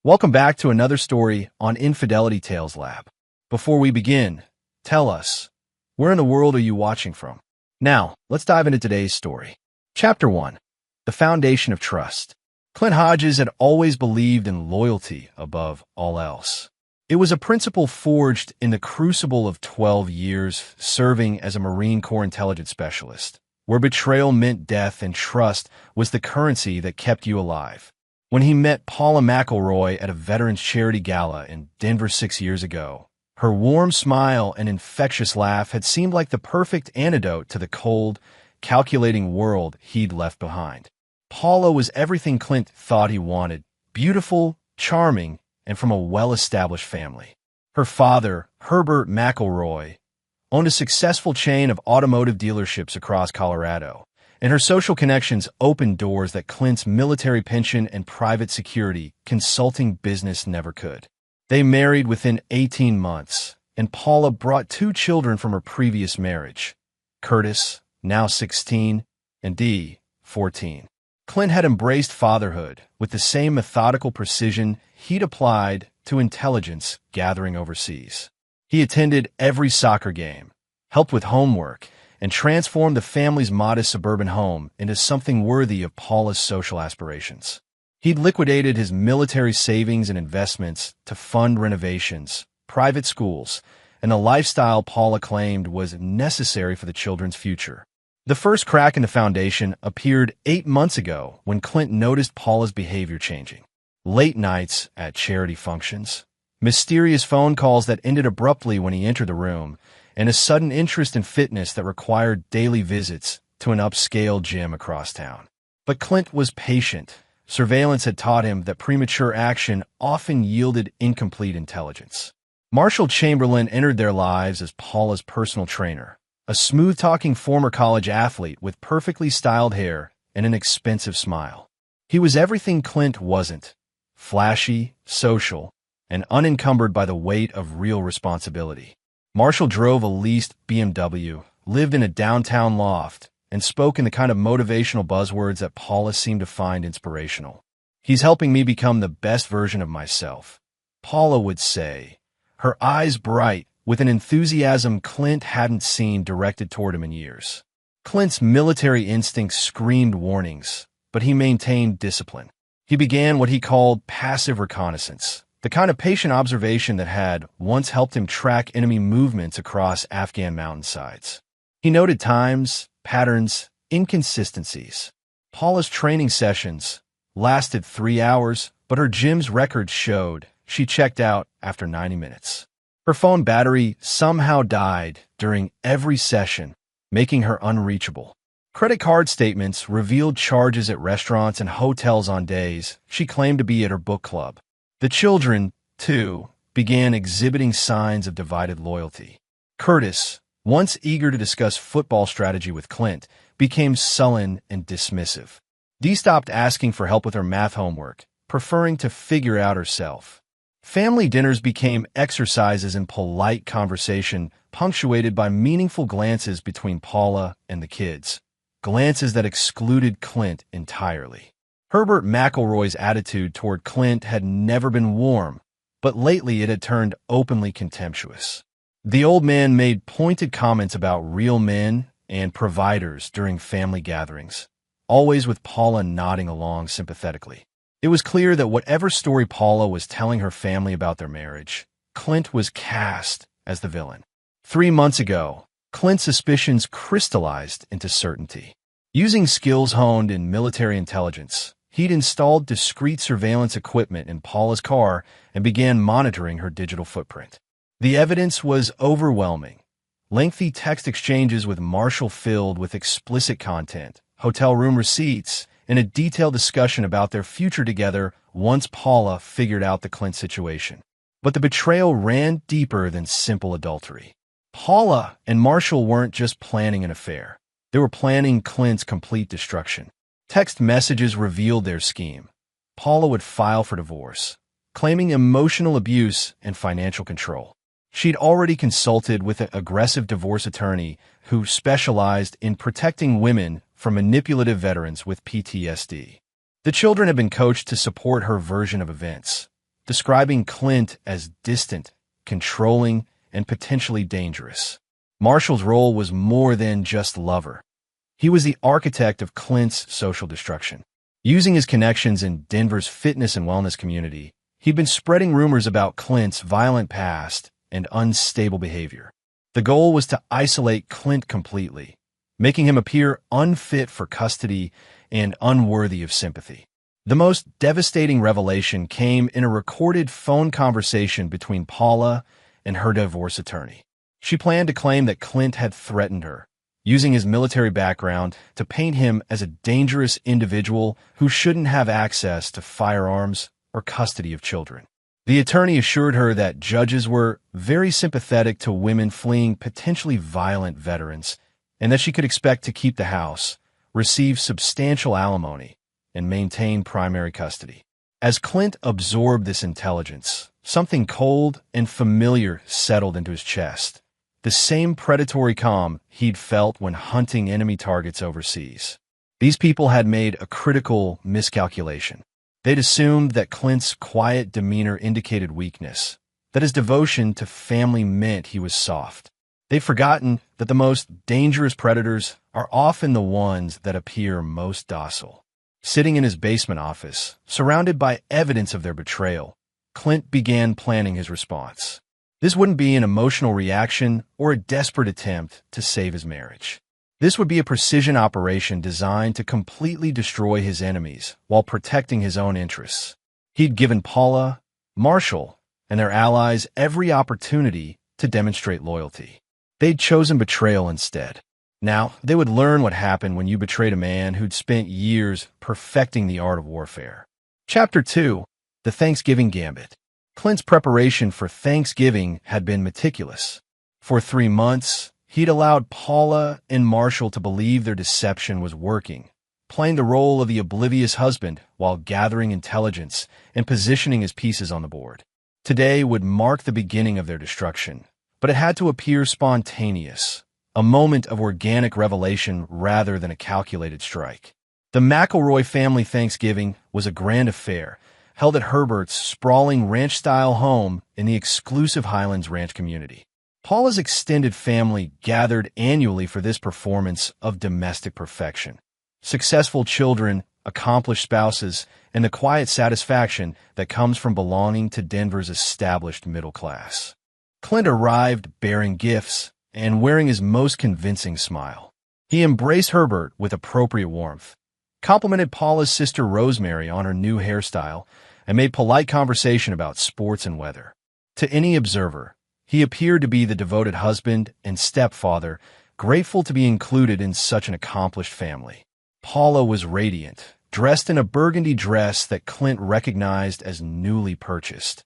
Welcome back to another story on Infidelity Tales Lab. Before we begin, tell us, where in the world are you watching from? Now, let's dive into today's story. Chapter 1. The Foundation of Trust. Clint Hodges had always believed in loyalty above all else. It was a principle forged in the crucible of 12 years serving as a Marine Corps intelligence specialist, where betrayal meant death and trust was the currency that kept you alive. When he met Paula McElroy at a Veterans Charity Gala in Denver 6 years ago, her warm smile and infectious laugh had seemed like the perfect antidote to the cold, calculating world he'd left behind. Paula was everything Clint thought he wanted: beautiful, charming, and from a well-established family. Her father, Herbert McElroy, owned a successful chain of automotive dealerships across Colorado, and her social connections opened doors that Clint's military pension and private security consulting business never could. They married within 18 months, and Paula brought 2 children from her previous marriage, Curtis, now 16, and Dee, 14. Clint had embraced fatherhood with the same methodical precision he'd applied to intelligence gathering overseas. He attended every soccer game, helped with homework, and transformed the family's modest suburban home into something worthy of Paula's social aspirations. He'd liquidated his military savings and investments to fund renovations, private schools, and a lifestyle Paula claimed was necessary for the children's future. The first crack in the foundation appeared 8 months ago when Clint noticed Paula's behavior changing. Late nights at charity functions, mysterious phone calls that ended abruptly when he entered the room, and a sudden interest in fitness that required daily visits to an upscale gym across town. But Clint was patient. Surveillance had taught him that premature action often yielded incomplete intelligence. Marshall Chamberlain entered their lives as Paula's personal trainer, a smooth-talking former college athlete with perfectly styled hair and an expensive smile. He was everything Clint wasn't: flashy, social, and unencumbered by the weight of real responsibility. Marshall drove a leased BMW, lived in a downtown loft, and spoke in the kind of motivational buzzwords that Paula seemed to find inspirational. "He's helping me become the best version of myself," Paula would say, her eyes bright with an enthusiasm Clint hadn't seen directed toward him in years. Clint's military instincts screamed warnings, but he maintained discipline. He began what he called passive reconnaissance, the kind of patient observation that had once helped him track enemy movements across Afghan mountainsides. He noted times, patterns, inconsistencies. Paula's training sessions lasted 3 hours, but her gym's records showed she checked out after 90 minutes. Her phone battery somehow died during every session, making her unreachable. Credit card statements revealed charges at restaurants and hotels on days she claimed to be at her book club. The children, too, began exhibiting signs of divided loyalty. Curtis, once eager to discuss football strategy with Clint, became sullen and dismissive. Dee stopped asking for help with her math homework, preferring to figure out herself. Family dinners became exercises in polite conversation, punctuated by meaningful glances between Paula and the kids, glances that excluded Clint entirely. Herbert McElroy's attitude toward Clint had never been warm, but lately it had turned openly contemptuous. The old man made pointed comments about real men and providers during family gatherings, always with Paula nodding along sympathetically. It was clear that whatever story Paula was telling her family about their marriage, Clint was cast as the villain. 3 months ago, Clint's suspicions crystallized into certainty. Using skills honed in military intelligence, he'd installed discreet surveillance equipment in Paula's car and began monitoring her digital footprint. The evidence was overwhelming. Lengthy text exchanges with Marshall filled with explicit content, hotel room receipts, and a detailed discussion about their future together once Paula figured out the Clint situation. But the betrayal ran deeper than simple adultery. Paula and Marshall weren't just planning an affair. They were planning Clint's complete destruction. Text messages revealed their scheme. Paula would file for divorce, claiming emotional abuse and financial control. She'd already consulted with an aggressive divorce attorney who specialized in protecting women from manipulative veterans with PTSD. The children had been coached to support her version of events, describing Clint as distant, controlling, and potentially dangerous. Marshall's role was more than just lover. He was the architect of Clint's social destruction. Using his connections in Denver's fitness and wellness community, he'd been spreading rumors about Clint's violent past and unstable behavior. The goal was to isolate Clint completely, making him appear unfit for custody and unworthy of sympathy. The most devastating revelation came in a recorded phone conversation between Paula and her divorce attorney. She planned to claim that Clint had threatened her, using his military background to paint him as a dangerous individual who shouldn't have access to firearms or custody of children. The attorney assured her that judges were very sympathetic to women fleeing potentially violent veterans, and that she could expect to keep the house, receive substantial alimony, and maintain primary custody. As Clint absorbed this intelligence, something cold and familiar settled into his chest. The same predatory calm he'd felt when hunting enemy targets overseas. These people had made a critical miscalculation. They'd assumed that Clint's quiet demeanor indicated weakness, that his devotion to family meant he was soft. They'd forgotten that the most dangerous predators are often the ones that appear most docile. Sitting in his basement office, surrounded by evidence of their betrayal, Clint began planning his response. This wouldn't be an emotional reaction or a desperate attempt to save his marriage. This would be a precision operation designed to completely destroy his enemies while protecting his own interests. He'd given Paula, Marshall, and their allies every opportunity to demonstrate loyalty. They'd chosen betrayal instead. Now, they would learn what happened when you betrayed a man who'd spent years perfecting the art of warfare. Chapter 2: The Thanksgiving Gambit. Clint's preparation for Thanksgiving had been meticulous. For 3 months, he'd allowed Paula and Marshall to believe their deception was working, playing the role of the oblivious husband while gathering intelligence and positioning his pieces on the board. Today would mark the beginning of their destruction, but it had to appear spontaneous, a moment of organic revelation rather than a calculated strike. The McElroy family Thanksgiving was a grand affair, held at Herbert's sprawling ranch-style home in the exclusive Highlands Ranch community. Paula's extended family gathered annually for this performance of domestic perfection. Successful children, accomplished spouses, and the quiet satisfaction that comes from belonging to Denver's established middle class. Clint arrived bearing gifts and wearing his most convincing smile. He embraced Herbert with appropriate warmth, complimented Paula's sister Rosemary on her new hairstyle, and made polite conversation about sports and weather. To any observer, he appeared to be the devoted husband and stepfather, grateful to be included in such an accomplished family. Paula was radiant, dressed in a burgundy dress that Clint recognized as newly purchased,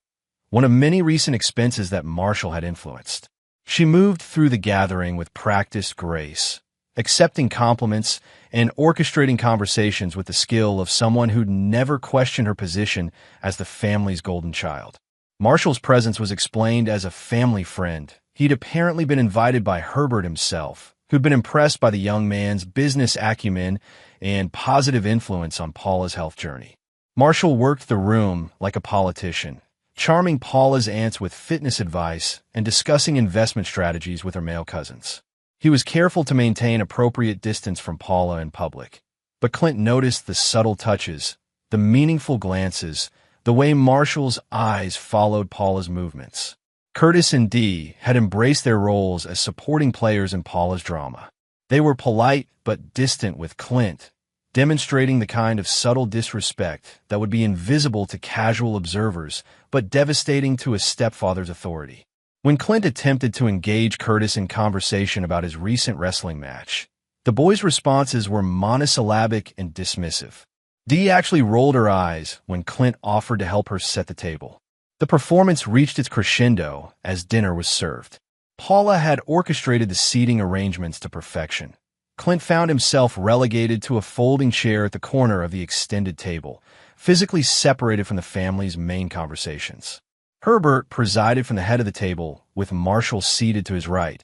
one of many recent expenses that Marshall had influenced. She moved through the gathering with practiced grace, accepting compliments and orchestrating conversations with the skill of someone who'd never questioned her position as the family's golden child. Marshall's presence was explained as a family friend. He'd apparently been invited by Herbert himself, who'd been impressed by the young man's business acumen and positive influence on Paula's health journey. Marshall worked the room like a politician, charming Paula's aunts with fitness advice and discussing investment strategies with her male cousins. He was careful to maintain appropriate distance from Paula in public, but Clint noticed the subtle touches, the meaningful glances, the way Marshall's eyes followed Paula's movements. Curtis and Dee had embraced their roles as supporting players in Paula's drama. They were polite but distant with Clint, demonstrating the kind of subtle disrespect that would be invisible to casual observers but devastating to a stepfather's authority. When Clint attempted to engage Curtis in conversation about his recent wrestling match, the boy's responses were monosyllabic and dismissive. Dee actually rolled her eyes when Clint offered to help her set the table. The performance reached its crescendo as dinner was served. Paula had orchestrated the seating arrangements to perfection. Clint found himself relegated to a folding chair at the corner of the extended table, physically separated from the family's main conversations. Herbert presided from the head of the table, with Marshall seated to his right,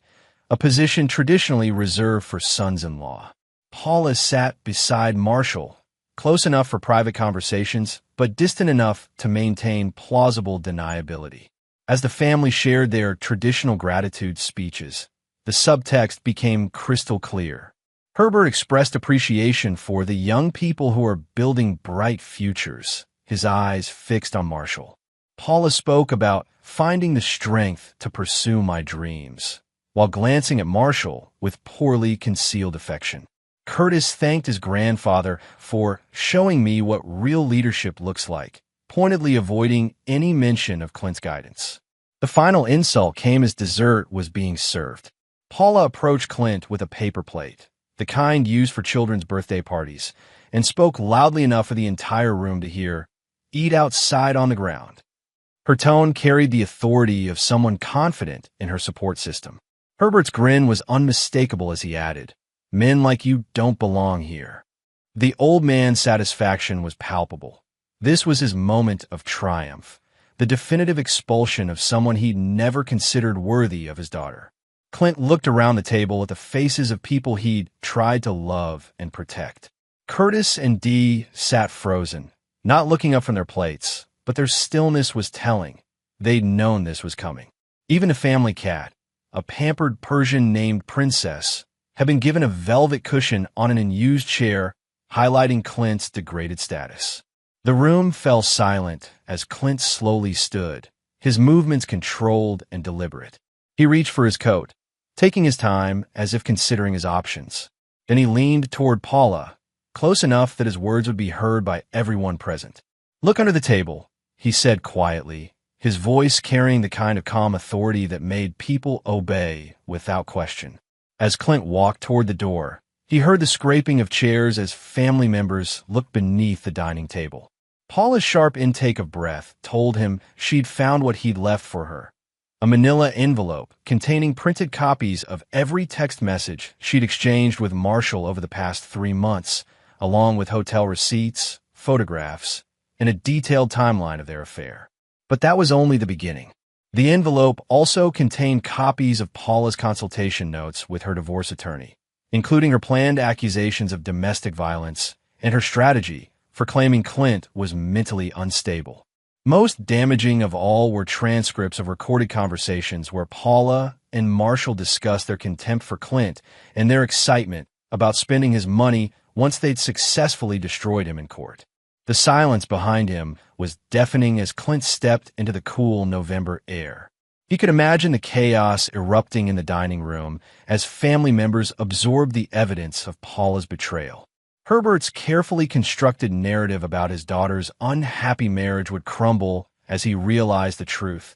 a position traditionally reserved for sons-in-law. Paula sat beside Marshall, close enough for private conversations, but distant enough to maintain plausible deniability. As the family shared their traditional gratitude speeches, the subtext became crystal clear. Herbert expressed appreciation for the young people who are building bright futures, his eyes fixed on Marshall. Paula spoke about finding the strength to pursue my dreams, while glancing at Marshall with poorly concealed affection. Curtis thanked his grandfather for showing me what real leadership looks like, pointedly avoiding any mention of Clint's guidance. The final insult came as dessert was being served. Paula approached Clint with a paper plate, the kind used for children's birthday parties, and spoke loudly enough for the entire room to hear, "Eat outside on the ground." Her tone carried the authority of someone confident in her support system. Herbert's grin was unmistakable as he added, "Men like you don't belong here." The old man's satisfaction was palpable. This was his moment of triumph, the definitive expulsion of someone he'd never considered worthy of his daughter. Clint looked around the table at the faces of people he'd tried to love and protect. Curtis and Dee sat frozen, not looking up from their plates, but their stillness was telling. They'd known this was coming. Even the family cat, a pampered Persian named Princess, had been given a velvet cushion on an unused chair, highlighting Clint's degraded status. The room fell silent as Clint slowly stood, his movements controlled and deliberate. He reached for his coat, taking his time as if considering his options. Then he leaned toward Paula, close enough that his words would be heard by everyone present. "Look under the table," he said quietly, his voice carrying the kind of calm authority that made people obey without question. As Clint walked toward the door, he heard the scraping of chairs as family members looked beneath the dining table. Paula's sharp intake of breath told him she'd found what he'd left for her. A manila envelope containing printed copies of every text message she'd exchanged with Marshall over the past 3 months, along with hotel receipts, photographs, and a detailed timeline of their affair. But that was only the beginning. The envelope also contained copies of Paula's consultation notes with her divorce attorney, including her planned accusations of domestic violence and her strategy for claiming Clint was mentally unstable. Most damaging of all were transcripts of recorded conversations where Paula and Marshall discussed their contempt for Clint and their excitement about spending his money once they'd successfully destroyed him in court. The silence behind him was deafening as Clint stepped into the cool November air. He could imagine the chaos erupting in the dining room as family members absorbed the evidence of Paula's betrayal. Herbert's carefully constructed narrative about his daughter's unhappy marriage would crumble as he realized the truth.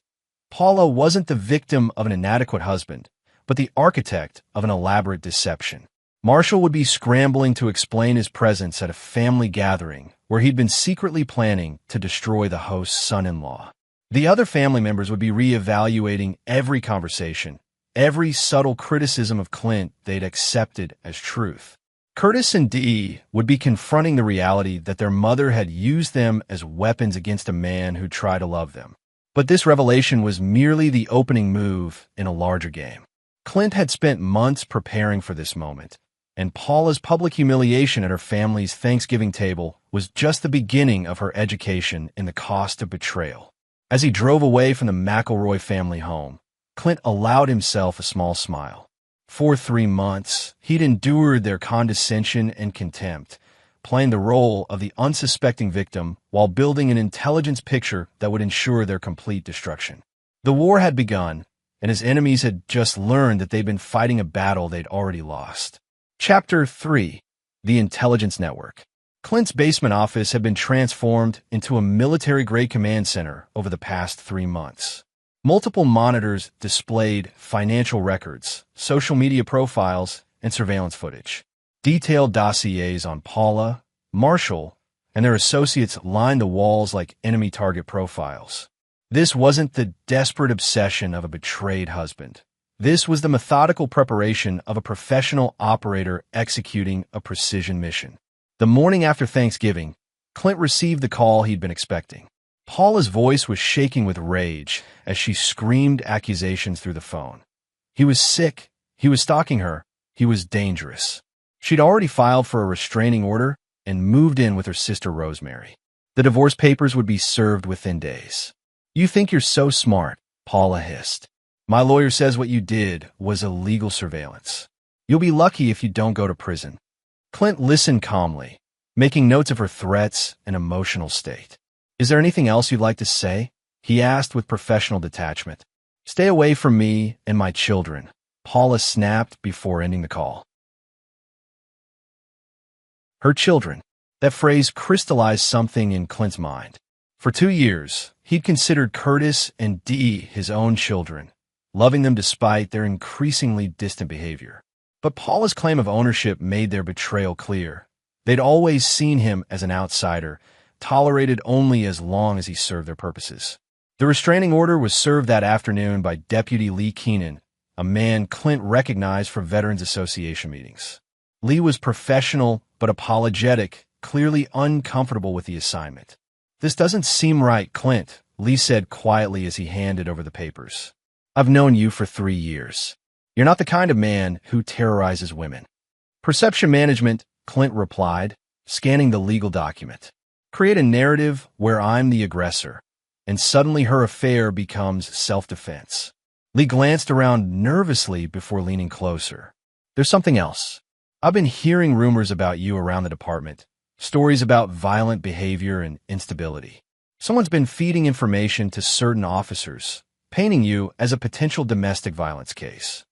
Paula wasn't the victim of an inadequate husband, but the architect of an elaborate deception. Marshall would be scrambling to explain his presence at a family gathering where he'd been secretly planning to destroy the host's son-in-law. The other family members would be reevaluating every conversation, every subtle criticism of Clint they'd accepted as truth. Curtis and Dee would be confronting the reality that their mother had used them as weapons against a man who tried to love them. But this revelation was merely the opening move in a larger game. Clint had spent months preparing for this moment, and Paula's public humiliation at her family's Thanksgiving table was just the beginning of her education in the cost of betrayal. As he drove away from the McElroy family home, Clint allowed himself a small smile. For 3 months, he'd endured their condescension and contempt, playing the role of the unsuspecting victim while building an intelligence picture that would ensure their complete destruction. The war had begun, and his enemies had just learned that they'd been fighting a battle they'd already lost. Chapter 3: The Intelligence Network. Clint's basement office had been transformed into a military-grade command center over the past 3 months. Multiple monitors displayed financial records, social media profiles, and surveillance footage. Detailed dossiers on Paula, Marshall, and their associates lined the walls like enemy target profiles. This wasn't the desperate obsession of a betrayed husband. This was the methodical preparation of a professional operator executing a precision mission. The morning after Thanksgiving, Clint received the call he'd been expecting. Paula's voice was shaking with rage as she screamed accusations through the phone. He was sick, he was stalking her, he was dangerous. She'd already filed for a restraining order and moved in with her sister Rosemary. The divorce papers would be served within days. You think you're so smart, Paula hissed. My lawyer says what you did was illegal surveillance. You'll be lucky if you don't go to prison. Clint listened calmly, making notes of her threats and emotional state. Is there anything else you'd like to say? He asked with professional detachment. Stay away from me and my children, Paula snapped before ending the call. Her children. That phrase crystallized something in Clint's mind. For 2 years, he'd considered Curtis and Dee his own children, loving them despite their increasingly distant behavior. But Paula's claim of ownership made their betrayal clear. They'd always seen him as an outsider, tolerated only as long as he served their purposes. The restraining order was served that afternoon by Deputy Lee Keenan, a man Clint recognized from Veterans Association meetings. Lee was professional but apologetic, clearly uncomfortable with the assignment. This doesn't seem right, Clint, Lee said quietly as he handed over the papers. I've known you for 3 years. You're not the kind of man who terrorizes women. Perception management, Clint replied, scanning the legal document. Create a narrative where I'm the aggressor, and suddenly her affair becomes self-defense. Lee glanced around nervously before leaning closer. There's something else. I've been hearing rumors about you around the department, stories about violent behavior and instability. Someone's been feeding information to certain officers, painting you as a potential domestic violence case.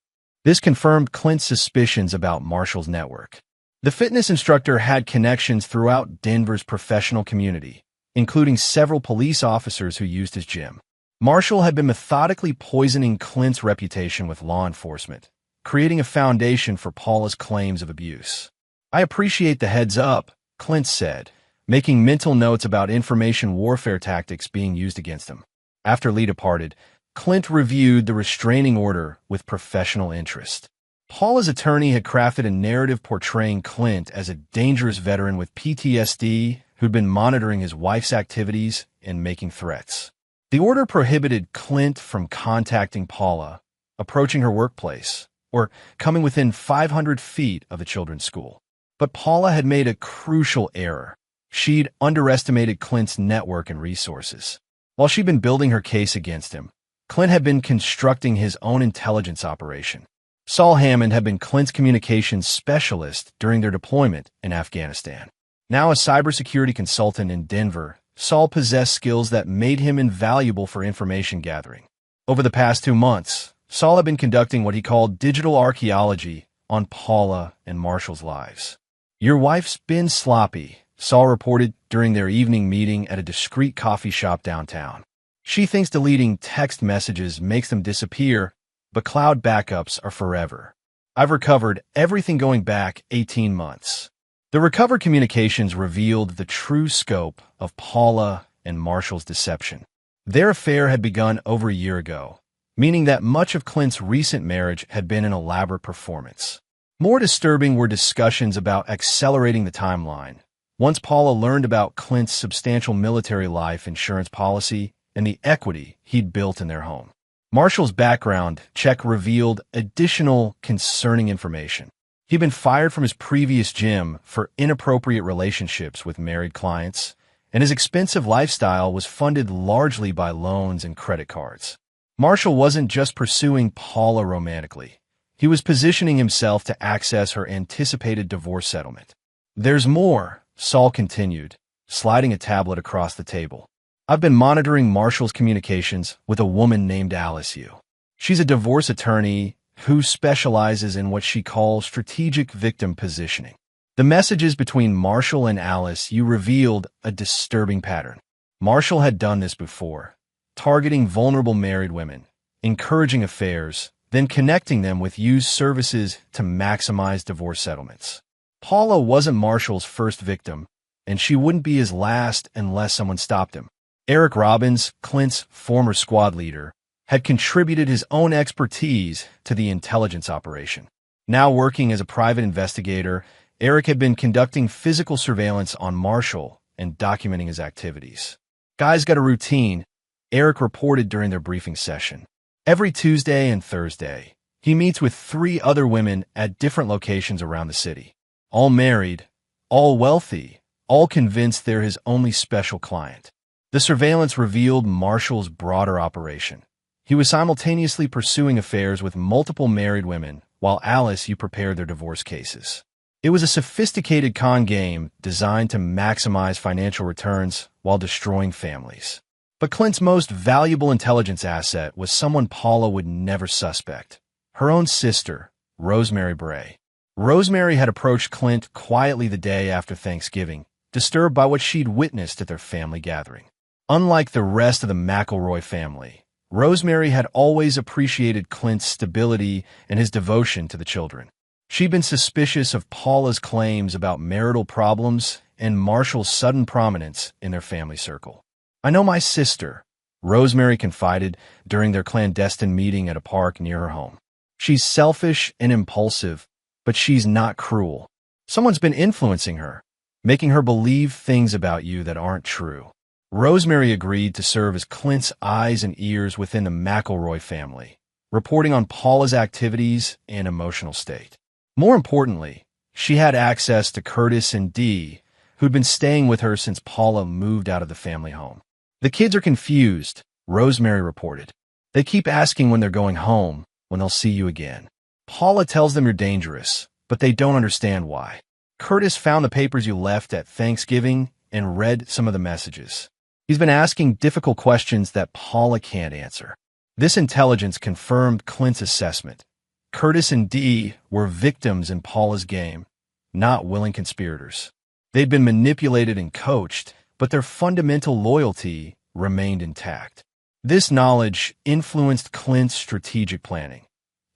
This confirmed Clint's suspicions about Marshall's network. The fitness instructor had connections throughout Denver's professional community, including several police officers who used his gym. Marshall had been methodically poisoning Clint's reputation with law enforcement, creating a foundation for Paula's claims of abuse. I appreciate the heads up, Clint said, making mental notes about information warfare tactics being used against him. After Lee departed, Clint reviewed the restraining order with professional interest. Paula's attorney had crafted a narrative portraying Clint as a dangerous veteran with PTSD who'd been monitoring his wife's activities and making threats. The order prohibited Clint from contacting Paula, approaching her workplace, or coming within 500 feet of the children's school. But Paula had made a crucial error. She'd underestimated Clint's network and resources. While she'd been building her case against him, Clint had been constructing his own intelligence operation. Saul Hammond had been Clint's communications specialist during their deployment in Afghanistan. Now a cybersecurity consultant in Denver, Saul possessed skills that made him invaluable for information gathering. Over the past 2 months, Saul had been conducting what he called digital archaeology on Paula and Marshall's lives. Your wife's been sloppy, Saul reported during their evening meeting at a discreet coffee shop downtown. She thinks deleting text messages makes them disappear, but cloud backups are forever. I've recovered everything going back 18 months. The recovered communications revealed the true scope of Paula and Marshall's deception. Their affair had begun over a year ago, meaning that much of Clint's recent marriage had been an elaborate performance. More disturbing were discussions about accelerating the timeline. Once Paula learned about Clint's substantial military life insurance policy and the equity he'd built in their home. Marshall's background check revealed additional concerning information. He'd been fired from his previous gym for inappropriate relationships with married clients, and his expensive lifestyle was funded largely by loans and credit cards. Marshall wasn't just pursuing Paula romantically. He was positioning himself to access her anticipated divorce settlement. There's more, Saul continued, sliding a tablet across the table. I've been monitoring Marshall's communications with a woman named Alice Yu. She's a divorce attorney who specializes in what she calls strategic victim positioning. The messages between Marshall and Alice Yu revealed a disturbing pattern. Marshall had done this before, targeting vulnerable married women, encouraging affairs, then connecting them with Yu's services to maximize divorce settlements. Paula wasn't Marshall's first victim, and she wouldn't be his last unless someone stopped him. Eric Robbins, Clint's former squad leader, had contributed his own expertise to the intelligence operation. Now working as a private investigator, Eric had been conducting physical surveillance on Marshall and documenting his activities. Guy's got a routine, Eric reported during their briefing session. Every Tuesday and Thursday, he meets with 3 other women at different locations around the city. All married, all wealthy, all convinced they're his only special client. The surveillance revealed Marshall's broader operation. He was simultaneously pursuing affairs with multiple married women, while Alice prepared their divorce cases. It was a sophisticated con game designed to maximize financial returns while destroying families. But Clint's most valuable intelligence asset was someone Paula would never suspect: her own sister, Rosemary Bray. Rosemary had approached Clint quietly the day after Thanksgiving, disturbed by what she'd witnessed at their family gathering. Unlike the rest of the McElroy family, Rosemary had always appreciated Clint's stability and his devotion to the children. She'd been suspicious of Paula's claims about marital problems and Marshall's sudden prominence in their family circle. "I know my sister," Rosemary confided during their clandestine meeting at a park near her home. "She's selfish and impulsive, but she's not cruel. Someone's been influencing her, making her believe things about you that aren't true." Rosemary agreed to serve as Clint's eyes and ears within the McElroy family, reporting on Paula's activities and emotional state. More importantly, she had access to Curtis and Dee, who'd been staying with her since Paula moved out of the family home. "The kids are confused," Rosemary reported. "They keep asking when they're going home, when they'll see you again. Paula tells them you're dangerous, but they don't understand why. Curtis found the papers you left at Thanksgiving and read some of the messages. He's been asking difficult questions that Paula can't answer." This intelligence confirmed Clint's assessment. Curtis and Dee were victims in Paula's game, not willing conspirators. They'd been manipulated and coached, but their fundamental loyalty remained intact. This knowledge influenced Clint's strategic planning.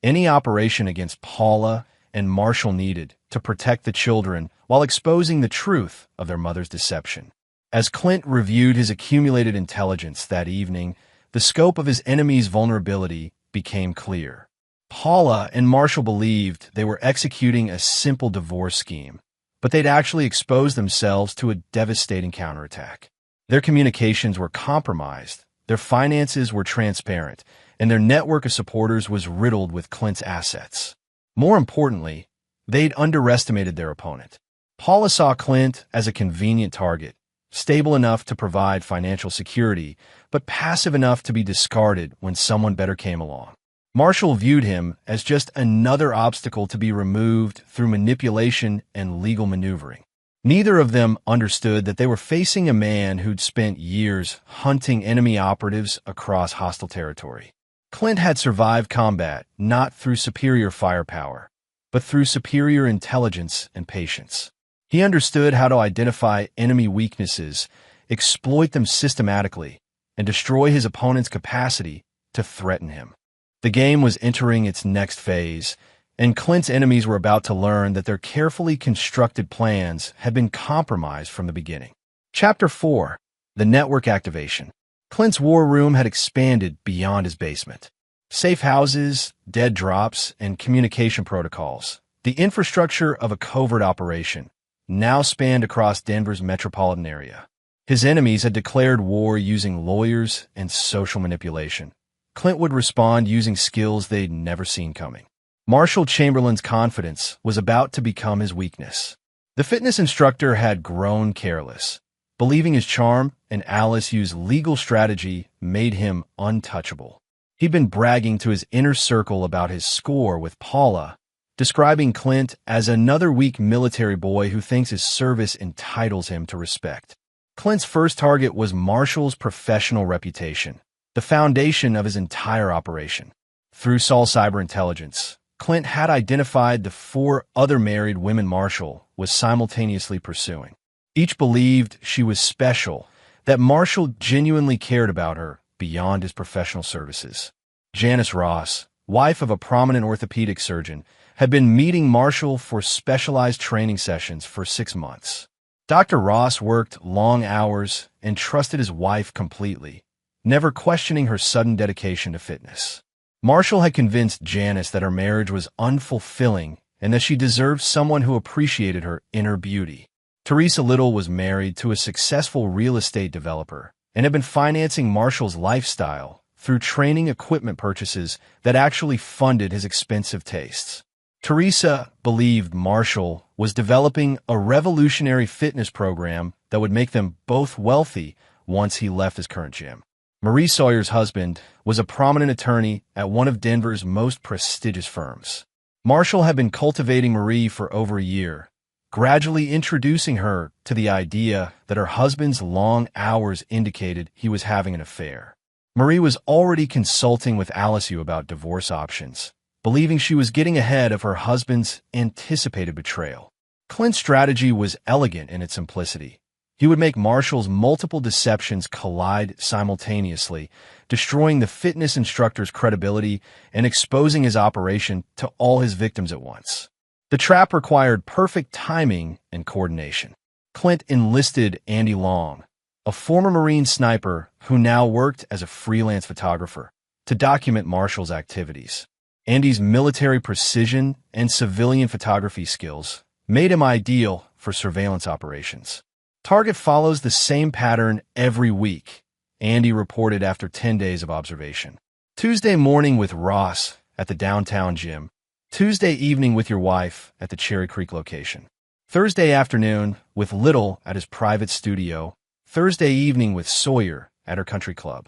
Any operation against Paula and Marshall needed to protect the children while exposing the truth of their mother's deception. As Clint reviewed his accumulated intelligence that evening, the scope of his enemy's vulnerability became clear. Paula and Marshall believed they were executing a simple divorce scheme, but they'd actually exposed themselves to a devastating counterattack. Their communications were compromised, their finances were transparent, and their network of supporters was riddled with Clint's assets. More importantly, they'd underestimated their opponent. Paula saw Clint as a convenient target, stable enough to provide financial security, but passive enough to be discarded when someone better came along. Marshall viewed him as just another obstacle to be removed through manipulation and legal maneuvering. Neither of them understood that they were facing a man who'd spent years hunting enemy operatives across hostile territory. Clint had survived combat not through superior firepower, but through superior intelligence and patience. He understood how to identify enemy weaknesses, exploit them systematically, and destroy his opponent's capacity to threaten him. The game was entering its next phase, and Clint's enemies were about to learn that their carefully constructed plans had been compromised from the beginning. Chapter 4: The Network Activation. Clint's war room had expanded beyond his basement. Safe houses, dead drops, and communication protocols, the infrastructure of a covert operation, now spanned across Denver's metropolitan area. His enemies had declared war using lawyers and social manipulation. Clint would respond using skills they'd never seen coming. Marshall Chamberlain's confidence was about to become his weakness. The fitness instructor had grown careless, believing his charm and Alice Yu's legal strategy made him untouchable. He'd been bragging to his inner circle about his score with Paula, describing Clint as another weak military boy who thinks his service entitles him to respect. Clint's first target was Marshall's professional reputation, the foundation of his entire operation. Through Saul cyber intelligence, Clint had identified the 4 other married women Marshall was simultaneously pursuing. Each believed she was special, that Marshall genuinely cared about her beyond his professional services. Janice Ross, wife of a prominent orthopedic surgeon, had been meeting Marshall for specialized training sessions for 6 months. Dr. Ross worked long hours and trusted his wife completely, never questioning her sudden dedication to fitness. Marshall had convinced Janice that her marriage was unfulfilling and that she deserved someone who appreciated her inner beauty. Teresa Little was married to a successful real estate developer and had been financing Marshall's lifestyle through training equipment purchases that actually funded his expensive tastes. Teresa believed Marshall was developing a revolutionary fitness program that would make them both wealthy once he left his current gym. Marie Sawyer's husband was a prominent attorney at one of Denver's most prestigious firms. Marshall had been cultivating Marie for over a year, gradually introducing her to the idea that her husband's long hours indicated he was having an affair. Marie was already consulting with Alice about divorce options, believing she was getting ahead of her husband's anticipated betrayal. Clint's strategy was elegant in its simplicity. He would make Marshall's multiple deceptions collide simultaneously, destroying the fitness instructor's credibility and exposing his operation to all his victims at once. The trap required perfect timing and coordination. Clint enlisted Andy Long, a former Marine sniper who now worked as a freelance photographer, to document Marshall's activities. Andy's military precision and civilian photography skills made him ideal for surveillance operations. Target follows the same pattern every week, Andy reported after 10 days of observation. Tuesday morning with Ross at the downtown gym. Tuesday evening with your wife at the Cherry Creek location. Thursday afternoon with Little at his private studio. Thursday evening with Sawyer at her country club.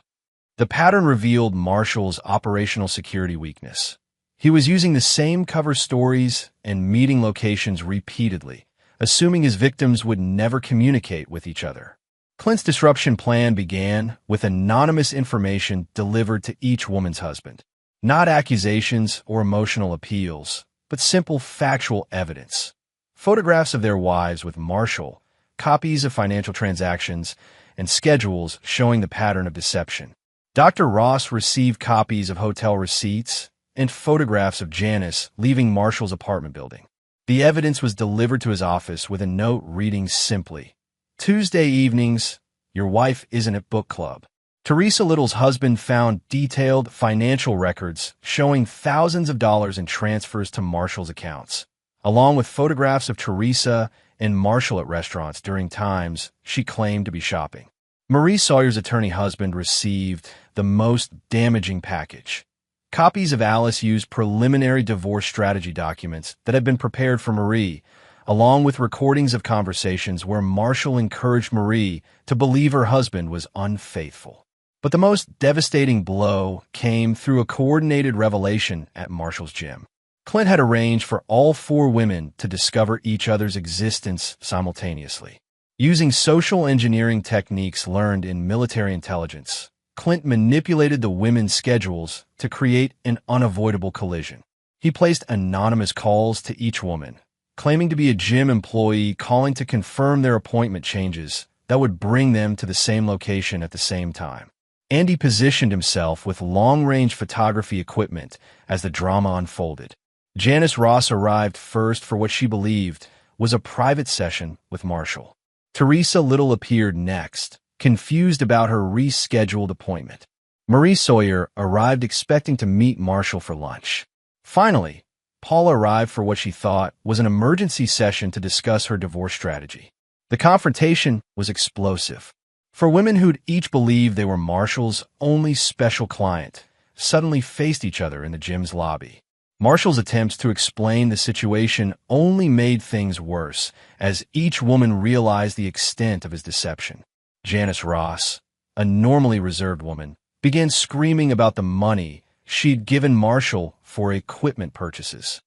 The pattern revealed Marshall's operational security weakness. He was using the same cover stories and meeting locations repeatedly, assuming his victims would never communicate with each other. Clint's disruption plan began with anonymous information delivered to each woman's husband. Not accusations or emotional appeals, but simple factual evidence. Photographs of their wives with Marshall, copies of financial transactions, and schedules showing the pattern of deception. Dr. Ross received copies of hotel receipts and photographs of Janice leaving Marshall's apartment building. The evidence was delivered to his office with a note reading simply, "Tuesday evenings, your wife isn't at book club." Teresa Little's husband found detailed financial records showing thousands of dollars in transfers to Marshall's accounts, along with photographs of Teresa and Marshall at restaurants during times she claimed to be shopping. Marie Sawyer's attorney husband received the most damaging package. Copies of Alice used preliminary divorce strategy documents that had been prepared for Marie, along with recordings of conversations where Marshall encouraged Marie to believe her husband was unfaithful. But the most devastating blow came through a coordinated revelation at Marshall's gym. Clint had arranged for all four women to discover each other's existence simultaneously. Using social engineering techniques learned in military intelligence, Clint manipulated the women's schedules to create an unavoidable collision. He placed anonymous calls to each woman, claiming to be a gym employee calling to confirm their appointment changes that would bring them to the same location at the same time. Andy positioned himself with long-range photography equipment as the drama unfolded. Janice Ross arrived first for what she believed was a private session with Marshall. Teresa Little appeared next, confused about her rescheduled appointment. Marie Sawyer arrived expecting to meet Marshall for lunch. Finally, Paula arrived for what she thought was an emergency session to discuss her divorce strategy. The confrontation was explosive. For women who'd each believed they were Marshall's only special client, suddenly faced each other in the gym's lobby. Marshall's attempts to explain the situation only made things worse, as each woman realized the extent of his deception. Janice Ross, a normally reserved woman, began screaming about the money she'd given Marshall for equipment purchases.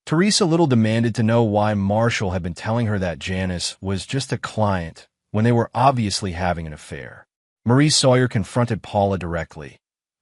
Teresa Little demanded to know why Marshall had been telling her that Janice was just a client when they were obviously having an affair. Marie Sawyer confronted Paula directly,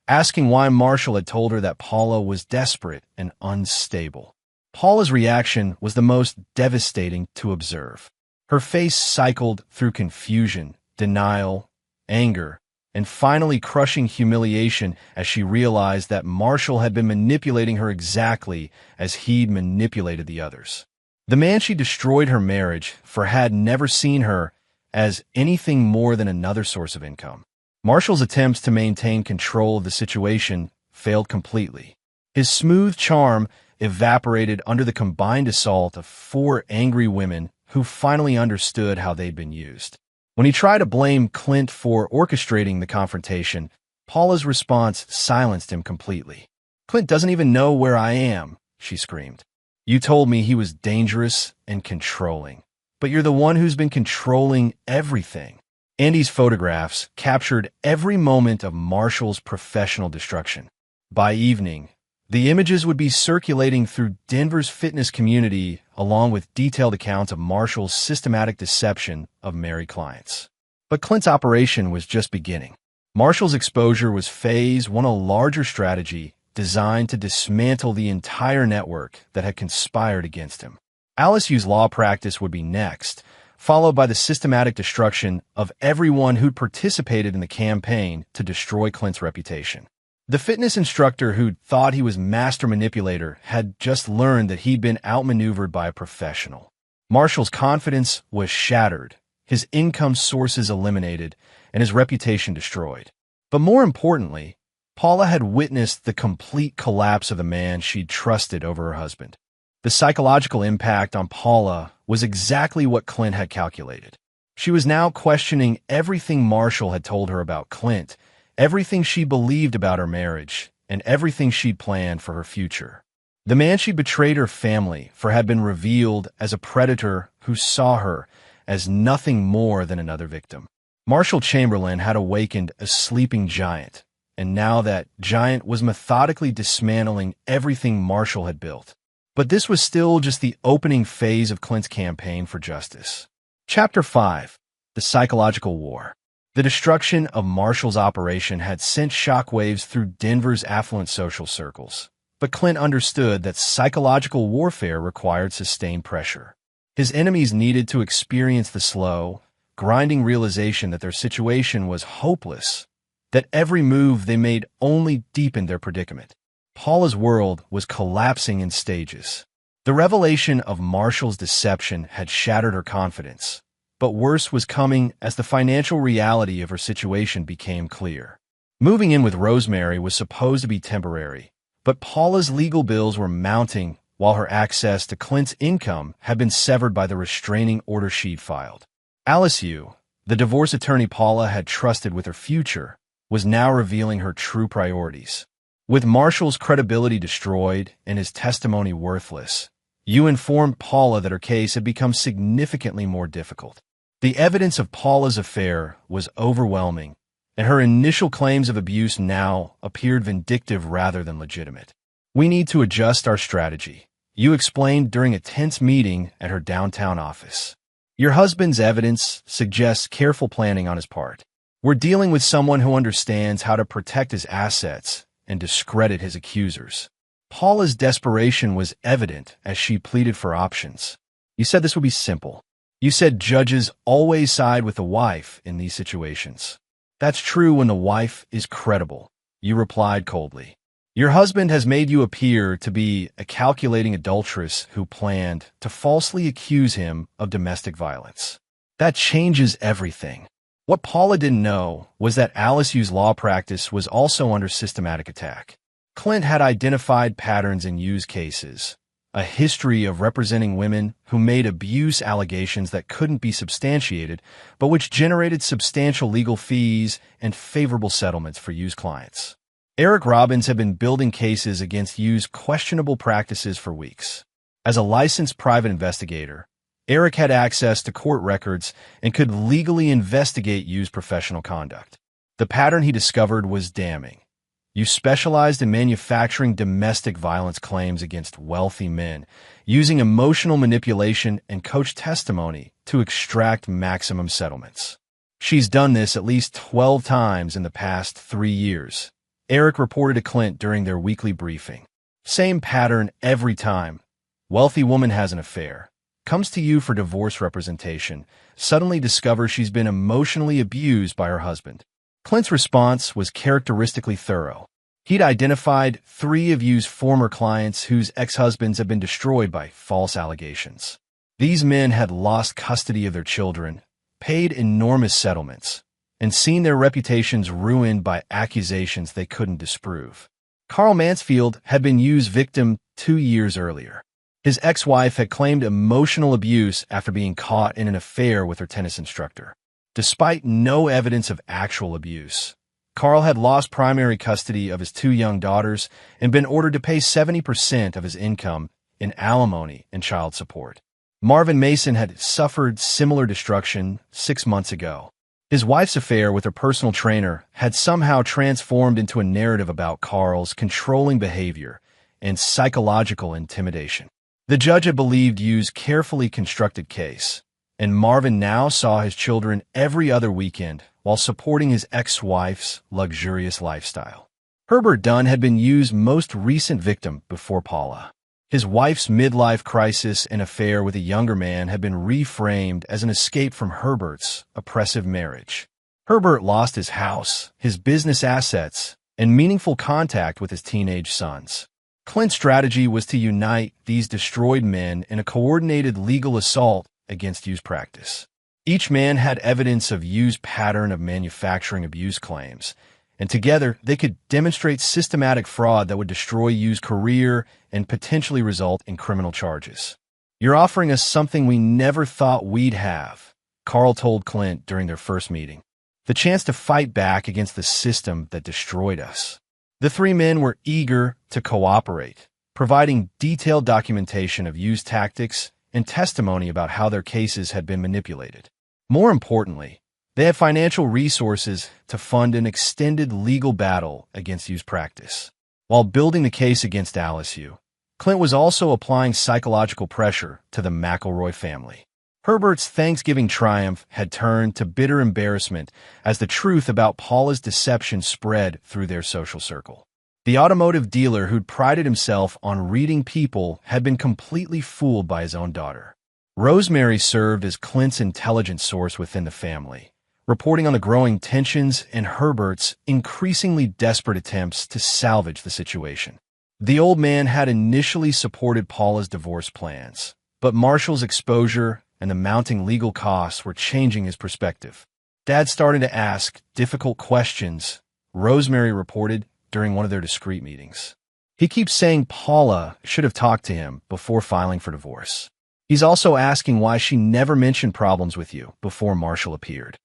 asking why Marshall had told her that Paula was desperate and unstable. Paula's reaction was the most devastating to observe. Her face cycled through confusion, denial, anger, and finally crushing humiliation as she realized that Marshall had been manipulating her exactly as he'd manipulated the others. The man she destroyed her marriage for had never seen her as anything more than another source of income. Marshall's attempts to maintain control of the situation failed completely. His smooth charm evaporated under the combined assault of four angry women who finally understood how they'd been used. When he tried to blame Clint for orchestrating the confrontation, Paula's response silenced him completely. "Clint doesn't even know where I am," she screamed. You told me he was dangerous and controlling. But you're the one who's been controlling everything. Andy's photographs captured every moment of Marshall's professional destruction. By evening, the images would be circulating through Denver's fitness community along with detailed accounts of Marshall's systematic deception of married clients. But Clint's operation was just beginning. Marshall's exposure was phase one, a larger strategy designed to dismantle the entire network that had conspired against him. Alice Yu's law practice would be next, followed by the systematic destruction of everyone who'd participated in the campaign to destroy Clint's reputation. The fitness instructor who'd thought he was master manipulator had just learned that he'd been outmaneuvered by a professional. Marshall's confidence was shattered, his income sources eliminated, and his reputation destroyed. But more importantly, Paula had witnessed the complete collapse of the man she'd trusted over her husband. The psychological impact on Paula was exactly what Clint had calculated. She was now questioning everything Marshall had told her about Clint, everything she believed about her marriage, and everything she'd planned for her future. The man she betrayed her family for had been revealed as a predator who saw her as nothing more than another victim. Marshall Chamberlain had awakened a sleeping giant, and now that giant was methodically dismantling everything Marshall had built. But this was still just the opening phase of Clint's campaign for justice. Chapter 5. The Psychological War. The destruction of Marshall's operation had sent shockwaves through Denver's affluent social circles. But Clint understood that psychological warfare required sustained pressure. His enemies needed to experience the slow, grinding realization that their situation was hopeless, that every move they made only deepened their predicament. Paula's world was collapsing in stages. The revelation of Marshall's deception had shattered her confidence. But worse was coming as the financial reality of her situation became clear. Moving in with Rosemary was supposed to be temporary, but Paula's legal bills were mounting while her access to Clint's income had been severed by the restraining order she'd filed. Alice Yu, the divorce attorney Paula had trusted with her future, was now revealing her true priorities. With Marshall's credibility destroyed and his testimony worthless, Yu informed Paula that her case had become significantly more difficult. The evidence of Paula's affair was overwhelming, and her initial claims of abuse now appeared vindictive rather than legitimate. "We need to adjust our strategy," Yu explained during a tense meeting at her downtown office. "Your husband's evidence suggests careful planning on his part. We're dealing with someone who understands how to protect his assets and discredit his accusers." Paula's desperation was evident as she pleaded for options. "You said this would be simple. You said judges always side with the wife in these situations." "That's true when the wife is credible," you replied coldly. "Your husband has made you appear to be a calculating adulteress who planned to falsely accuse him of domestic violence. That changes everything." What Paula didn't know was that Alice Yu's law practice was also under systematic attack. Clint had identified patterns in Yu's cases, a history of representing women who made abuse allegations that couldn't be substantiated, but which generated substantial legal fees and favorable settlements for Yu's clients. Eric Robbins had been building cases against Yu's questionable practices for weeks. As a licensed private investigator, Eric had access to court records and could legally investigate Yu's professional conduct. The pattern he discovered was damning. Yu specialized in manufacturing domestic violence claims against wealthy men, using emotional manipulation and coach testimony to extract maximum settlements. "She's done this at least 12 times in the past 3 years," Eric reported to Clint during their weekly briefing. "Same pattern every time. Wealthy woman has an affair, comes to you for divorce representation, suddenly discovers she's been emotionally abused by her husband." Clint's response was characteristically thorough. He'd identified 3 of Yu's former clients whose ex-husbands had been destroyed by false allegations. These men had lost custody of their children, paid enormous settlements, and seen their reputations ruined by accusations they couldn't disprove. Carl Mansfield had been Yu's victim 2 years earlier. His ex-wife had claimed emotional abuse after being caught in an affair with her tennis instructor. Despite no evidence of actual abuse, Carl had lost primary custody of his 2 young daughters and been ordered to pay 70% of his income in alimony and child support. Marvin Mason had suffered similar destruction 6 months ago. His wife's affair with her personal trainer had somehow transformed into a narrative about Carl's controlling behavior and psychological intimidation. The judge had believed Yu's carefully constructed case, and Marvin now saw his children every other weekend while supporting his ex-wife's luxurious lifestyle. Herbert Dunn had been Yu's most recent victim before Paula. His wife's midlife crisis and affair with a younger man had been reframed as an escape from Herbert's oppressive marriage. Herbert lost his house, his business assets, and meaningful contact with his teenage sons. Clint's strategy was to unite these destroyed men in a coordinated legal assault against Yu's practice. Each man had evidence of Yu's pattern of manufacturing abuse claims, and together they could demonstrate systematic fraud that would destroy Yu's career and potentially result in criminal charges. "You're offering us something we never thought we'd have," Carl told Clint during their first meeting. "The chance to fight back against the system that destroyed us." The three men were eager to cooperate, providing detailed documentation of Yu's tactics and testimony about how their cases had been manipulated. More importantly, they had financial resources to fund an extended legal battle against Yu's practice. While building the case against Alice Yu, Clint was also applying psychological pressure to the McElroy family. Herbert's Thanksgiving triumph had turned to bitter embarrassment as the truth about Paula's deception spread through their social circle. The automotive dealer who'd prided himself on reading people had been completely fooled by his own daughter. Rosemary served as Clint's intelligence source within the family, reporting on the growing tensions and Herbert's increasingly desperate attempts to salvage the situation. The old man had initially supported Paula's divorce plans, but Marshall's exposure and the mounting legal costs were changing his perspective. "Dad's starting to ask difficult questions," Rosemary reported during one of their discreet meetings. "He keeps saying Paula should have talked to him before filing for divorce. He's also asking why she never mentioned problems with you before Marshall appeared."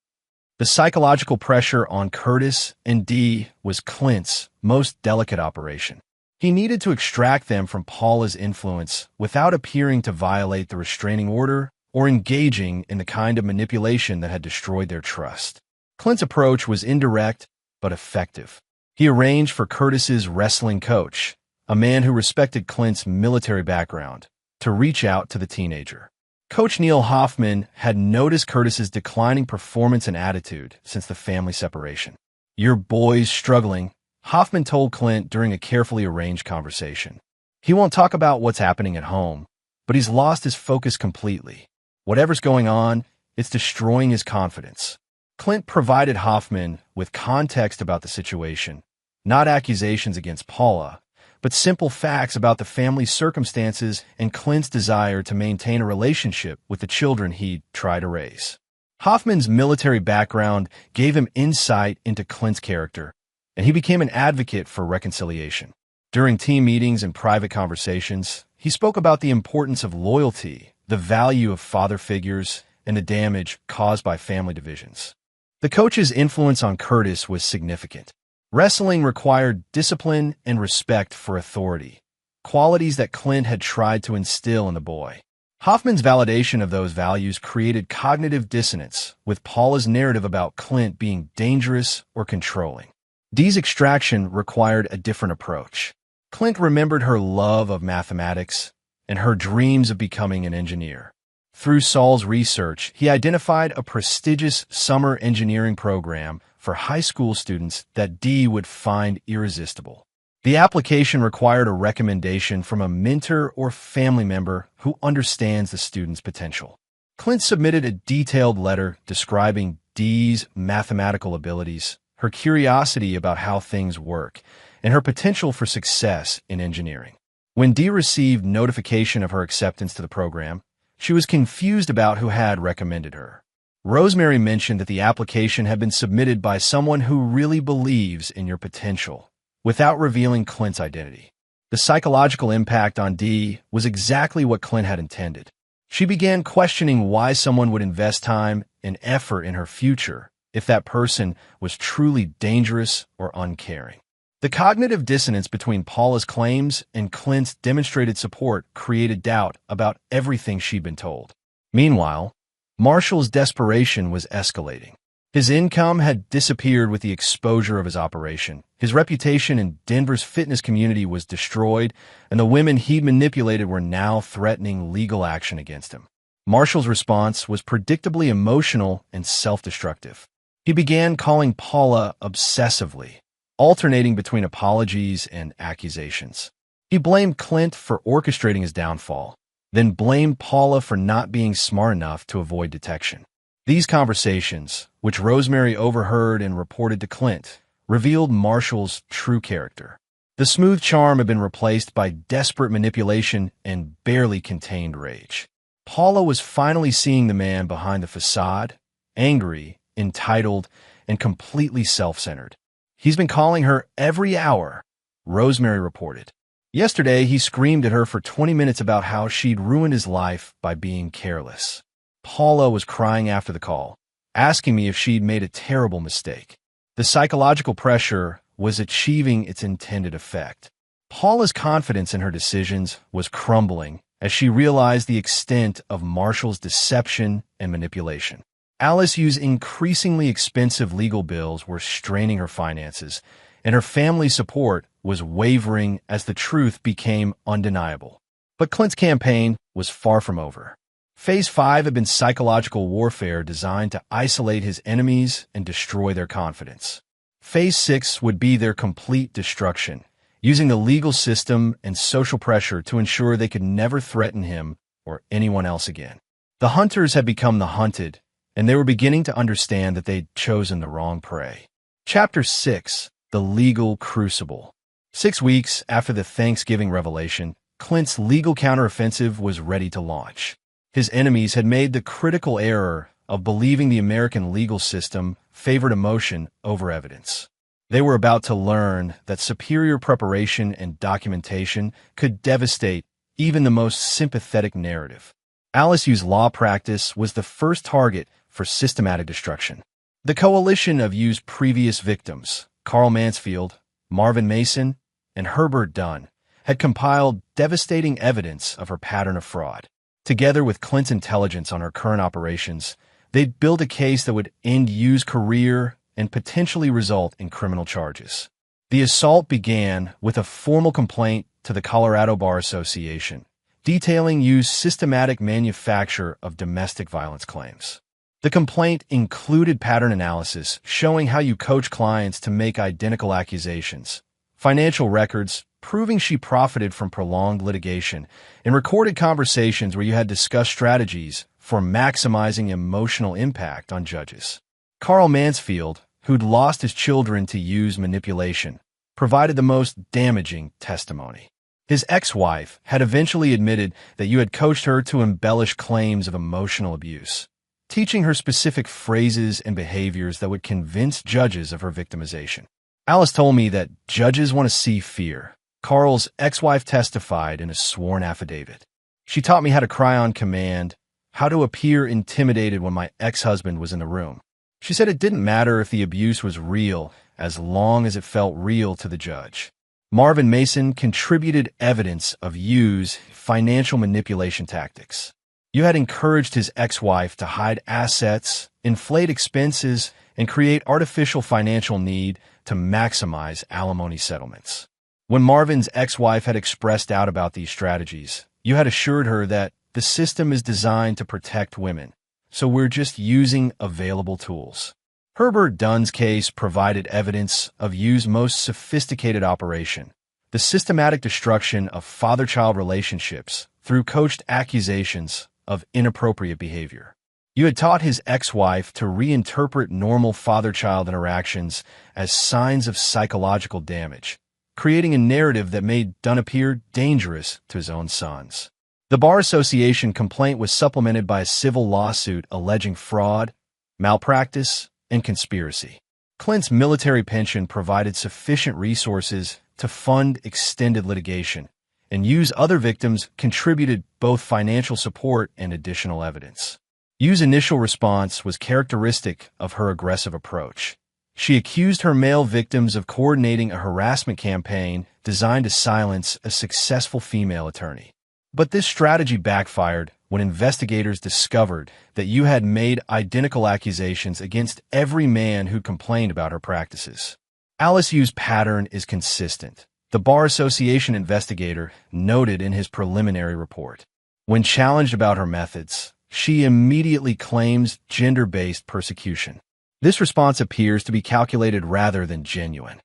The psychological pressure on Curtis and Dee was Clint's most delicate operation. He needed to extract them from Paula's influence without appearing to violate the restraining order or engaging in the kind of manipulation that had destroyed their trust. Clint's approach was indirect but effective. He arranged for Curtis's wrestling coach, a man who respected Clint's military background, to reach out to the teenager. Coach Neil Hoffman had noticed Curtis's declining performance and attitude since the family separation. "Your boy's struggling," Hoffman told Clint during a carefully arranged conversation. "He won't talk about what's happening at home, but he's lost his focus completely. Whatever's going on, it's destroying his confidence." Clint provided Hoffman with context about the situation, not accusations against Paula, but simple facts about the family's circumstances and Clint's desire to maintain a relationship with the children he'd tried to raise. Hoffman's military background gave him insight into Clint's character, and he became an advocate for reconciliation. During team meetings and private conversations, he spoke about the importance of loyalty, the value of father figures, and the damage caused by family divisions. The coach's influence on Curtis was significant. Wrestling required discipline and respect for authority, qualities that Clint had tried to instill in the boy. Hoffman's validation of those values created cognitive dissonance with Paula's narrative about Clint being dangerous or controlling. Dee's extraction required a different approach. Clint remembered her love of mathematics and her dreams of becoming an engineer. Through Saul's research, he identified a prestigious summer engineering program for high school students that Dee would find irresistible. The application required a recommendation from a mentor or family member who understands the student's potential. Clint submitted a detailed letter describing Dee's mathematical abilities, her curiosity about how things work, and her potential for success in engineering. When Dee received notification of her acceptance to the program, she was confused about who had recommended her. Rosemary mentioned that the application had been submitted by someone who really believes in your potential, without revealing Clint's identity. The psychological impact on Dee was exactly what Clint had intended. She began questioning why someone would invest time and effort in her future if that person was truly dangerous or uncaring. The cognitive dissonance between Paula's claims and Clint's demonstrated support created doubt about everything she'd been told. Meanwhile, Marshall's desperation was escalating. His income had disappeared with the exposure of his operation. His reputation in Denver's fitness community was destroyed, and the women he'd manipulated were now threatening legal action against him. Marshall's response was predictably emotional and self-destructive. He began calling Paula obsessively, alternating between apologies and accusations. He blamed Clint for orchestrating his downfall, then blamed Paula for not being smart enough to avoid detection. These conversations, which Rosemary overheard and reported to Clint, revealed Marshall's true character. The smooth charm had been replaced by desperate manipulation and barely contained rage. Paula was finally seeing the man behind the facade, angry, entitled, and completely self-centered. He's been calling her every hour, Rosemary reported. Yesterday, he screamed at her for 20 minutes about how she'd ruined his life by being careless. Paula was crying after the call, asking me if she'd made a terrible mistake. The psychological pressure was achieving its intended effect. Paula's confidence in her decisions was crumbling as she realized the extent of Marshall's deception and manipulation. Alice Yu's increasingly expensive legal bills were straining her finances, and her family's support was wavering as the truth became undeniable. But Clint's campaign was far from over. Phase 5 had been psychological warfare designed to isolate his enemies and destroy their confidence. Phase 6 would be their complete destruction, using the legal system and social pressure to ensure they could never threaten him or anyone else again. The hunters had become the hunted, and they were beginning to understand that they'd chosen the wrong prey. Chapter 6: The Legal Crucible. 6 weeks after the Thanksgiving revelation, Clint's legal counteroffensive was ready to launch. His enemies had made the critical error of believing the American legal system favored emotion over evidence. They were about to learn that superior preparation and documentation could devastate even the most sympathetic narrative. Alice Yu's law practice was the first target for systematic destruction. The coalition of Yu's previous victims, Carl Mansfield, Marvin Mason, and Herbert Dunn, had compiled devastating evidence of her pattern of fraud. Together with Clint's intelligence on her current operations, they'd build a case that would end Yu's career and potentially result in criminal charges. The assault began with a formal complaint to the Colorado Bar Association, detailing Yu's systematic manufacture of domestic violence claims. The complaint included pattern analysis showing how you coach clients to make identical accusations, financial records proving she profited from prolonged litigation, and recorded conversations where you had discussed strategies for maximizing emotional impact on judges. Carl Mansfield, who'd lost his children to Yu's manipulation, provided the most damaging testimony. His ex-wife had eventually admitted that you had coached her to embellish claims of emotional abuse, teaching her specific phrases and behaviors that would convince judges of her victimization. Alice told me that judges want to see fear. Carl's ex-wife testified in a sworn affidavit. She taught me how to cry on command, how to appear intimidated when my ex-husband was in the room. She said it didn't matter if the abuse was real, as long as it felt real to the judge. Marvin Mason contributed evidence of Yu's financial manipulation tactics. You had encouraged his ex-wife to hide assets, inflate expenses, and create artificial financial need to maximize alimony settlements. When Marvin's ex-wife had expressed doubt about these strategies, you had assured her that the system is designed to protect women, so we're just using available tools. Herbert Dunn's case provided evidence of Yu's most sophisticated operation, the systematic destruction of father-child relationships through coached accusations of inappropriate behavior. You had taught his ex-wife to reinterpret normal father-child interactions as signs of psychological damage, creating a narrative that made Dunn appear dangerous to his own sons. The Bar Association complaint was supplemented by a civil lawsuit alleging fraud, malpractice, and conspiracy. Clint's military pension provided sufficient resources to fund extended litigation, and Yu's other victims contributed both financial support and additional evidence. Yu's initial response was characteristic of her aggressive approach. She accused her male victims of coordinating a harassment campaign designed to silence a successful female attorney. But this strategy backfired when investigators discovered that you had made identical accusations against every man who complained about her practices. Alice Yu's pattern is consistent, the Bar Association investigator noted in his preliminary report. When challenged about her methods, she immediately claims gender-based persecution. This response appears to be calculated rather than genuine.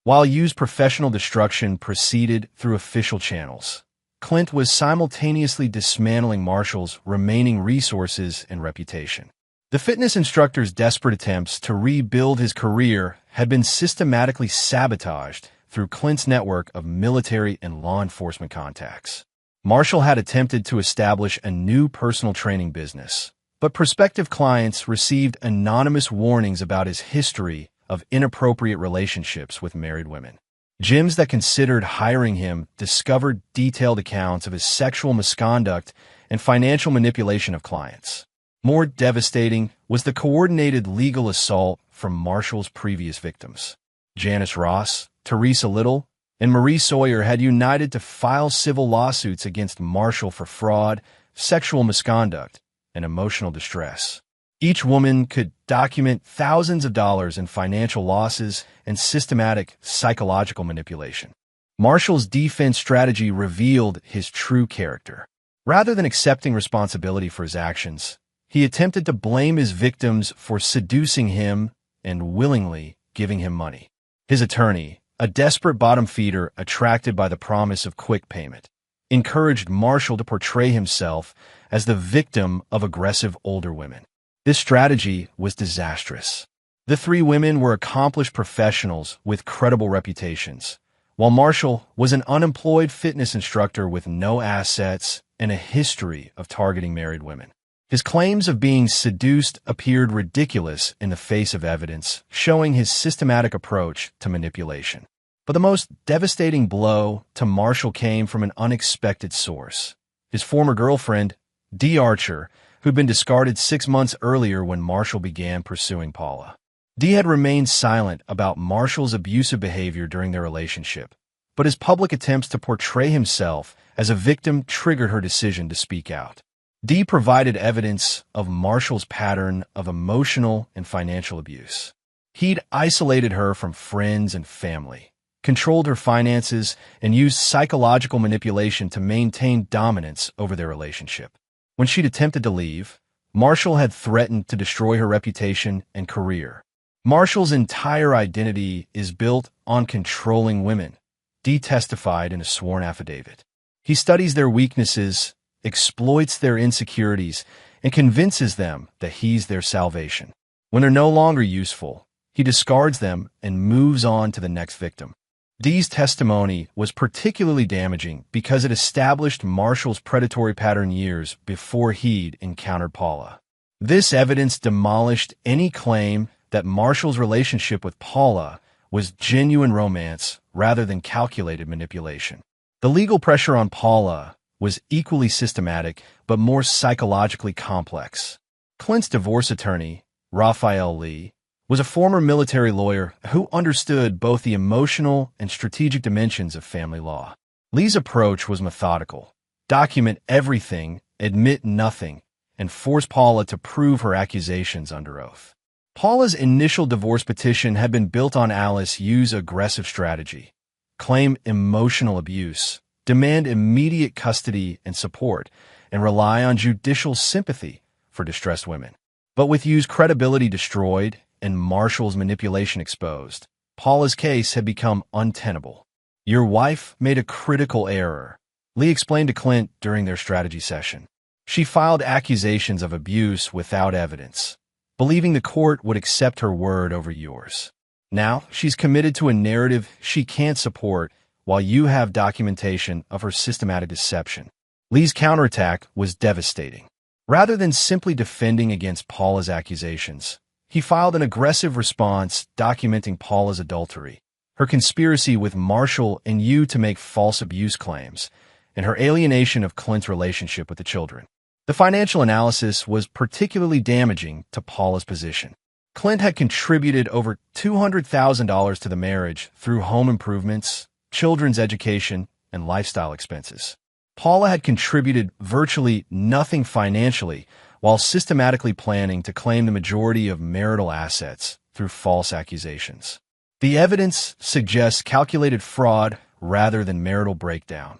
While Yu's professional destruction proceeded through official channels, Clint was simultaneously dismantling Marshall's remaining resources and reputation. The fitness instructor's desperate attempts to rebuild his career had been systematically sabotaged through Clint's network of military and law enforcement contacts. Marshall had attempted to establish a new personal training business, but prospective clients received anonymous warnings about his history of inappropriate relationships with married women. Gyms that considered hiring him discovered detailed accounts of his sexual misconduct and financial manipulation of clients. More devastating was the coordinated legal assault from Marshall's previous victims. Janice Ross, Teresa Little, and Marie Sawyer had united to file civil lawsuits against Marshall for fraud, sexual misconduct, and emotional distress. Each woman could document thousands of dollars in financial losses and systematic psychological manipulation. Marshall's defense strategy revealed his true character. Rather than accepting responsibility for his actions, he attempted to blame his victims for seducing him and willingly giving him money. His attorney, a desperate bottom feeder attracted by the promise of quick payment, encouraged Marshall to portray himself as the victim of aggressive older women. This strategy was disastrous. The three women were accomplished professionals with credible reputations, while Marshall was an unemployed fitness instructor with no assets and a history of targeting married women. His claims of being seduced appeared ridiculous in the face of evidence, showing his systematic approach to manipulation. But the most devastating blow to Marshall came from an unexpected source. His former girlfriend, Dee Archer, who'd been discarded 6 months earlier when Marshall began pursuing Paula. Dee had remained silent about Marshall's abusive behavior during their relationship, but his public attempts to portray himself as a victim triggered her decision to speak out. Dee provided evidence of Marshall's pattern of emotional and financial abuse. He'd isolated her from friends and family, controlled her finances, and used psychological manipulation to maintain dominance over their relationship. When she'd attempted to leave, Marshall had threatened to destroy her reputation and career. Marshall's entire identity is built on controlling women, Dee testified in a sworn affidavit. He studies their weaknesses, exploits their insecurities, and convinces them that he's their salvation. When they're no longer useful, he discards them and moves on to the next victim. Dee's testimony was particularly damaging because it established Marshall's predatory pattern years before he'd encountered Paula. This evidence demolished any claim that Marshall's relationship with Paula was genuine romance rather than calculated manipulation. The legal pressure on Paula was equally systematic but more psychologically complex. Clint's divorce attorney, Raphael Lee, was a former military lawyer who understood both the emotional and strategic dimensions of family law. Lee's approach was methodical: document everything, admit nothing, and force Paula to prove her accusations under oath. Paula's initial divorce petition had been built on Alice Yu's aggressive strategy: claim emotional abuse, demand immediate custody and support, and rely on judicial sympathy for distressed women. But with Yu's credibility destroyed and Marshall's manipulation exposed, Paula's case had become untenable. "Your wife made a critical error," Lee explained to Clint during their strategy session. "She filed accusations of abuse without evidence, believing the court would accept her word over yours. Now she's committed to a narrative she can't support while you have documentation of her systematic deception." Lee's counterattack was devastating. Rather than simply defending against Paula's accusations, he filed an aggressive response documenting Paula's adultery, her conspiracy with Marshall and Yu to make false abuse claims, and her alienation of Clint's relationship with the children. The financial analysis was particularly damaging to Paula's position. Clint had contributed over $200,000 to the marriage through home improvements, children's education, and lifestyle expenses. Paula had contributed virtually nothing financially while systematically planning to claim the majority of marital assets through false accusations. The evidence suggests calculated fraud rather than marital breakdown,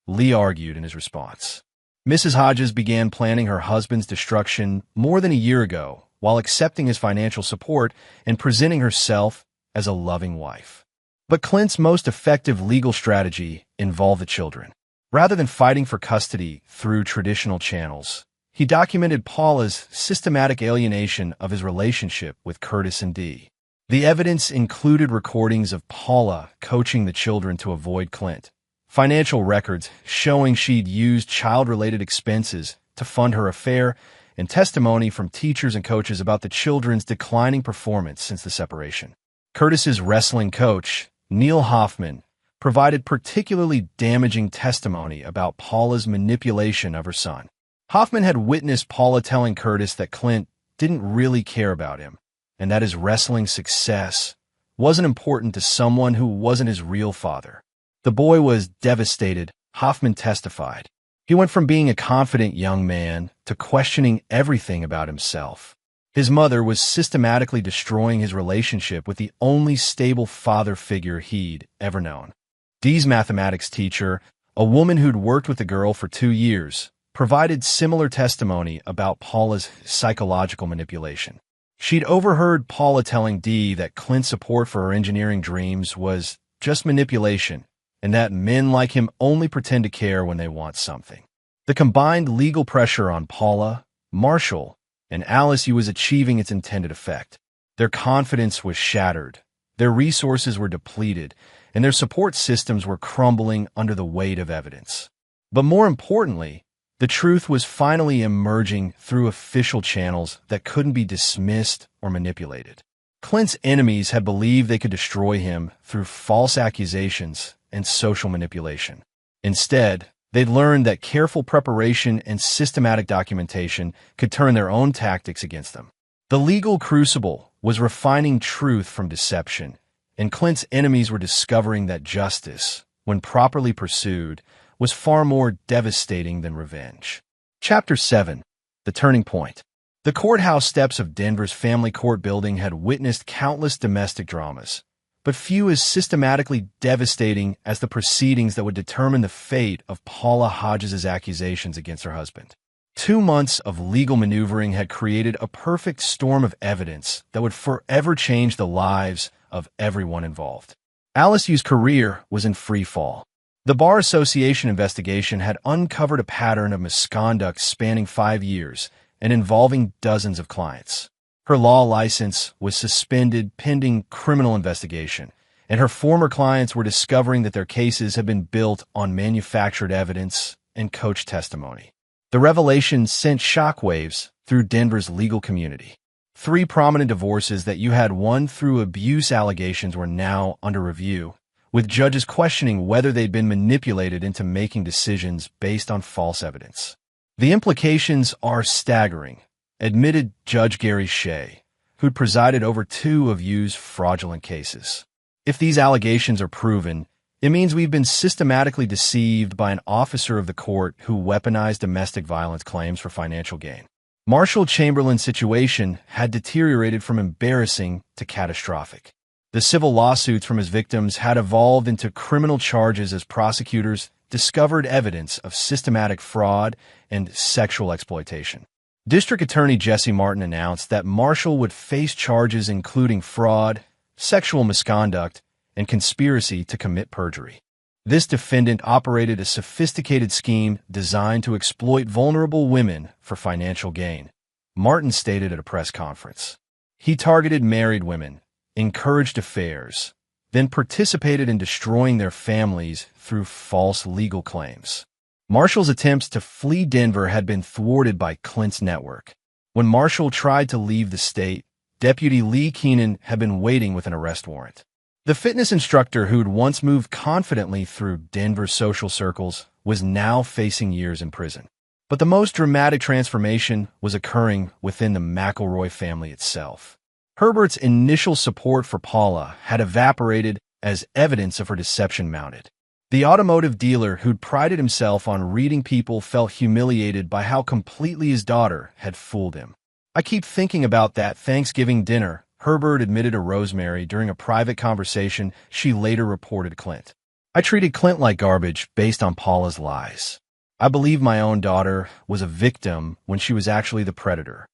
Lee argued in his response. Mrs. Hodges began planning her husband's destruction more than a year ago while accepting his financial support and presenting herself as a loving wife. But Clint's most effective legal strategy involved the children. Rather than fighting for custody through traditional channels, he documented Paula's systematic alienation of his relationship with Curtis and Dee. The evidence included recordings of Paula coaching the children to avoid Clint, financial records showing she'd used child-related expenses to fund her affair, and testimony from teachers and coaches about the children's declining performance since the separation. Curtis's wrestling coach, Neil Hoffman, provided particularly damaging testimony about Paula's manipulation of her son. Hoffman had witnessed Paula telling Curtis that Clint didn't really care about him, and that his wrestling success wasn't important to someone who wasn't his real father. The boy was devastated, Hoffman testified. He went from being a confident young man to questioning everything about himself. His mother was systematically destroying his relationship with the only stable father figure he'd ever known. Dee's mathematics teacher, a woman who'd worked with the girl for 2 years, provided similar testimony about Paula's psychological manipulation. She'd overheard Paula telling Dee that Clint's support for her engineering dreams was just manipulation, and that men like him only pretend to care when they want something. The combined legal pressure on Paula, Marshall, and Alice was achieving its intended effect. Their confidence was shattered, their resources were depleted, and their support systems were crumbling under the weight of evidence. But more importantly, the truth was finally emerging through official channels that couldn't be dismissed or manipulated. Clint's enemies had believed they could destroy him through false accusations and social manipulation. Instead, they'd learned that careful preparation and systematic documentation could turn their own tactics against them. The legal crucible was refining truth from deception, and Clint's enemies were discovering that justice, when properly pursued, was far more devastating than revenge. Chapter 7. The Turning Point. The courthouse steps of Denver's family court building had witnessed countless domestic dramas, but few as systematically devastating as the proceedings that would determine the fate of Paula Hodges' accusations against her husband. 2 months of legal maneuvering had created a perfect storm of evidence that would forever change the lives of everyone involved. Alice's career was in free fall. The Bar Association investigation had uncovered a pattern of misconduct spanning 5 years and involving dozens of clients. Her law license was suspended pending criminal investigation, and her former clients were discovering that their cases had been built on manufactured evidence and coach testimony. The revelation sent shockwaves through Denver's legal community. 3 prominent divorces that you had won through abuse allegations were now under review, with judges questioning whether they'd been manipulated into making decisions based on false evidence. The implications are staggering, admitted Judge Gary Shea, who'd presided over 2 of Yu's fraudulent cases. If these allegations are proven, it means we've been systematically deceived by an officer of the court who weaponized domestic violence claims for financial gain. Marshall Chamberlain's situation had deteriorated from embarrassing to catastrophic. The civil lawsuits from his victims had evolved into criminal charges as prosecutors discovered evidence of systematic fraud and sexual exploitation. District Attorney Jesse Martin announced that Marshall would face charges including fraud, sexual misconduct, and conspiracy to commit perjury. This defendant operated a sophisticated scheme designed to exploit vulnerable women for financial gain, Martin stated at a press conference. He targeted married women, encouraged affairs, then participated in destroying their families through false legal claims. Marshall's attempts to flee Denver had been thwarted by Clint's network. When Marshall tried to leave the state, Deputy Lee Keenan had been waiting with an arrest warrant. The fitness instructor who'd once moved confidently through Denver's social circles was now facing years in prison. But the most dramatic transformation was occurring within the McElroy family itself. Herbert's initial support for Paula had evaporated as evidence of her deception mounted. The automotive dealer who'd prided himself on reading people felt humiliated by how completely his daughter had fooled him. "I keep thinking about that Thanksgiving dinner," Herbert admitted to Rosemary during a private conversation she later reported to Clint. "I treated Clint like garbage based on Paula's lies. I believed my own daughter was a victim when she was actually the predator."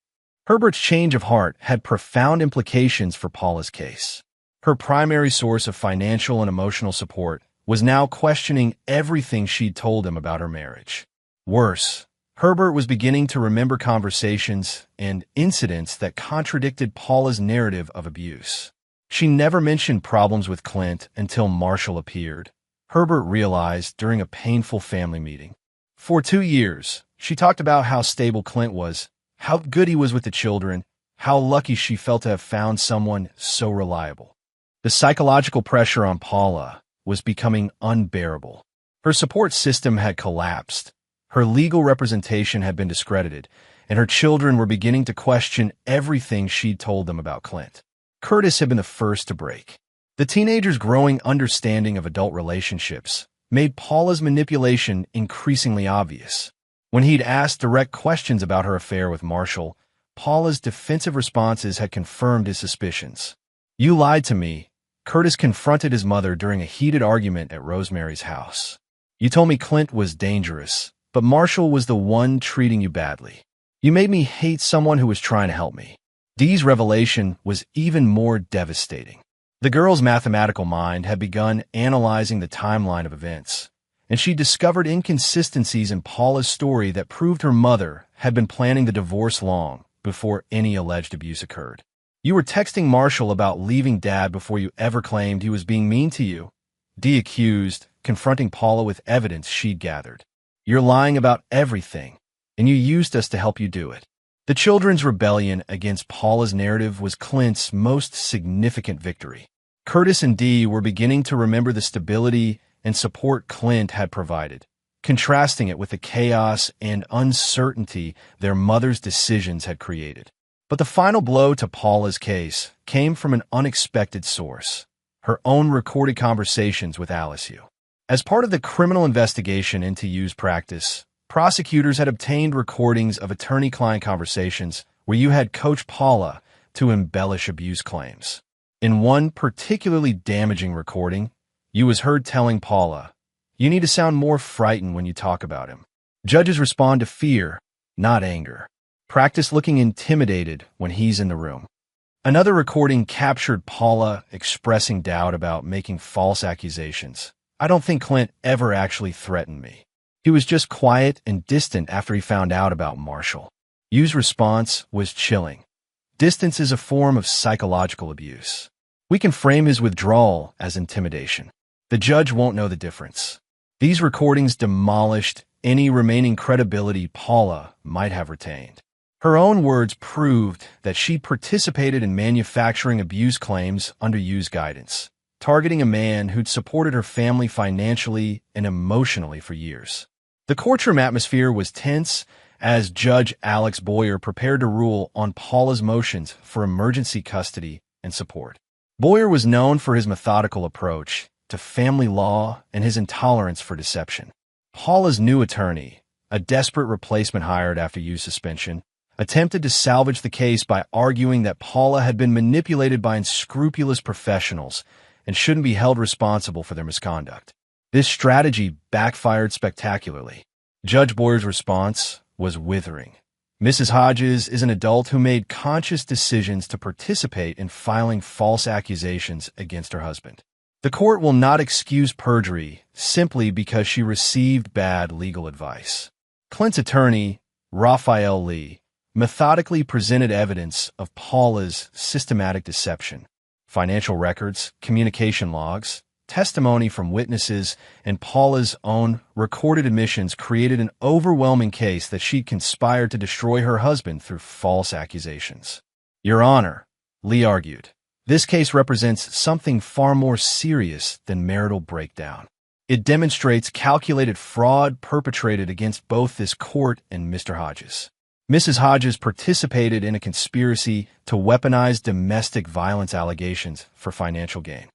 Herbert's change of heart had profound implications for Paula's case. Her primary source of financial and emotional support was now questioning everything she'd told him about her marriage. Worse, Herbert was beginning to remember conversations and incidents that contradicted Paula's narrative of abuse. She never mentioned problems with Clint until Marshall appeared, Herbert realized during a painful family meeting. For 2 years, she talked about how stable Clint was, how good he was with the children, how lucky she felt to have found someone so reliable. The psychological pressure on Paula was becoming unbearable. Her support system had collapsed, her legal representation had been discredited, and her children were beginning to question everything she'd told them about Clint. Curtis had been the first to break. The teenager's growing understanding of adult relationships made Paula's manipulation increasingly obvious. When he'd asked direct questions about her affair with Marshall, Paula's defensive responses had confirmed his suspicions. "You lied to me," Curtis confronted his mother during a heated argument at Rosemary's house. "You told me Clint was dangerous, but Marshall was the one treating you badly. You made me hate someone who was trying to help me." Dee's revelation was even more devastating. The girl's mathematical mind had begun analyzing the timeline of events, and she discovered inconsistencies in Paula's story that proved her mother had been planning the divorce long before any alleged abuse occurred. "You were texting Marshall about leaving Dad before you ever claimed he was being mean to you," Dee accused, confronting Paula with evidence she'd gathered. "You're lying about everything, and you used us to help you do it." The children's rebellion against Paula's narrative was Clint's most significant victory. Curtis and Dee were beginning to remember the stability and support Clint had provided, contrasting it with the chaos and uncertainty their mother's decisions had created. But the final blow to Paula's case came from an unexpected source: her own recorded conversations with Alice Yu. As part of the criminal investigation into Yu's practice, prosecutors had obtained recordings of attorney-client conversations where Yu had coached Paula to embellish abuse claims. In one particularly damaging recording, Yu was heard telling Paula, "You need to sound more frightened when you talk about him." Judges respond to fear, not anger. Practice looking intimidated when he's in the room. Another recording captured Paula expressing doubt about making false accusations. "I don't think Clint ever actually threatened me. He was just quiet and distant after he found out about Marshall." Yu's response was chilling. Distance is a form of psychological abuse. We can frame his withdrawal as intimidation. The judge won't know the difference. These recordings demolished any remaining credibility Paula might have retained. Her own words proved that she participated in manufacturing abuse claims under Yu's guidance, targeting a man who'd supported her family financially and emotionally for years. The courtroom atmosphere was tense as Judge Alex Boyer prepared to rule on Paula's motions for emergency custody and support. Boyer was known for his methodical approach to family law and his intolerance for deception. Paula's new attorney, a desperate replacement hired after Yu's suspension, attempted to salvage the case by arguing that Paula had been manipulated by unscrupulous professionals and shouldn't be held responsible for their misconduct. This strategy backfired spectacularly. Judge Boyer's response was withering. "Mrs. Hodges is an adult who made conscious decisions to participate in filing false accusations against her husband. The court will not excuse perjury simply because she received bad legal advice." Clint's attorney, Raphael Lee, methodically presented evidence of Paula's systematic deception: financial records, communication logs, testimony from witnesses, and Paula's own recorded admissions created an overwhelming case that she'd conspired to destroy her husband through false accusations. "Your Honor," Lee argued, "this case represents something far more serious than marital breakdown. It demonstrates calculated fraud perpetrated against both this court and Mr. Hodges. Mrs. Hodges participated in a conspiracy to weaponize domestic violence allegations for financial gain.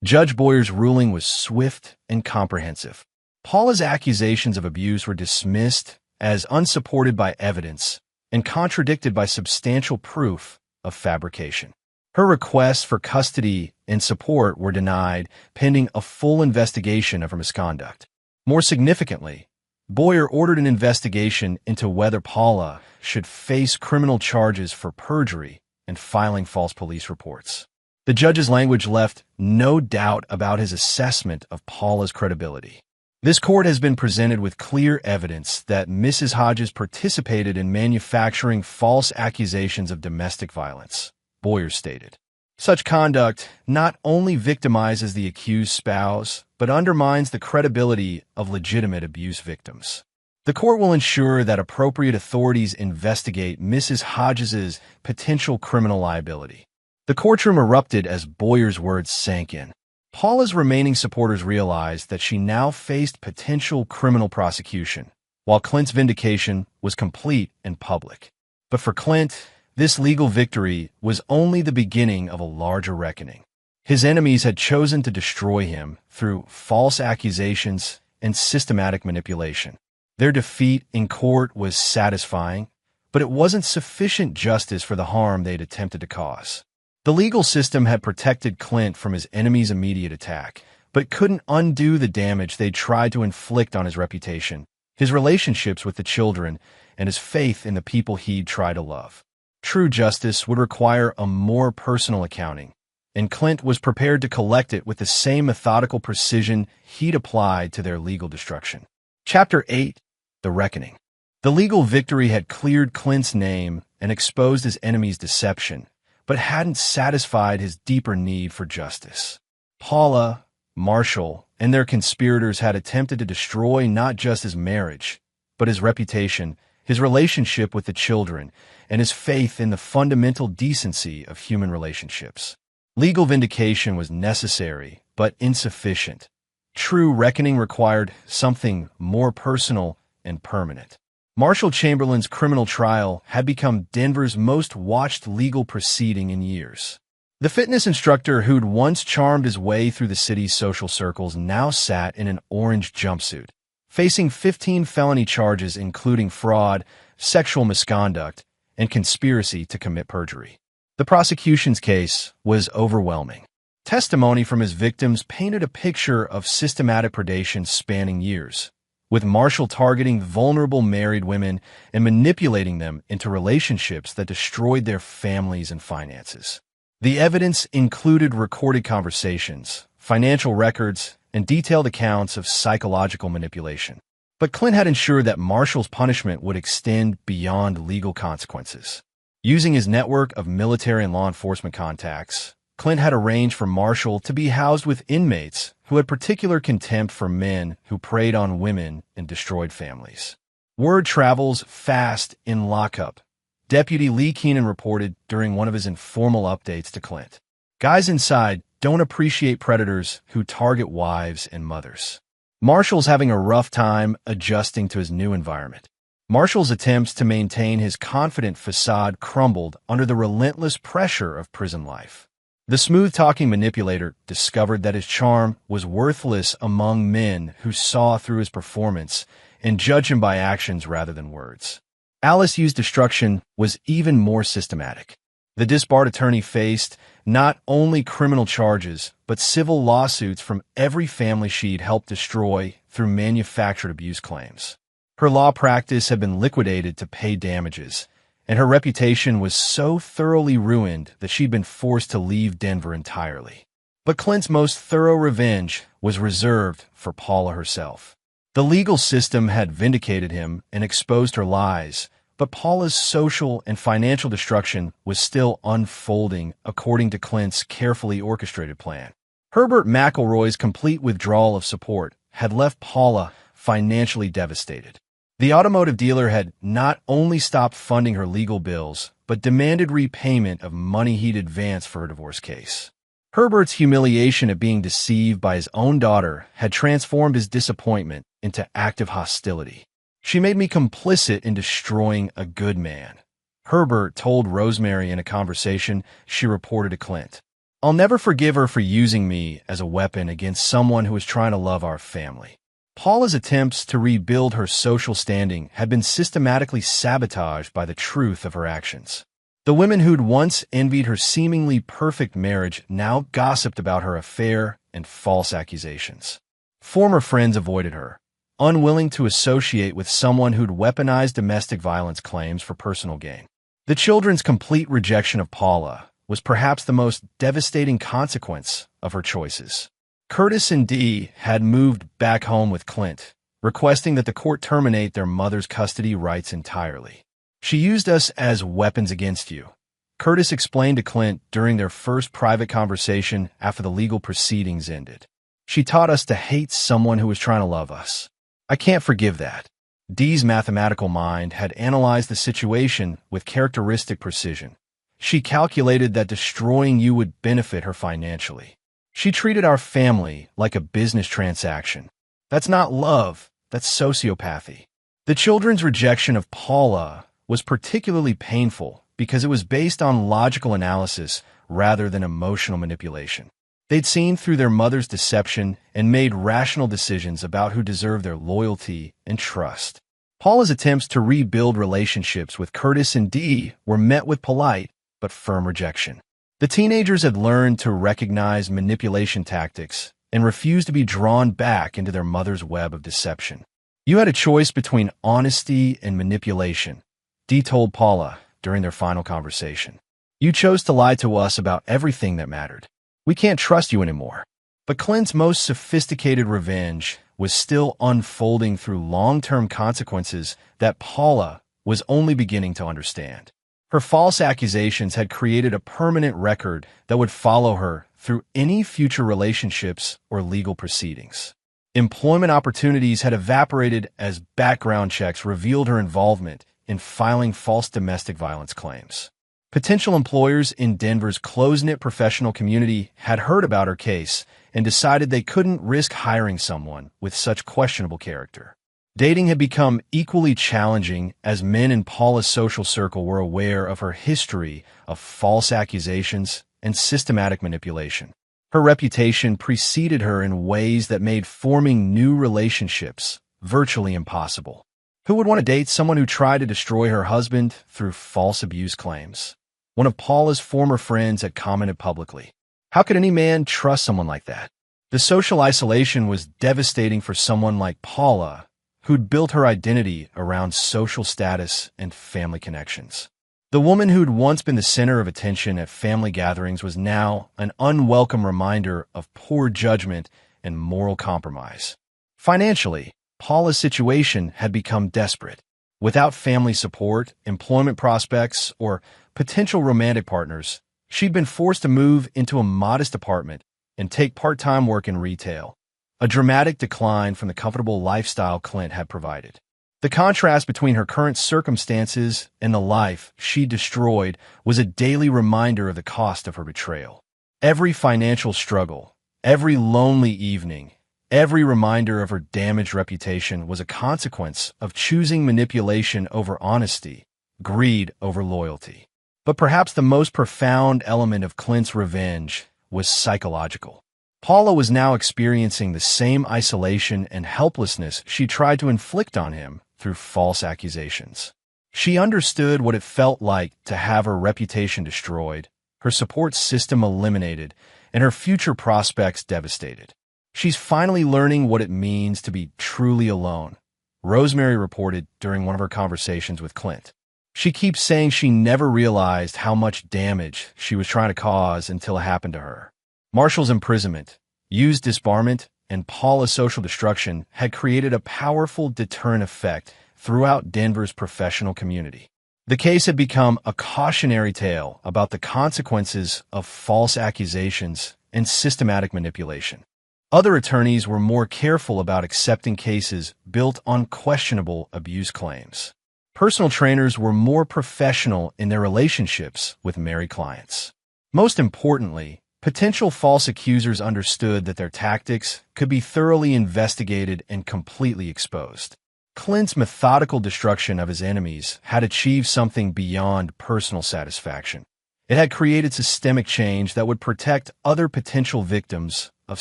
Judge Boyer's ruling was swift and comprehensive. Paula's accusations of abuse were dismissed as unsupported by evidence and contradicted by substantial proof of fabrication. Her requests for custody and support were denied, pending a full investigation of her misconduct. More significantly, Boyer ordered an investigation into whether Paula should face criminal charges for perjury and filing false police reports. The judge's language left no doubt about his assessment of Paula's credibility. This court has been presented with clear evidence that Mrs. Hodges participated in manufacturing false accusations of domestic violence, Boyer stated. Such conduct not only victimizes the accused spouse, but undermines the credibility of legitimate abuse victims. The court will ensure that appropriate authorities investigate Mrs. Hodges' potential criminal liability. The courtroom erupted as Boyer's words sank in. Paula's remaining supporters realized that she now faced potential criminal prosecution, while Clint's vindication was complete and public. But for Clint, this legal victory was only the beginning of a larger reckoning. His enemies had chosen to destroy him through false accusations and systematic manipulation. Their defeat in court was satisfying, but it wasn't sufficient justice for the harm they'd attempted to cause. The legal system had protected Clint from his enemy's immediate attack, but couldn't undo the damage they'd tried to inflict on his reputation, his relationships with the children, and his faith in the people he'd tried to love. True justice would require a more personal accounting, and Clint was prepared to collect it with the same methodical precision he'd applied to their legal destruction. Chapter 8: The Reckoning. The legal victory had cleared Clint's name and exposed his enemy's deception, but hadn't satisfied his deeper need for justice. Paula, Marshall, and their conspirators had attempted to destroy not just his marriage, but his reputation, his relationship with the children, and his faith in the fundamental decency of human relationships. Legal vindication was necessary, but insufficient. True reckoning required something more personal and permanent. Marshall Chamberlain's criminal trial had become Denver's most watched legal proceeding in years. The fitness instructor who'd once charmed his way through the city's social circles now sat in an orange jumpsuit, facing 15 felony charges including fraud, sexual misconduct, and conspiracy to commit perjury. The prosecution's case was overwhelming. Testimony from his victims painted a picture of systematic predation spanning years, with Marshall targeting vulnerable married women and manipulating them into relationships that destroyed their families and finances. The evidence included recorded conversations, financial records, and detailed accounts of psychological manipulation. But Clint had ensured that Marshall's punishment would extend beyond legal consequences. Using his network of military and law enforcement contacts, Clint had arranged for Marshall to be housed with inmates who had particular contempt for men who preyed on women and destroyed families. Word travels fast in lockup, Deputy Lee Keenan reported during one of his informal updates to Clint. Guys inside don't appreciate predators who target wives and mothers. Marshall's having a rough time adjusting to his new environment. Marshall's attempts to maintain his confident facade crumbled under the relentless pressure of prison life. The smooth-talking manipulator discovered that his charm was worthless among men who saw through his performance and judged him by actions rather than words. Alice Yu's destruction was even more systematic. The disbarred attorney faced not only criminal charges, but civil lawsuits from every family she'd helped destroy through manufactured abuse claims. Her law practice had been liquidated to pay damages, and her reputation was so thoroughly ruined that she'd been forced to leave Denver entirely. But Clint's most thorough revenge was reserved for Paula herself. The legal system had vindicated him and exposed her lies, but Paula's social and financial destruction was still unfolding according to Clint's carefully orchestrated plan. Herbert McElroy's complete withdrawal of support had left Paula financially devastated. The automotive dealer had not only stopped funding her legal bills, but demanded repayment of money he'd advanced for her divorce case. Herbert's humiliation at being deceived by his own daughter had transformed his disappointment into active hostility. She made me complicit in destroying a good man. Herbert told Rosemary in a conversation she reported to Clint. I'll never forgive her for using me as a weapon against someone who was trying to love our family. Paula's attempts to rebuild her social standing had been systematically sabotaged by the truth of her actions. The women who'd once envied her seemingly perfect marriage now gossiped about her affair and false accusations. Former friends avoided her, unwilling to associate with someone who'd weaponized domestic violence claims for personal gain. The children's complete rejection of Paula was perhaps the most devastating consequence of her choices. Curtis and Dee had moved back home with Clint, requesting that the court terminate their mother's custody rights entirely. She used us as weapons against you, Curtis explained to Clint during their first private conversation after the legal proceedings ended. She taught us to hate someone who was trying to love us. I can't forgive that. Dee's mathematical mind had analyzed the situation with characteristic precision. She calculated that destroying you would benefit her financially. She treated our family like a business transaction. That's not love, that's sociopathy. The children's rejection of Paula was particularly painful because it was based on logical analysis rather than emotional manipulation. They'd seen through their mother's deception and made rational decisions about who deserved their loyalty and trust. Paula's attempts to rebuild relationships with Curtis and Dee were met with polite but firm rejection. The teenagers had learned to recognize manipulation tactics and refused to be drawn back into their mother's web of deception. You had a choice between honesty and manipulation, Dee told Paula during their final conversation. You chose to lie to us about everything that mattered. We can't trust you anymore. But Clint's most sophisticated revenge was still unfolding through long-term consequences that Paula was only beginning to understand. Her false accusations had created a permanent record that would follow her through any future relationships or legal proceedings. Employment opportunities had evaporated as background checks revealed her involvement in filing false domestic violence claims. Potential employers in Denver's close-knit professional community had heard about her case and decided they couldn't risk hiring someone with such questionable character. Dating had become equally challenging as men in Paula's social circle were aware of her history of false accusations and systematic manipulation. Her reputation preceded her in ways that made forming new relationships virtually impossible. Who would want to date someone who tried to destroy her husband through false abuse claims? One of Paula's former friends had commented publicly. How could any man trust someone like that? The social isolation was devastating for someone like Paula, who'd built her identity around social status and family connections. The woman who'd once been the center of attention at family gatherings was now an unwelcome reminder of poor judgment and moral compromise. Financially, Paula's situation had become desperate. Without family support, employment prospects, or potential romantic partners, she'd been forced to move into a modest apartment and take part-time work in retail, a dramatic decline from the comfortable lifestyle Clint had provided. The contrast between her current circumstances and the life she destroyed was a daily reminder of the cost of her betrayal. Every financial struggle, every lonely evening, every reminder of her damaged reputation was a consequence of choosing manipulation over honesty, greed over loyalty. But perhaps the most profound element of Clint's revenge was psychological. Paula was now experiencing the same isolation and helplessness she tried to inflict on him through false accusations. She understood what it felt like to have her reputation destroyed, her support system eliminated, and her future prospects devastated. She's finally learning what it means to be truly alone, Rosemary reported during one of her conversations with Clint. She keeps saying she never realized how much damage she was trying to cause until it happened to her. Marshall's imprisonment, Yu's disbarment, and Paula's social destruction had created a powerful deterrent effect throughout Denver's professional community. The case had become a cautionary tale about the consequences of false accusations and systematic manipulation. Other attorneys were more careful about accepting cases built on questionable abuse claims. Personal trainers were more professional in their relationships with married clients. Most importantly, potential false accusers understood that their tactics could be thoroughly investigated and completely exposed. Clint's methodical destruction of his enemies had achieved something beyond personal satisfaction. It had created systemic change that would protect other potential victims of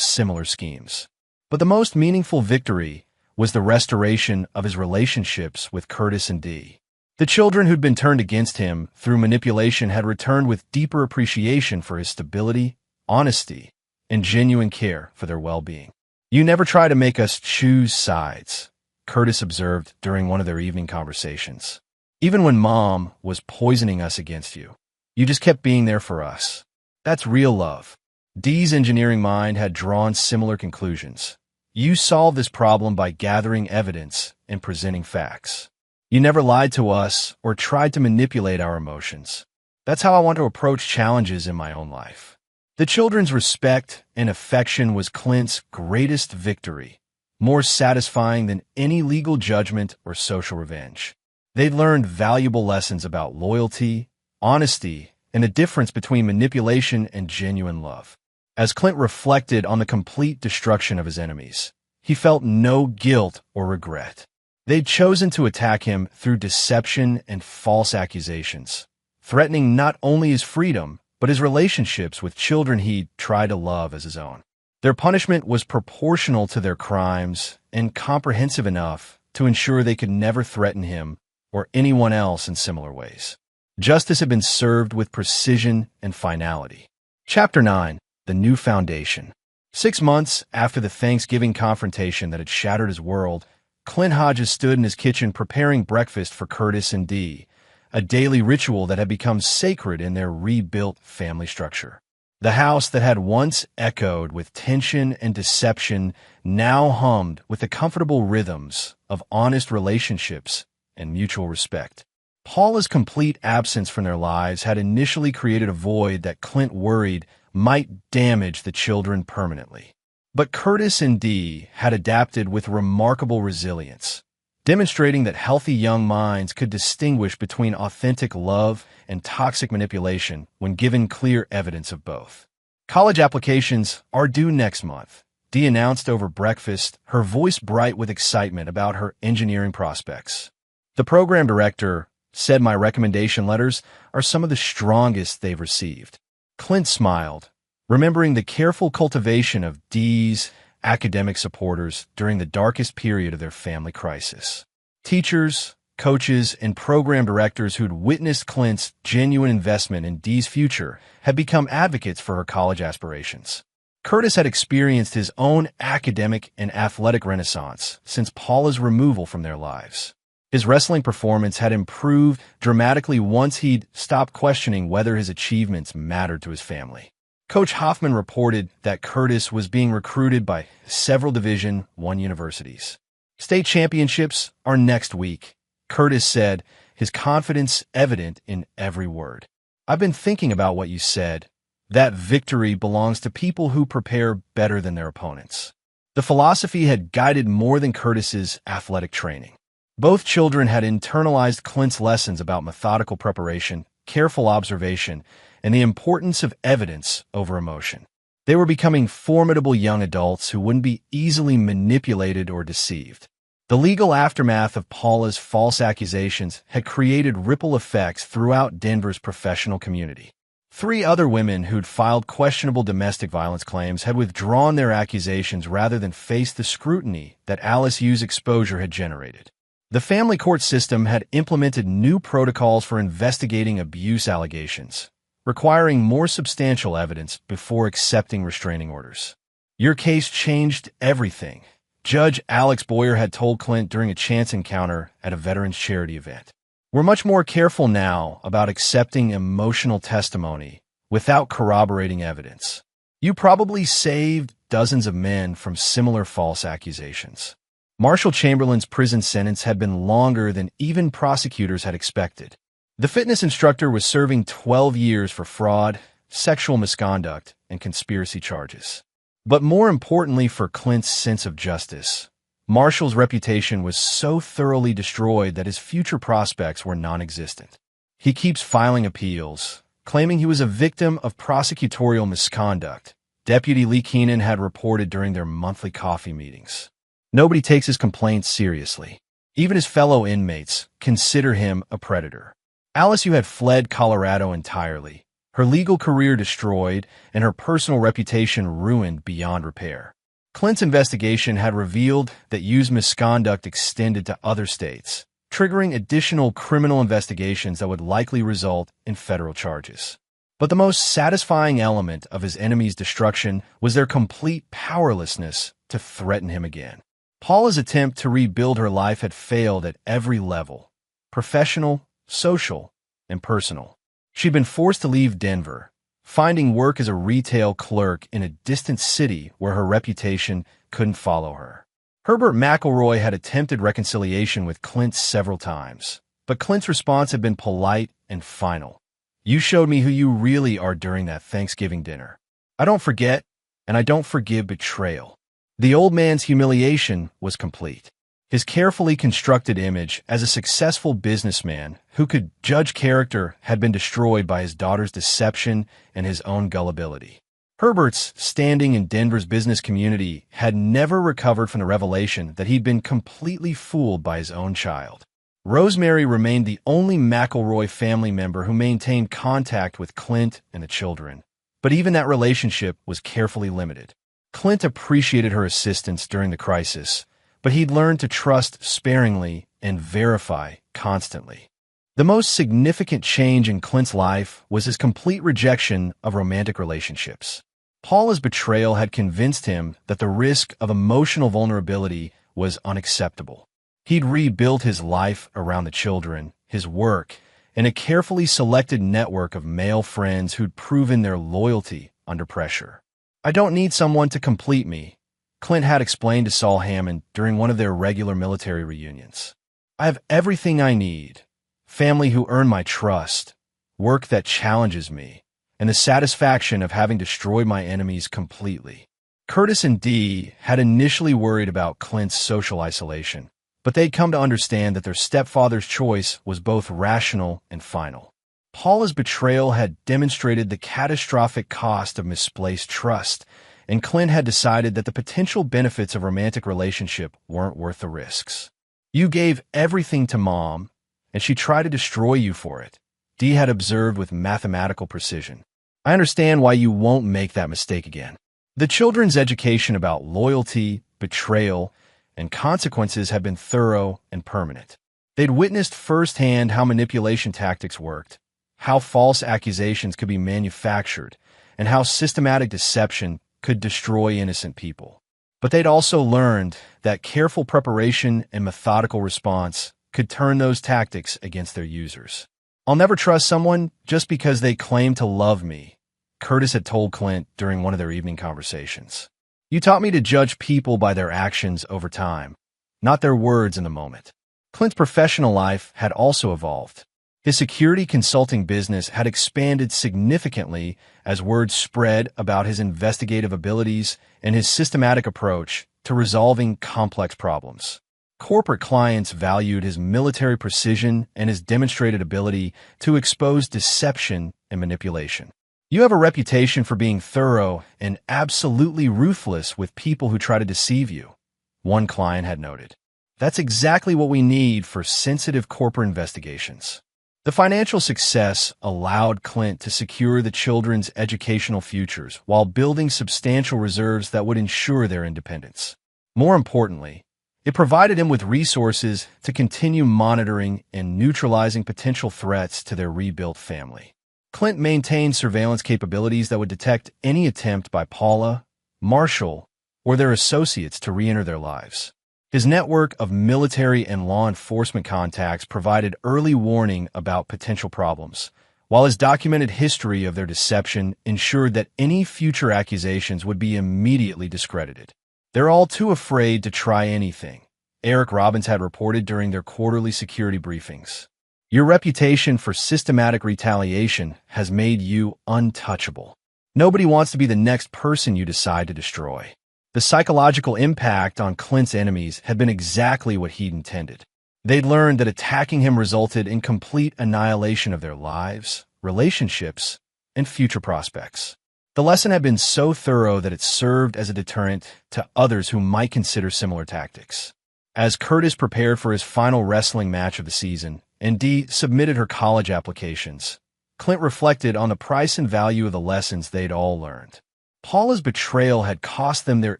similar schemes. But the most meaningful victory was the restoration of his relationships with Curtis and Dee. The children who'd been turned against him through manipulation had returned with deeper appreciation for his stability, honesty, and genuine care for their well-being. "You never try to make us choose sides," Curtis observed during one of their evening conversations. "Even when Mom was poisoning us against you, you just kept being there for us. That's real love." Dee's engineering mind had drawn similar conclusions. "You solved this problem by gathering evidence and presenting facts. You never lied to us or tried to manipulate our emotions. That's how I want to approach challenges in my own life." The children's respect and affection was Clint's greatest victory, more satisfying than any legal judgment or social revenge. They'd learned valuable lessons about loyalty, honesty, and the difference between manipulation and genuine love. As Clint reflected on the complete destruction of his enemies, he felt no guilt or regret. They'd chosen to attack him through deception and false accusations, threatening not only his freedom, but his relationships with children he'd tried to love as his own. Their punishment was proportional to their crimes and comprehensive enough to ensure they could never threaten him or anyone else in similar ways. Justice had been served with precision and finality. Chapter 9. The New Foundation. 6 months after the Thanksgiving confrontation that had shattered his world, Clint Hodges stood in his kitchen preparing breakfast for Curtis and Dee, a daily ritual that had become sacred in their rebuilt family structure. The house that had once echoed with tension and deception now hummed with the comfortable rhythms of honest relationships and mutual respect. Paula's complete absence from their lives had initially created a void that Clint worried might damage the children permanently. But Curtis and Dee had adapted with remarkable resilience, demonstrating that healthy young minds could distinguish between authentic love and toxic manipulation when given clear evidence of both. "College applications are due next month," Dee announced over breakfast, her voice bright with excitement about her engineering prospects. "The program director said my recommendation letters are some of the strongest they've received." Clint smiled, remembering the careful cultivation of Dee's academic supporters during the darkest period of their family crisis. Teachers, coaches, and program directors who'd witnessed Clint's genuine investment in Dee's future had become advocates for her college aspirations. Curtis had experienced his own academic and athletic renaissance since Paula's removal from their lives. His wrestling performance had improved dramatically once he'd stopped questioning whether his achievements mattered to his family. Coach Hoffman reported that Curtis was being recruited by several Division I universities. "State championships are next week," Curtis said, his confidence evident in every word. "I've been thinking about what you said. That victory belongs to people who prepare better than their opponents." The philosophy had guided more than Curtis's athletic training. Both children had internalized Clint's lessons about methodical preparation, careful observation, and the importance of evidence over emotion. They were becoming formidable young adults who wouldn't be easily manipulated or deceived. The legal aftermath of Paula's false accusations had created ripple effects throughout Denver's professional community. 3 other women who'd filed questionable domestic violence claims had withdrawn their accusations rather than face the scrutiny that Alice Yu's exposure had generated. The family court system had implemented new protocols for investigating abuse allegations, requiring more substantial evidence before accepting restraining orders. "Your case changed everything," Judge Alex Boyer had told Clint during a chance encounter at a veterans charity event. "We're much more careful now about accepting emotional testimony without corroborating evidence. You probably saved dozens of men from similar false accusations." Marshall Chamberlain's prison sentence had been longer than even prosecutors had expected. The fitness instructor was serving 12 years for fraud, sexual misconduct, and conspiracy charges. But more importantly for Clint's sense of justice, Marshall's reputation was so thoroughly destroyed that his future prospects were non-existent. He keeps filing appeals, claiming he was a victim of prosecutorial misconduct, Deputy Lee Keenan had reported during their monthly coffee meetings. "Nobody takes his complaints seriously. Even his fellow inmates consider him a predator. Alice Yu had fled Colorado entirely, her legal career destroyed, and her personal reputation ruined beyond repair. Clint's investigation had revealed that Yu's misconduct extended to other states, triggering additional criminal investigations that would likely result in federal charges. But the most satisfying element of his enemies' destruction was their complete powerlessness to threaten him again. Paula's attempt to rebuild her life had failed at every level: professional, social, and personal. She'd been forced to leave Denver, finding work as a retail clerk in a distant city where her reputation couldn't follow her. Herbert McElroy had attempted reconciliation with Clint several times, but Clint's response had been polite and final. "You showed me who you really are during that Thanksgiving dinner. I don't forget, and I don't forgive betrayal." The old man's humiliation was complete. His carefully constructed image as a successful businessman who could judge character had been destroyed by his daughter's deception and his own gullibility. Herbert's standing in Denver's business community had never recovered from the revelation that he'd been completely fooled by his own child. Rosemary remained the only McElroy family member who maintained contact with Clint and the children, but even that relationship was carefully limited. Clint appreciated her assistance during the crisis, but he'd learned to trust sparingly and verify constantly. The most significant change in Clint's life was his complete rejection of romantic relationships. Paula's betrayal had convinced him that the risk of emotional vulnerability was unacceptable. He'd rebuilt his life around the children, his work, and a carefully selected network of male friends who'd proven their loyalty under pressure. "I don't need someone to complete me," Clint had explained to Saul Hammond during one of their regular military reunions. "I have everything I need: family who earn my trust, work that challenges me, and the satisfaction of having destroyed my enemies completely." Curtis and Dee had initially worried about Clint's social isolation, but they'd come to understand that their stepfather's choice was both rational and final. Paula's betrayal had demonstrated the catastrophic cost of misplaced trust, and Clint had decided that the potential benefits of romantic relationship weren't worth the risks. "You gave everything to Mom, and she tried to destroy you for it," Dee had observed with mathematical precision. "I understand why you won't make that mistake again." The children's education about loyalty, betrayal, and consequences had been thorough and permanent. They'd witnessed firsthand how manipulation tactics worked, how false accusations could be manufactured, and how systematic deception could destroy innocent people. But they'd also learned that careful preparation and methodical response could turn those tactics against their users. "I'll never trust someone just because they claim to love me," Curtis had told Clint during one of their evening conversations. "You taught me to judge people by their actions over time, not their words in the moment." Clint's professional life had also evolved. His security consulting business had expanded significantly as word spread about his investigative abilities and his systematic approach to resolving complex problems. Corporate clients valued his military precision and his demonstrated ability to expose deception and manipulation. "You have a reputation for being thorough and absolutely ruthless with people who try to deceive you," one client had noted. "That's exactly what we need for sensitive corporate investigations." The financial success allowed Clint to secure the children's educational futures while building substantial reserves that would ensure their independence. More importantly, it provided him with resources to continue monitoring and neutralizing potential threats to their rebuilt family. Clint maintained surveillance capabilities that would detect any attempt by Paula, Marshall, or their associates to re-enter their lives. His network of military and law enforcement contacts provided early warning about potential problems, while his documented history of their deception ensured that any future accusations would be immediately discredited. "They're all too afraid to try anything," Eric Robbins had reported during their quarterly security briefings. "Your reputation for systematic retaliation has made you untouchable. Nobody wants to be the next person you decide to destroy." The psychological impact on Clint's enemies had been exactly what he'd intended. They'd learned that attacking him resulted in complete annihilation of their lives, relationships, and future prospects. The lesson had been so thorough that it served as a deterrent to others who might consider similar tactics. As Curtis prepared for his final wrestling match of the season and Dee submitted her college applications, Clint reflected on the price and value of the lessons they'd all learned. Paula's betrayal had cost them their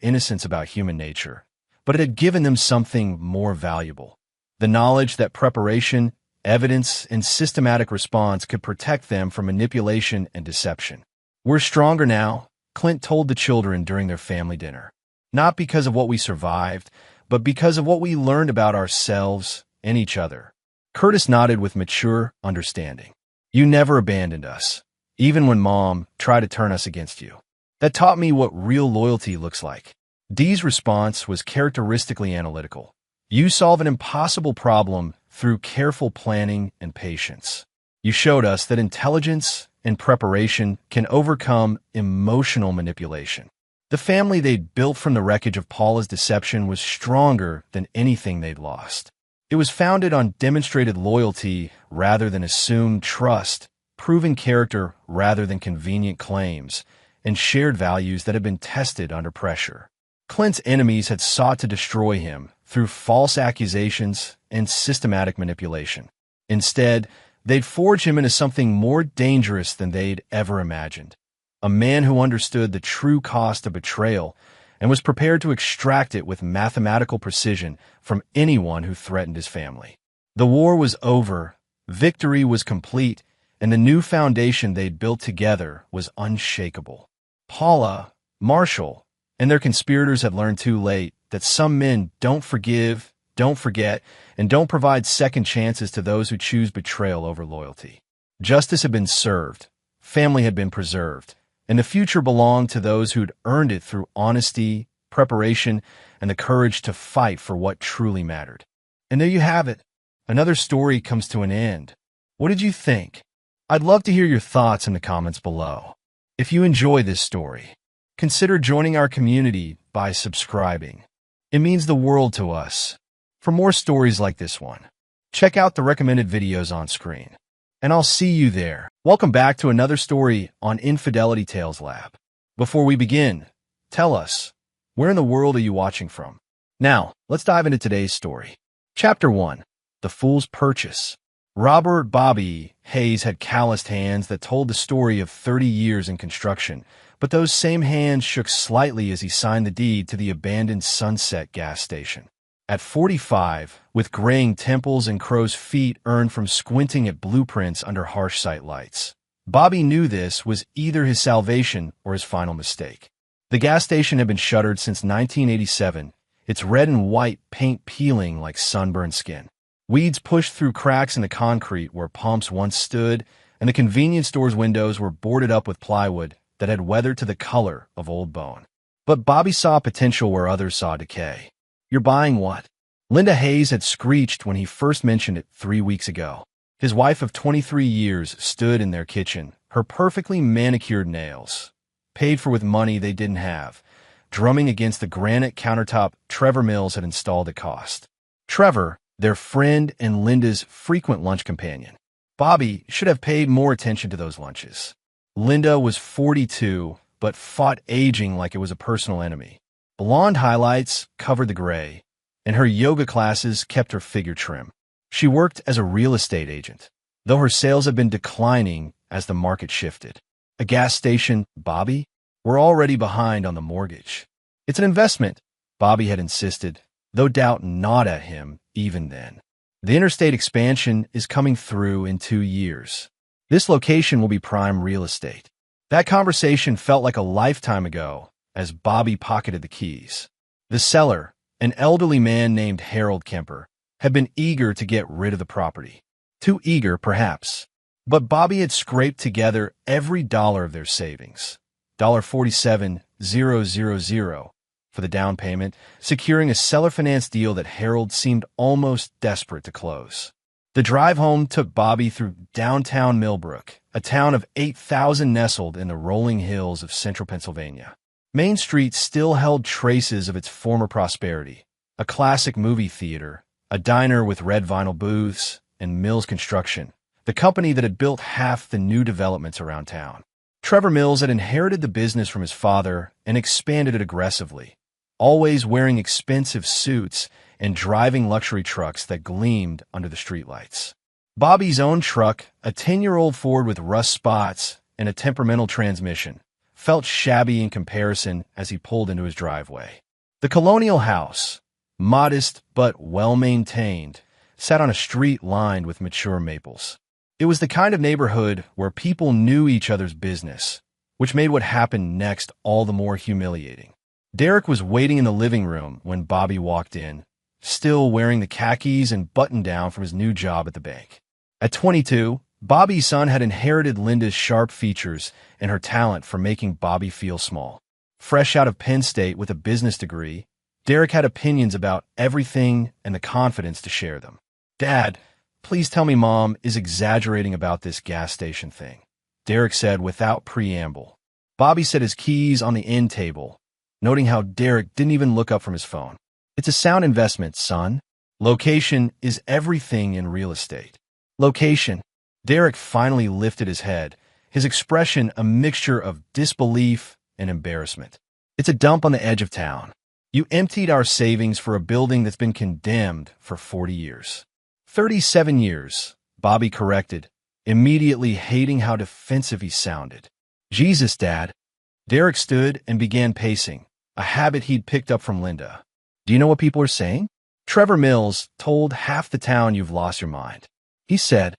innocence about human nature, but it had given them something more valuable: the knowledge that preparation, evidence, and systematic response could protect them from manipulation and deception. "We're stronger now," Clint told the children during their family dinner. "Not because of what we survived, but because of what we learned about ourselves and each other." Curtis nodded with mature understanding. "You never abandoned us, even when Mom tried to turn us against you. That taught me what real loyalty looks like." Dee's response was characteristically analytical. "You solve an impossible problem through careful planning and patience. You showed us that intelligence and preparation can overcome emotional manipulation." The family they'd built from the wreckage of Paula's deception was stronger than anything they'd lost. It was founded on demonstrated loyalty rather than assumed trust, proven character rather than convenient claims, and shared values that had been tested under pressure. Clint's enemies had sought to destroy him through false accusations and systematic manipulation. Instead, they'd forged him into something more dangerous than they'd ever imagined: a man who understood the true cost of betrayal and was prepared to extract it with mathematical precision from anyone who threatened his family. The war was over, victory was complete, and the new foundation they'd built together was unshakable. Paula, Marshall, and their conspirators had learned too late that some men don't forgive, don't forget, and don't provide second chances to those who choose betrayal over loyalty. Justice had been served, family had been preserved, and the future belonged to those who'd earned it through honesty, preparation, and the courage to fight for what truly mattered. And there you have it. Another story comes to an end. What did you think? I'd love to hear your thoughts in the comments below. If you enjoy this story, consider joining our community by subscribing. It means the world to us. For more stories like this one, check out the recommended videos on screen. And I'll see you there. Welcome back to another story on Infidelity Tales Lab. Before we begin, tell us, where in the world are you watching from? Now, let's dive into today's story. Chapter 1. The Fool's Purchase. Robert Bobby Hayes had calloused hands that told the story of 30 years in construction, but those same hands shook slightly as he signed the deed to the abandoned Sunset gas station. At 45, with graying temples and crow's feet earned from squinting at blueprints under harsh sight lights, Bobby knew this was either his salvation or his final mistake. The gas station had been shuttered since 1987, its red and white paint peeling like sunburned skin. Weeds pushed through cracks in the concrete where pumps once stood, and the convenience store's windows were boarded up with plywood that had weathered to the color of old bone. But Bobby saw potential where others saw decay. "You're buying what?" Linda Hayes had screeched when he first mentioned it 3 weeks ago. His wife of 23 years stood in their kitchen, her perfectly manicured nails, paid for with money they didn't have, drumming against the granite countertop Trevor Mills had installed at cost. Trevor, their friend and Linda's frequent lunch companion. Bobby should have paid more attention to those lunches. Linda was 42, but fought aging like it was a personal enemy. Blonde highlights covered the gray, and her yoga classes kept her figure trim. She worked as a real estate agent, though her sales had been declining as the market shifted. A gas station, Bobby? We're already behind on the mortgage. It's an investment, Bobby had insisted, though doubt gnawed at him even then. The interstate expansion is coming through in 2 years. This location will be prime real estate. That conversation felt like a lifetime ago as Bobby pocketed the keys. The seller, an elderly man named Harold Kemper, had been eager to get rid of the property. Too eager, perhaps. But Bobby had scraped together every dollar of their savings, $47,000 for the down payment, securing a seller finance deal that Harold seemed almost desperate to close. The drive home took Bobby through downtown Millbrook, a town of 8,000 nestled in the rolling hills of central Pennsylvania. Main Street still held traces of its former prosperity: a classic movie theater, a diner with red vinyl booths, and Mills Construction, the company that had built half the new developments around town. Trevor Mills had inherited the business from his father and expanded it aggressively. Always wearing expensive suits, and driving luxury trucks that gleamed under the streetlights. Bobby's own truck, a 10-year-old Ford with rust spots and a temperamental transmission, felt shabby in comparison as he pulled into his driveway. The colonial house, modest but well-maintained, sat on a street lined with mature maples. It was the kind of neighborhood where people knew each other's business, which made what happened next all the more humiliating. Derek was waiting in the living room when Bobby walked in, still wearing the khakis and button-down from his new job at the bank. At 22, Bobby's son had inherited Linda's sharp features and her talent for making Bobby feel small. Fresh out of Penn State with a business degree, Derek had opinions about everything and the confidence to share them. "Dad, please tell me Mom is exaggerating about this gas station thing," Derek said without preamble. Bobby set his keys on the end table, noting how Derek didn't even look up from his phone. "It's a sound investment, son. Location is everything in real estate." Location. Derek finally lifted his head, his expression a mixture of disbelief and embarrassment. "It's a dump on the edge of town. You emptied our savings for a building that's been condemned for 40 years. 37 years, Bobby corrected, immediately hating how defensive he sounded. "Jesus, Dad." Derek stood and began pacing, a habit he'd picked up from Linda. "Do you know what people are saying? Trevor Mills told half the town you've lost your mind." He said,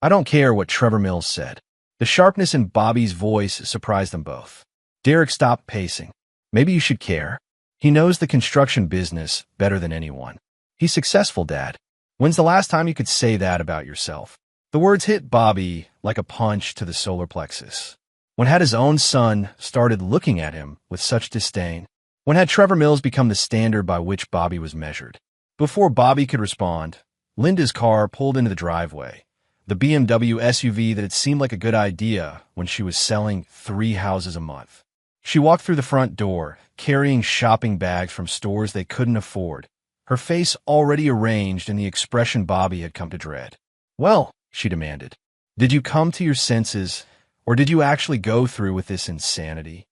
"I don't care what Trevor Mills said." The sharpness in Bobby's voice surprised them both. Derek stopped pacing. "Maybe you should care. He knows the construction business better than anyone. He's successful, Dad. When's the last time you could say that about yourself?" The words hit Bobby like a punch to the solar plexus. When had his own son started looking at him with such disdain? When had Trevor Mills become the standard by which Bobby was measured? Before Bobby could respond, Linda's car pulled into the driveway, the BMW SUV that had seemed like a good idea when she was selling 3 houses a month. She walked through the front door, carrying shopping bags from stores they couldn't afford, her face already arranged in the expression Bobby had come to dread. "Well," she demanded, "did you come to your senses, or did you actually go through with this insanity?"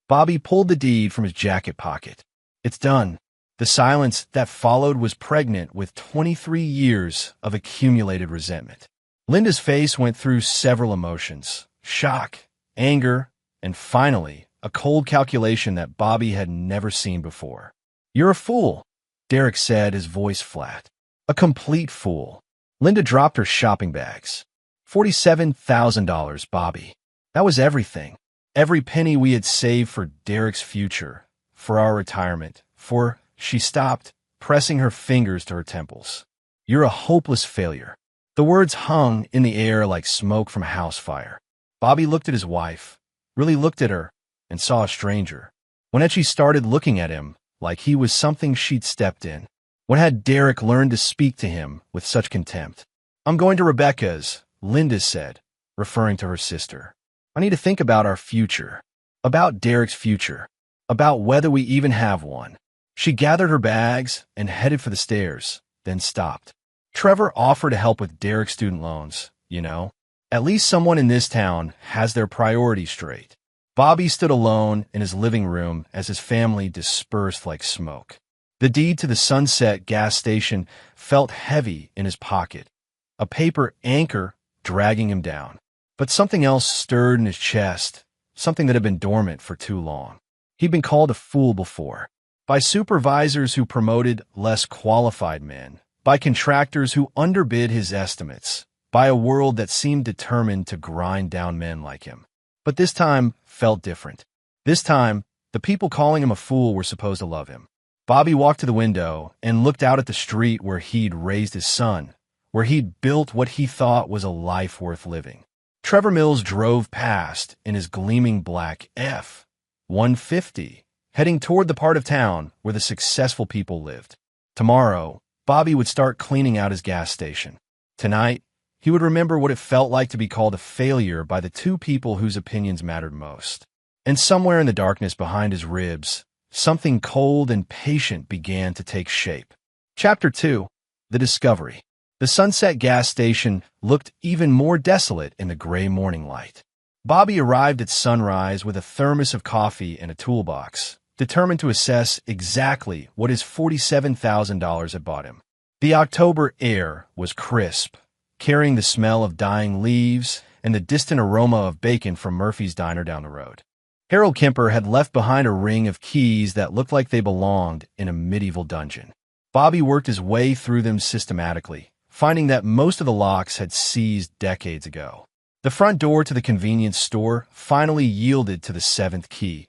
Bobby pulled the deed from his jacket pocket. "It's done." The silence that followed was pregnant with 23 years of accumulated resentment. Linda's face went through several emotions: shock, anger, and finally, a cold calculation that Bobby had never seen before. "You're a fool," Derek said, his voice flat. "A complete fool." Linda dropped her shopping bags. $47,000, Bobby. That was everything. Every penny we had saved for Derek's future, for our retirement, for... She stopped, pressing her fingers to her temples. "You're a hopeless failure." The words hung in the air like smoke from a house fire. Bobby looked at his wife, really looked at her, and saw a stranger. When had she started looking at him like he was something she'd stepped in? When had Derek learned to speak to him with such contempt? "I'm going to Rebecca's," Linda said, referring to her sister. "I need to think about our future, about Derek's future, about whether we even have one." She gathered her bags and headed for the stairs, then stopped. "Trevor offered to help with Derek's student loans, you know. At least someone in this town has their priorities straight." Bobby stood alone in his living room as his family dispersed like smoke. The deed to the Sunset gas station felt heavy in his pocket, a paper anchor dragging him down. But something else stirred in his chest, something that had been dormant for too long. He'd been called a fool before. By supervisors who promoted less qualified men, by contractors who underbid his estimates, by a world that seemed determined to grind down men like him. But this time felt different. This time, the people calling him a fool were supposed to love him. Bobby walked to the window and looked out at the street where he'd raised his son, where he'd built what he thought was a life worth living. Trevor Mills drove past in his gleaming black F-150, heading toward the part of town where the successful people lived. Tomorrow, Bobby would start cleaning out his gas station. Tonight, he would remember what it felt like to be called a failure by the 2 people whose opinions mattered most. And somewhere in the darkness behind his ribs, something cold and patient began to take shape. Chapter 2. The Discovery. The Sunset gas station looked even more desolate in the gray morning light. Bobby arrived at sunrise with a thermos of coffee and a toolbox, determined to assess exactly what his $47,000 had bought him. The October air was crisp, carrying the smell of dying leaves and the distant aroma of bacon from Murphy's Diner down the road. Harold Kemper had left behind a ring of keys that looked like they belonged in a medieval dungeon. Bobby worked his way through them systematically, finding that most of the locks had seized decades ago. The front door to the convenience store finally yielded to the seventh key,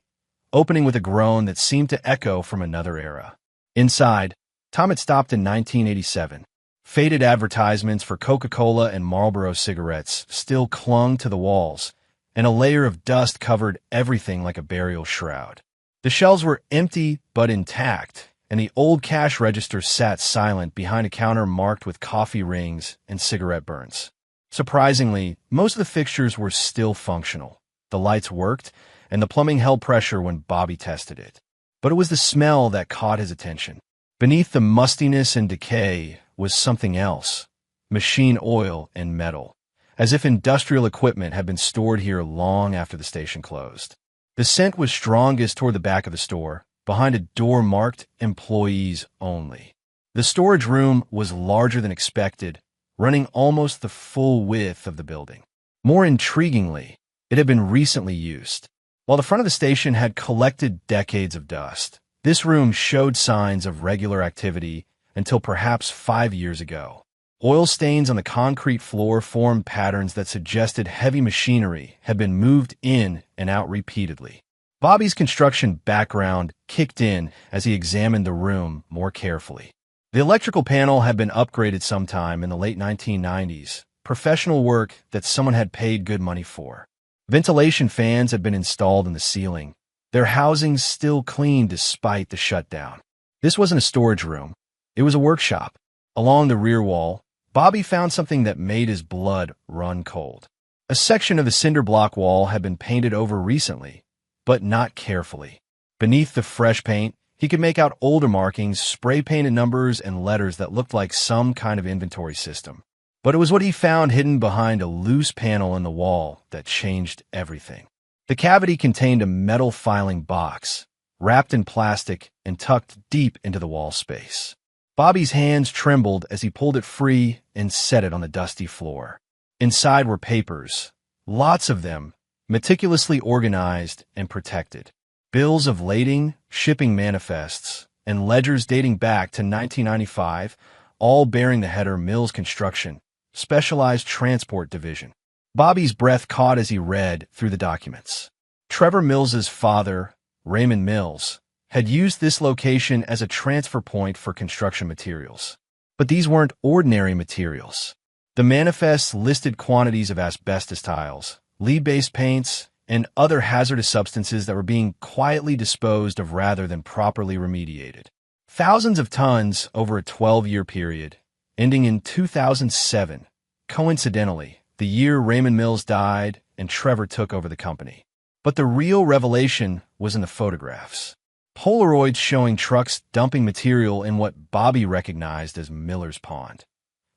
opening with a groan that seemed to echo from another era. Inside, Tom had stopped in 1987. Faded advertisements for Coca-Cola and Marlboro cigarettes still clung to the walls, and a layer of dust covered everything like a burial shroud. The shelves were empty but intact, and the old cash register sat silent behind a counter marked with coffee rings and cigarette burns. Surprisingly, most of the fixtures were still functional. The lights worked, and the plumbing held pressure when Bobby tested it. But it was the smell that caught his attention. Beneath the mustiness and decay was something else: machine oil and metal, as if industrial equipment had been stored here long after the station closed. The scent was strongest toward the back of the store, behind a door marked "Employees Only." The storage room was larger than expected, running almost the full width of the building. More intriguingly, it had been recently used. While the front of the station had collected decades of dust, this room showed signs of regular activity until perhaps 5 years ago. Oil stains on the concrete floor formed patterns that suggested heavy machinery had been moved in and out repeatedly. Bobby's construction background kicked in as he examined the room more carefully. The electrical panel had been upgraded sometime in the late 1990s, professional work that someone had paid good money for. Ventilation fans had been installed in the ceiling, their housings still clean despite the shutdown. This wasn't a storage room, it was a workshop. Along the rear wall, Bobby found something that made his blood run cold. A section of the cinder block wall had been painted over recently, but not carefully. Beneath the fresh paint, he could make out older markings, spray-painted numbers, and letters that looked like some kind of inventory system. But it was what he found hidden behind a loose panel in the wall that changed everything. The cavity contained a metal filing box, wrapped in plastic and tucked deep into the wall space. Bobby's hands trembled as he pulled it free and set it on the dusty floor. Inside were papers, lots of them, meticulously organized and protected. Bills of lading, shipping manifests, and ledgers dating back to 1995, all bearing the header Mills Construction, Specialized Transport Division. Bobby's breath caught as he read through the documents. Trevor Mills's father, Raymond Mills, had used this location as a transfer point for construction materials. But these weren't ordinary materials. The manifests listed quantities of asbestos tiles, lead-based paints, and other hazardous substances that were being quietly disposed of rather than properly remediated. Thousands of tons over a 12-year period, ending in 2007, coincidentally, the year Raymond Mills died and Trevor took over the company. But the real revelation was in the photographs. Polaroids showing trucks dumping material in what Bobby recognized as Miller's Pond,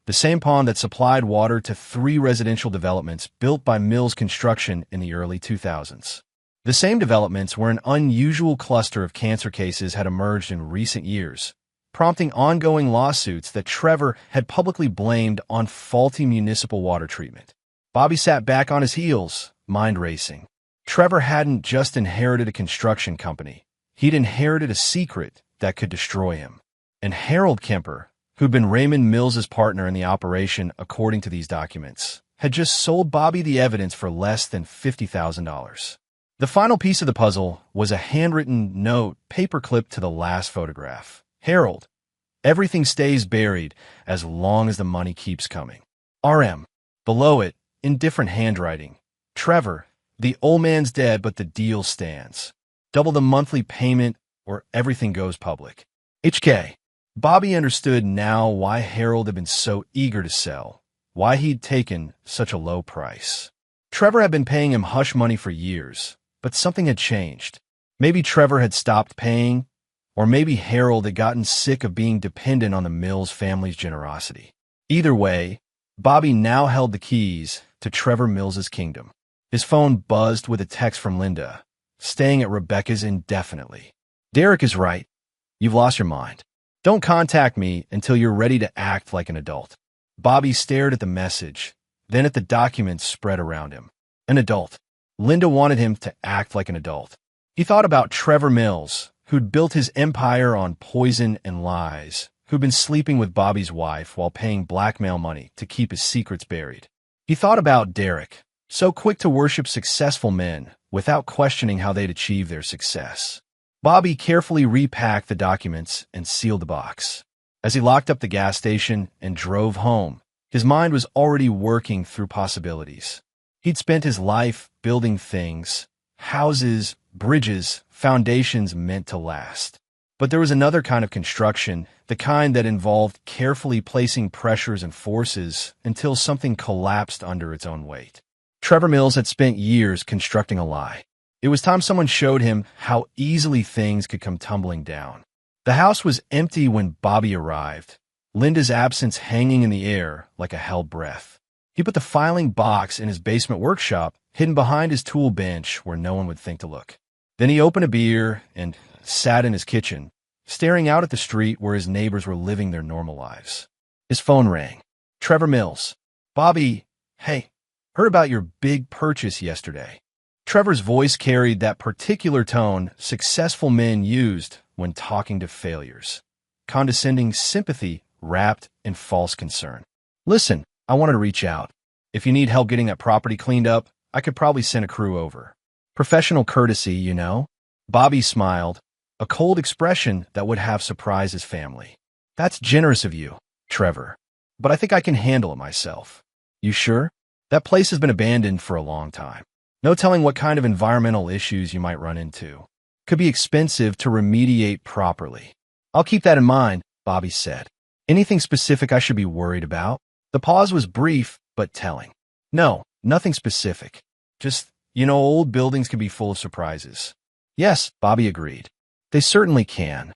the same pond that supplied water to 3 residential developments built by Mills Construction in the early 2000s. The same developments where an unusual cluster of cancer cases had emerged in recent years, prompting ongoing lawsuits that Trevor had publicly blamed on faulty municipal water treatment. Bobby sat back on his heels, mind racing. Trevor hadn't just inherited a construction company. He'd inherited a secret that could destroy him. And Harold Kemper, who'd been Raymond Mills's partner in the operation according to these documents, had just sold Bobby the evidence for less than $50,000. The final piece of the puzzle was a handwritten note paperclipped to the last photograph. Harold, everything stays buried as long as the money keeps coming. RM. Below it, in different handwriting. Trevor, the old man's dead, but the deal stands. Double the monthly payment or everything goes public. HK. Bobby understood now why Harold had been so eager to sell, why he'd taken such a low price. Trevor had been paying him hush money for years, but something had changed. Maybe Trevor had stopped paying, or maybe Harold had gotten sick of being dependent on the Mills family's generosity. Either way, Bobby now held the keys to Trevor Mills's kingdom. His phone buzzed with a text from Linda, staying at Rebecca's indefinitely. Derek is right. You've lost your mind. Don't contact me until you're ready to act like an adult. Bobby stared at the message, then at the documents spread around him. An adult. Linda wanted him to act like an adult. He thought about Trevor Mills, who'd built his empire on poison and lies, who'd been sleeping with Bobby's wife while paying blackmail money to keep his secrets buried. He thought about Derek, so quick to worship successful men without questioning how they'd achieve their success. Bobby carefully repacked the documents and sealed the box. As he locked up the gas station and drove home, his mind was already working through possibilities. He'd spent his life building things, houses, bridges, foundations meant to last. But there was another kind of construction, the kind that involved carefully placing pressures and forces until something collapsed under its own weight. Trevor Mills had spent years constructing a lie. It was time someone showed him how easily things could come tumbling down. The house was empty when Bobby arrived, Linda's absence hanging in the air like a held breath. He put the filing box in his basement workshop, hidden behind his tool bench where no one would think to look. Then he opened a beer and sat in his kitchen, staring out at the street where his neighbors were living their normal lives. His phone rang. Trevor Mills. Bobby, hey, heard about your big purchase yesterday. Trevor's voice carried that particular tone successful men used when talking to failures. Condescending sympathy wrapped in false concern. Listen, I wanted to reach out. If you need help getting that property cleaned up, I could probably send a crew over. Professional courtesy, you know? Bobby smiled, a cold expression that would have surprised his family. That's generous of you, Trevor. But I think I can handle it myself. You sure? That place has been abandoned for a long time. No telling what kind of environmental issues you might run into. Could be expensive to remediate properly. I'll keep that in mind, Bobby said. Anything specific I should be worried about? The pause was brief, but telling. No, nothing specific. Just, old buildings can be full of surprises. Yes, Bobby agreed. They certainly can.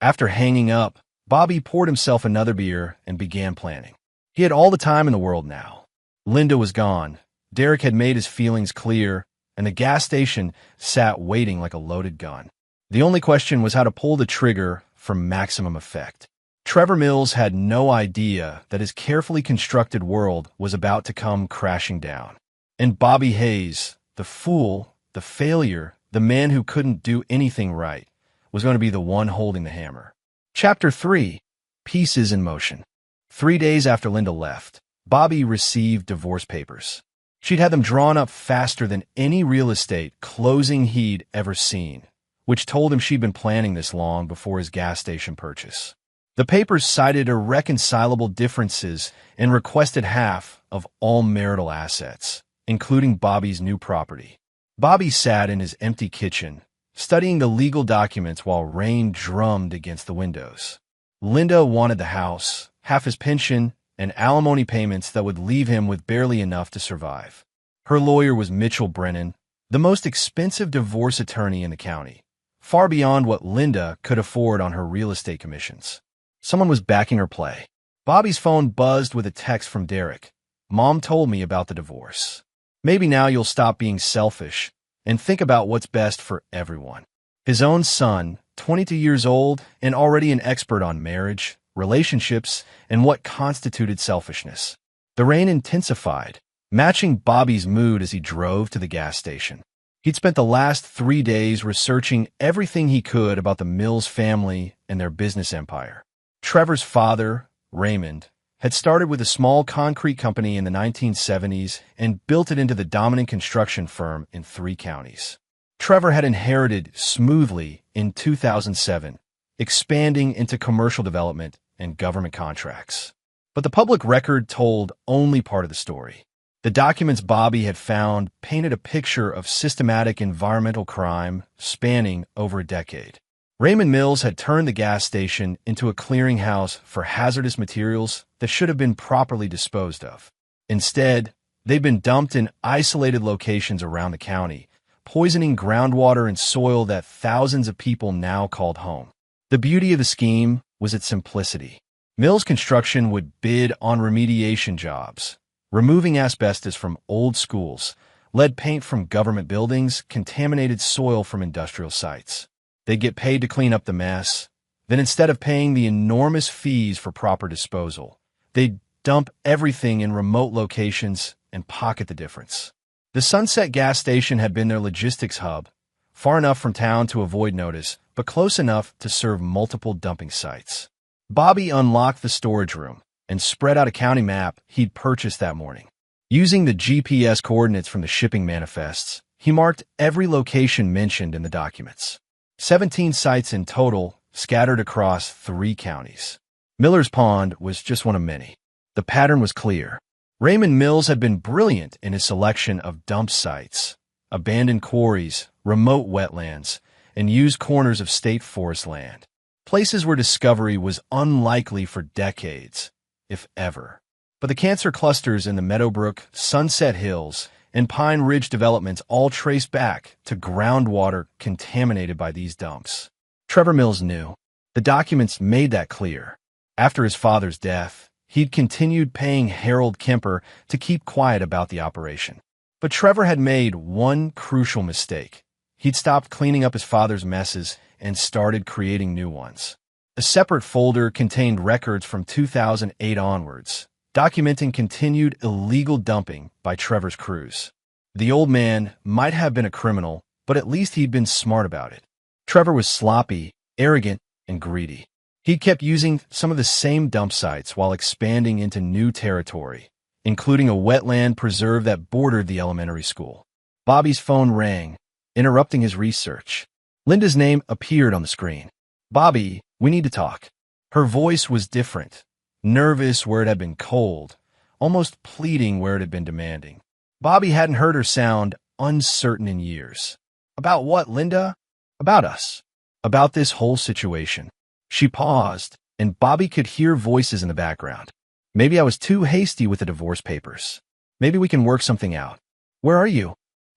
After hanging up, Bobby poured himself another beer and began planning. He had all the time in the world now. Linda was gone. Derek had made his feelings clear, and the gas station sat waiting like a loaded gun. The only question was how to pull the trigger for maximum effect. Trevor Mills had no idea that his carefully constructed world was about to come crashing down. And Bobby Hayes, the fool, the failure, the man who couldn't do anything right, was going to be the one holding the hammer. Chapter 3. Pieces in Motion. 3 days after Linda left, Bobby received divorce papers. She'd had them drawn up faster than any real estate closing he'd ever seen, which told him she'd been planning this long before his gas station purchase. The papers cited irreconcilable differences and requested half of all marital assets, including Bobby's new property. Bobby sat in his empty kitchen, studying the legal documents while rain drummed against the windows. Linda wanted the house, half his pension, and alimony payments that would leave him with barely enough to survive. Her lawyer was Mitchell Brennan, the most expensive divorce attorney in the county, far beyond what Linda could afford on her real estate commissions. Someone was backing her play. Bobby's phone buzzed with a text from Derek. Mom told me about the divorce. Maybe now you'll stop being selfish and think about what's best for everyone. His own son, 22 years old and already an expert on marriage, relationships, and what constituted selfishness. The rain intensified, matching Bobby's mood as he drove to the gas station. He'd spent the last 3 days researching everything he could about the Mills family and their business empire. Trevor's father, Raymond, had started with a small concrete company in the 1970s and built it into the dominant construction firm in 3 counties. Trevor had inherited smoothly in 2007, expanding into commercial development and government contracts. But the public record told only part of the story. The documents Bobby had found painted a picture of systematic environmental crime spanning over a decade. Raymond Mills had turned the gas station into a clearinghouse for hazardous materials that should have been properly disposed of. Instead, they'd been dumped in isolated locations around the county, poisoning groundwater and soil that thousands of people now called home. The beauty of the scheme was its simplicity. Mills Construction would bid on remediation jobs, removing asbestos from old schools, lead paint from government buildings, contaminated soil from industrial sites. They'd get paid to clean up the mess. Then instead of paying the enormous fees for proper disposal, they'd dump everything in remote locations and pocket the difference. The Sunset gas station had been their logistics hub, far enough from town to avoid notice, but close enough to serve multiple dumping sites. Bobby unlocked the storage room and spread out a county map he'd purchased that morning. Using the GPS coordinates from the shipping manifests, he marked every location mentioned in the documents. 17 sites in total, scattered across 3 counties. Miller's Pond was just one of many. The pattern was clear. Raymond Mills had been brilliant in his selection of dump sites, abandoned quarries, remote wetlands, and used corners of state forest land. Places where discovery was unlikely for decades, if ever. But the cancer clusters in the Meadowbrook, Sunset Hills, and Pine Ridge developments all traced back to groundwater contaminated by these dumps. Trevor Mills knew. The documents made that clear. After his father's death, he'd continued paying Harold Kemper to keep quiet about the operation. But Trevor had made one crucial mistake. He'd stopped cleaning up his father's messes and started creating new ones. A separate folder contained records from 2008 onwards, documenting continued illegal dumping by Trevor's crews. The old man might have been a criminal, but at least he'd been smart about it. Trevor was sloppy, arrogant, and greedy. He'd kept using some of the same dump sites while expanding into new territory, including a wetland preserve that bordered the elementary school. Bobby's phone rang, interrupting his research. Linda's name appeared on the screen. "Bobby, we need to talk." Her voice was different, nervous where it had been cold, almost pleading where it had been demanding. Bobby hadn't heard her sound uncertain in years. "About what, Linda?" "About us. About this whole situation." She paused, and Bobby could hear voices in the background. "Maybe I was too hasty with the divorce papers. Maybe we can work something out." "Where are you?"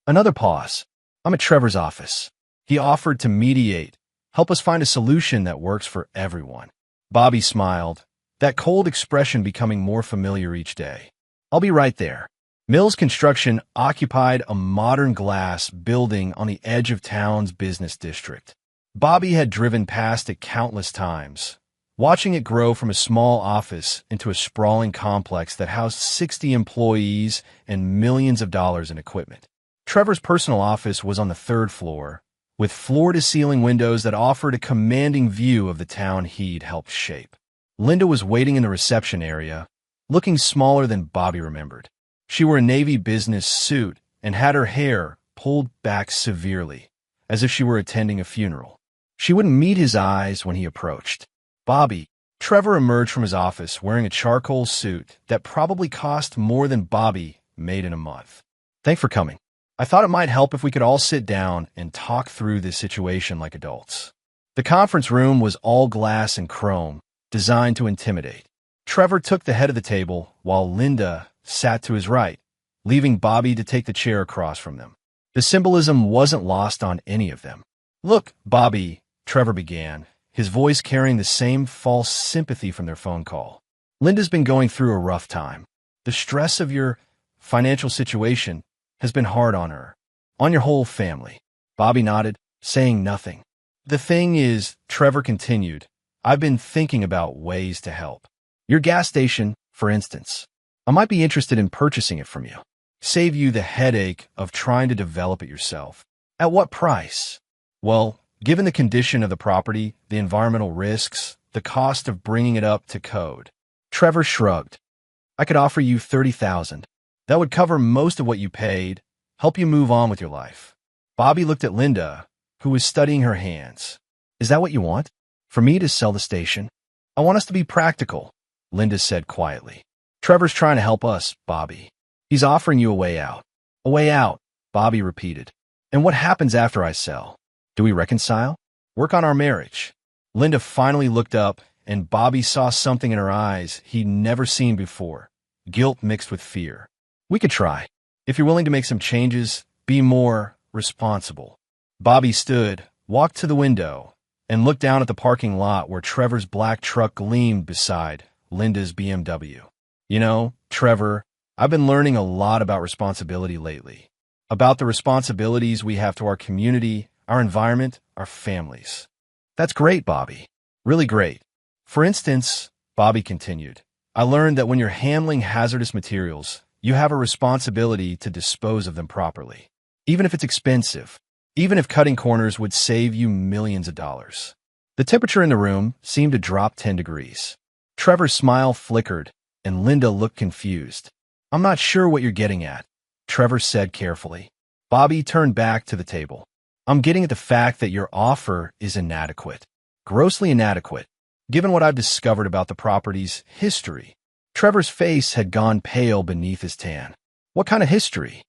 Another pause. "I'm at Trevor's office. He offered to mediate, help us find a solution that works for everyone." Bobby smiled, that cold expression becoming more familiar each day. "I'll be right there." Mills Construction occupied a modern glass building on the edge of town's business district. Bobby had driven past it countless times, watching it grow from a small office into a sprawling complex that housed 60 employees and millions of dollars in equipment. Trevor's personal office was on the 3rd floor, with floor-to-ceiling windows that offered a commanding view of the town he'd helped shape. Linda was waiting in the reception area, looking smaller than Bobby remembered. She wore a navy business suit and had her hair pulled back severely, as if she were attending a funeral. She wouldn't meet his eyes when he approached. "Bobby." Trevor emerged from his office wearing a charcoal suit that probably cost more than Bobby made in a month. "Thanks for coming. I thought it might help if we could all sit down and talk through this situation like adults." The conference room was all glass and chrome, designed to intimidate. Trevor took the head of the table while Linda sat to his right, leaving Bobby to take the chair across from them. The symbolism wasn't lost on any of them. "Look, Bobby," Trevor began, his voice carrying the same false sympathy from their phone call. "Linda's been going through a rough time. The stress of your financial situation has been hard on her, on your whole family." Bobby nodded, saying nothing. "The thing is," Trevor continued, "I've been thinking about ways to help. Your gas station, for instance. I might be interested in purchasing it from you. Save you the headache of trying to develop it yourself." "At what price?" "Well, given the condition of the property, the environmental risks, the cost of bringing it up to code." Trevor shrugged. "I could offer you $30,000. That would cover most of what you paid, help you move on with your life." Bobby looked at Linda, who was studying her hands. "Is that what you want? For me to sell the station?" "I want us to be practical," Linda said quietly. "Trevor's trying to help us, Bobby. He's offering you a way out." "A way out," Bobby repeated. "And what happens after I sell? Do we reconcile? Work on our marriage?" Linda finally looked up, and Bobby saw something in her eyes he'd never seen before, guilt mixed with fear. "We could try. If you're willing to make some changes, be more responsible." Bobby stood, walked to the window, and looked down at the parking lot where Trevor's black truck gleamed beside Linda's BMW. "You know, Trevor, I've been learning a lot about responsibility lately. About the responsibilities we have to our community, our environment, our families. That's great, Bobby. Really great. For instance, Bobby continued, I learned that when you're handling hazardous materials, you have a responsibility to dispose of them properly. Even if it's expensive. Even if cutting corners would save you millions of dollars. The temperature in the room seemed to drop 10 degrees. Trevor's smile flickered, and Linda looked confused. I'm not sure what you're getting at, Trevor said carefully. Bobby turned back to the table. I'm getting at the fact that your offer is inadequate. Grossly inadequate, given what I've discovered about the property's history. Trevor's face had gone pale beneath his tan. What kind of history?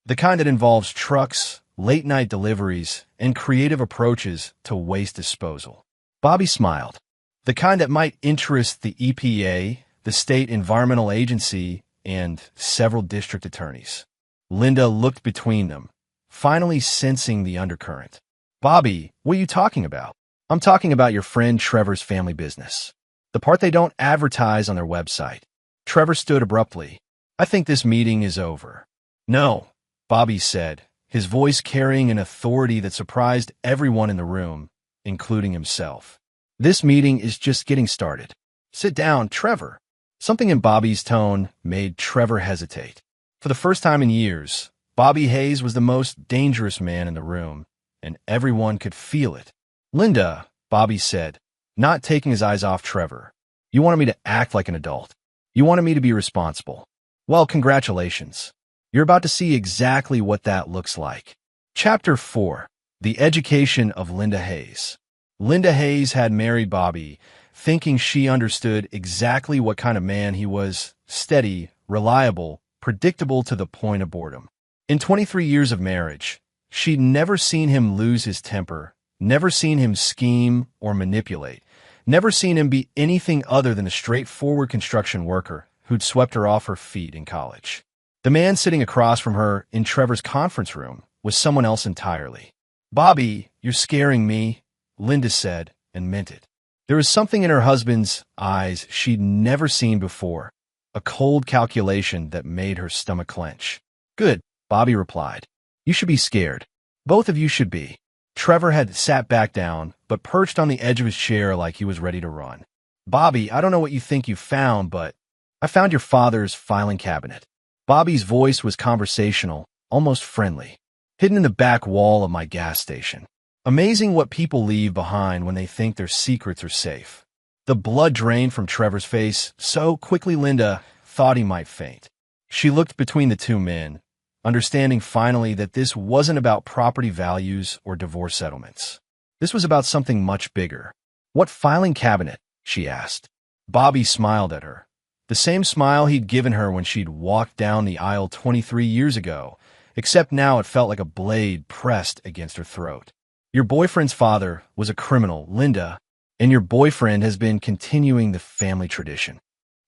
The kind that involves trucks, late-night deliveries, and creative approaches to waste disposal. Bobby smiled. The kind that might interest the EPA, the State Environmental Agency, and several district attorneys. Linda looked between them, finally sensing the undercurrent. Bobby, what are you talking about? I'm talking about your friend Trevor's family business. The part they don't advertise on their website. Trevor stood abruptly. I think this meeting is over. No, Bobby said, his voice carrying an authority that surprised everyone in the room, including himself. This meeting is just getting started. Sit down, Trevor. Something in Bobby's tone made Trevor hesitate. For the first time in years, Bobby Hayes was the most dangerous man in the room, and everyone could feel it. Linda, Bobby said, not taking his eyes off Trevor. You wanted me to act like an adult. You wanted me to be responsible. Well, congratulations. You're about to see exactly what that looks like. Chapter 4. The Education of Linda Hayes. Linda Hayes had married Bobby, thinking she understood exactly what kind of man he was, steady, reliable, predictable to the point of boredom. In 23 years of marriage, she'd never seen him lose his temper, never seen him scheme or manipulate, never seen him be anything other than a straightforward construction worker who'd swept her off her feet in college. The man sitting across from her in Trevor's conference room was someone else entirely. Bobby, you're scaring me, Linda said, and meant it. There was something in her husband's eyes she'd never seen before, a cold calculation that made her stomach clench. Good, Bobby replied. You should be scared. Both of you should be. Trevor had sat back down, but perched on the edge of his chair like he was ready to run. Bobby, I don't know what you think you found, but I found your father's filing cabinet. Bobby's voice was conversational, almost friendly, hidden in the back wall of my gas station. Amazing what people leave behind when they think their secrets are safe. The blood drained from Trevor's face so quickly Linda thought he might faint. She looked between the two men, understanding finally that this wasn't about property values or divorce settlements. This was about something much bigger. What filing cabinet? She asked. Bobby smiled at her. The same smile he'd given her when she'd walked down the aisle 23 years ago, except now it felt like a blade pressed against her throat. Your boyfriend's father was a criminal, Linda, and your boyfriend has been continuing the family tradition.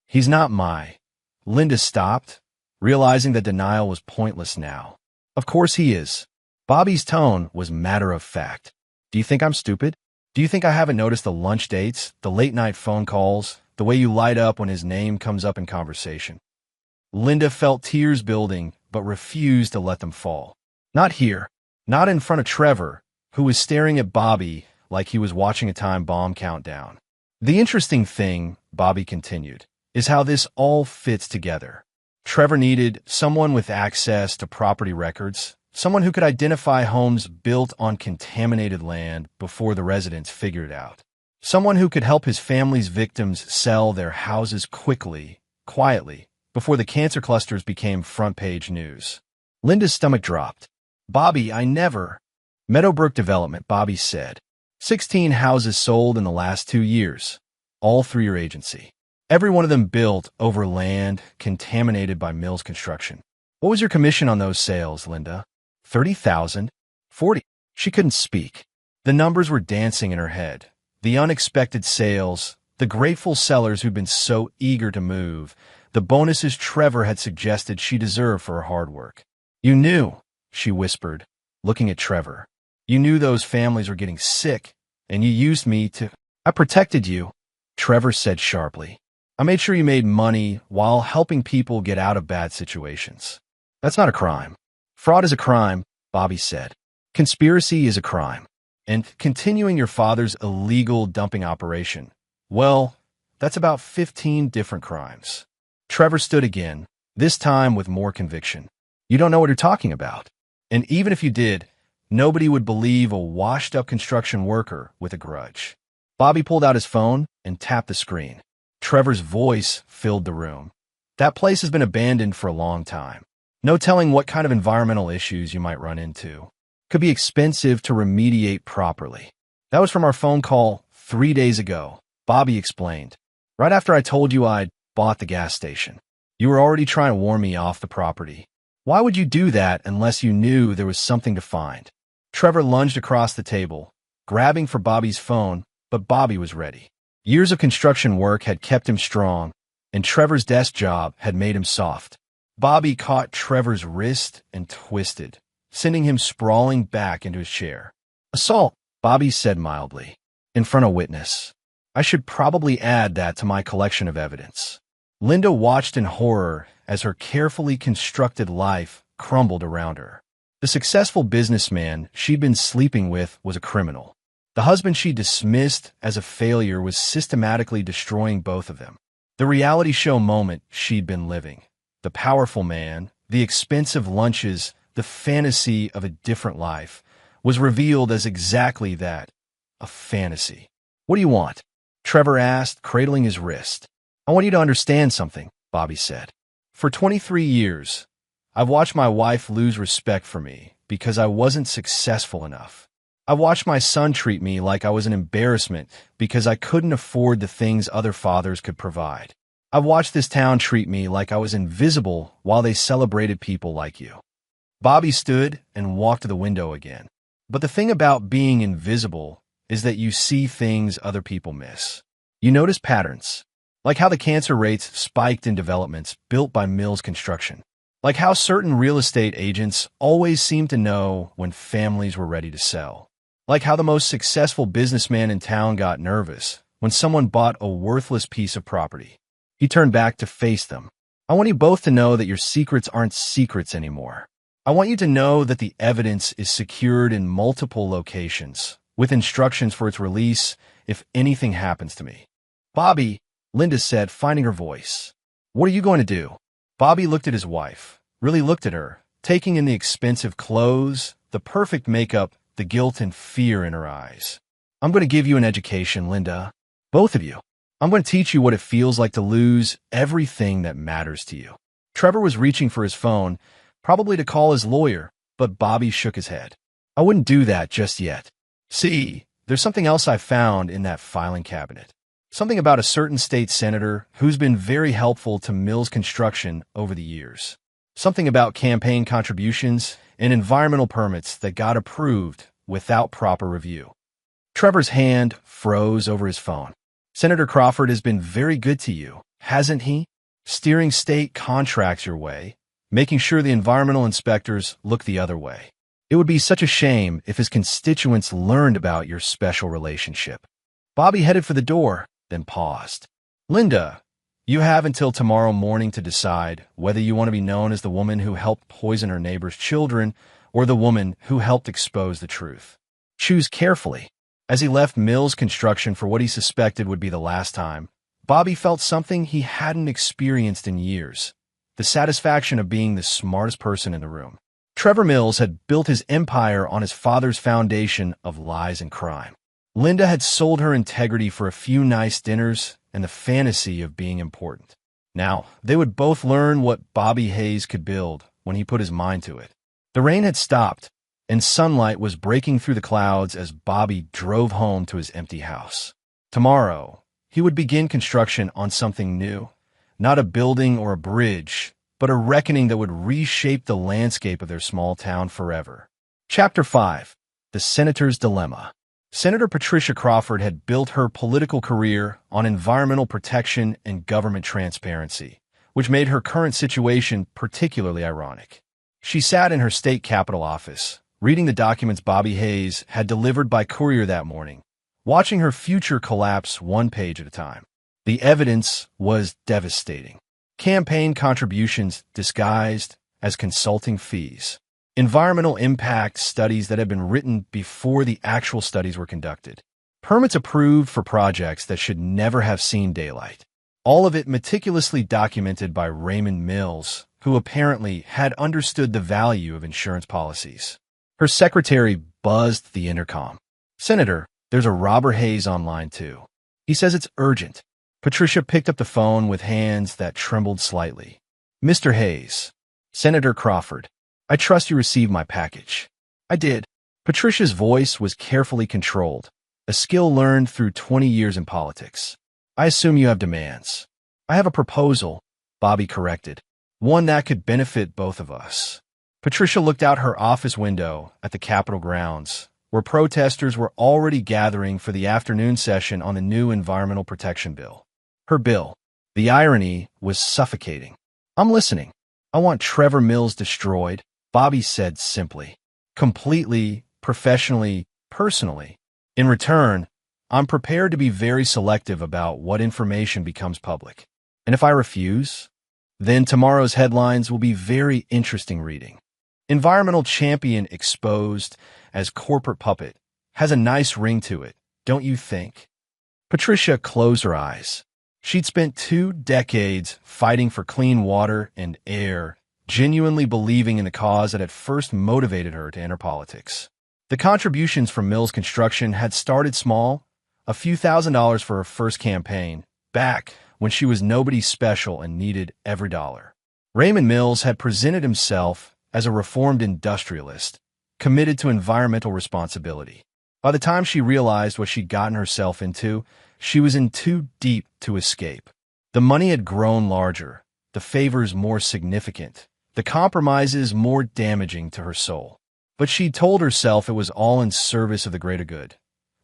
He's not my. Linda stopped, realizing that denial was pointless now. Of course he is. Bobby's tone was matter of fact. Do you think I'm stupid? Do you think I haven't noticed the lunch dates, the late-night phone calls, the way you light up when his name comes up in conversation? Linda felt tears building, but refused to let them fall. Not here. Not in front of Trevor, who was staring at Bobby like he was watching a time bomb countdown. The interesting thing, Bobby continued, is how this all fits together. Trevor needed someone with access to property records, someone who could identify homes built on contaminated land before the residents figured it out. Someone who could help his family's victims sell their houses quickly, quietly, before the cancer clusters became front-page news. Linda's stomach dropped. Bobby, I never... Meadowbrook Development, Bobby said. 16 houses sold in the last 2 years, all through your agency. Every one of them built over land contaminated by Mills construction. What was your commission on those sales, Linda? 30,000? 40? She couldn't speak. The numbers were dancing in her head. The unexpected sales, the grateful sellers who'd been so eager to move, the bonuses Trevor had suggested she deserved for her hard work. You knew, she whispered, looking at Trevor. You knew those families were getting sick, and you used me to... I protected you, Trevor said sharply. I made sure you made money while helping people get out of bad situations. That's not a crime. Fraud is a crime, Bobby said. Conspiracy is a crime. And continuing your father's illegal dumping operation, well, that's about 15 different crimes. Trevor stood again, this time with more conviction. You don't know what you're talking about. And even if you did, nobody would believe a washed-up construction worker with a grudge. Bobby pulled out his phone and tapped the screen. Trevor's voice filled the room. That place has been abandoned for a long time. No telling what kind of environmental issues you might run into. Could be expensive to remediate properly. That was from our phone call 3 days ago, Bobby explained. Right after I told you I'd bought the gas station. You were already trying to warn me off the property. Why would you do that unless you knew there was something to find? Trevor lunged across the table, grabbing for Bobby's phone, but Bobby was ready. Years of construction work had kept him strong, and Trevor's desk job had made him soft. Bobby caught Trevor's wrist and twisted, sending him sprawling back into his chair. Assault, Bobby said mildly, in front of witness. I should probably add that to my collection of evidence. Linda watched in horror as her carefully constructed life crumbled around her. The successful businessman she'd been sleeping with was a criminal. The husband she dismissed as a failure was systematically destroying both of them. The reality show moment she'd been living. The powerful man, the expensive lunches, the fantasy of a different life, was revealed as exactly that, a fantasy. What do you want? Trevor asked, cradling his wrist. I want you to understand something, Bobby said. For 23 years, I've watched my wife lose respect for me because I wasn't successful enough. I've watched my son treat me like I was an embarrassment because I couldn't afford the things other fathers could provide. I've watched this town treat me like I was invisible while they celebrated people like you. Bobby stood and walked to the window again. But the thing about being invisible is that you see things other people miss. You notice patterns, like how the cancer rates spiked in developments built by Mills Construction, like how certain real estate agents always seem to know when families were ready to sell, like how the most successful businessman in town got nervous when someone bought a worthless piece of property. He turned back to face them. I want you both to know that your secrets aren't secrets anymore. I want you to know that the evidence is secured in multiple locations, with instructions for its release if anything happens to me. Bobby, Linda said, finding her voice. What are you going to do? Bobby looked at his wife, really looked at her, taking in the expensive clothes, the perfect makeup, the guilt and fear in her eyes. I'm going to give you an education, Linda. Both of you. I'm going to teach you what it feels like to lose everything that matters to you. Trevor was reaching for his phone, probably to call his lawyer, but Bobby shook his head. I wouldn't do that just yet. See, there's something else I found in that filing cabinet. Something about a certain state senator who's been very helpful to Mills Construction over the years. Something about campaign contributions and environmental permits that got approved without proper review. Trevor's hand froze over his phone. Senator Crawford has been very good to you, hasn't he? Steering state contracts your way, making sure the environmental inspectors look the other way. It would be such a shame if his constituents learned about your special relationship. Bobby headed for the door, then paused. Linda, you have until tomorrow morning to decide whether you want to be known as the woman who helped poison her neighbor's children or the woman who helped expose the truth. Choose carefully. As he left Mills Construction for what he suspected would be the last time, Bobby felt something he hadn't experienced in years, the satisfaction of being the smartest person in the room. Trevor Mills had built his empire on his father's foundation of lies and crime. Linda had sold her integrity for a few nice dinners and the fantasy of being important. Now, they would both learn what Bobby Hayes could build when he put his mind to it. The rain had stopped, and sunlight was breaking through the clouds as Bobby drove home to his empty house. Tomorrow, he would begin construction on something new, not a building or a bridge, but a reckoning that would reshape the landscape of their small town forever. Chapter 5. The Senator's Dilemma. Senator Patricia Crawford had built her political career on environmental protection and government transparency, which made her current situation particularly ironic. She sat in her state capitol office, reading the documents Bobby Hayes had delivered by courier that morning, watching her future collapse one page at a time. The evidence was devastating. Campaign contributions disguised as consulting fees. environmental impact studies that had been written before the actual studies were conducted, permits approved for projects that should never have seen daylight. All of it meticulously documented by Raymond Mills, who apparently had understood the value of insurance policies. Her secretary buzzed the intercom. "Senator, there's a Robert Hayes online too. He says it's urgent." Patricia picked up the phone with hands that trembled slightly. "Mr. Hayes." "Senator Crawford, I trust you received my package." "I did." Patricia's voice was carefully controlled, a skill learned through 20 years in politics. "I assume you have demands." "I have a proposal," Bobby corrected. "One that could benefit both of us." Patricia looked out her office window at the Capitol grounds, where protesters were already gathering for the afternoon session on the new Environmental Protection Bill. Her bill. The irony was suffocating. "I'm listening." "I want Trevor Mills destroyed," Bobby said simply. "Completely, professionally, personally. In return, I'm prepared to be very selective about what information becomes public. And if I refuse, then tomorrow's headlines will be very interesting reading. Environmental champion exposed as corporate puppet has a nice ring to it, don't you think?" Patricia closed her eyes. She'd spent 2 decades fighting for clean water and air, genuinely believing in the cause that had first motivated her to enter politics. The contributions from Mills Construction had started small, a few $1,000s for her first campaign, back when she was nobody special and needed every dollar. Raymond Mills had presented himself as a reformed industrialist, committed to environmental responsibility. By the time she realized what she'd gotten herself into, she was in too deep to escape. The money had grown larger, the favors more significant, the compromises more damaging to her soul. But she told herself it was all in service of the greater good,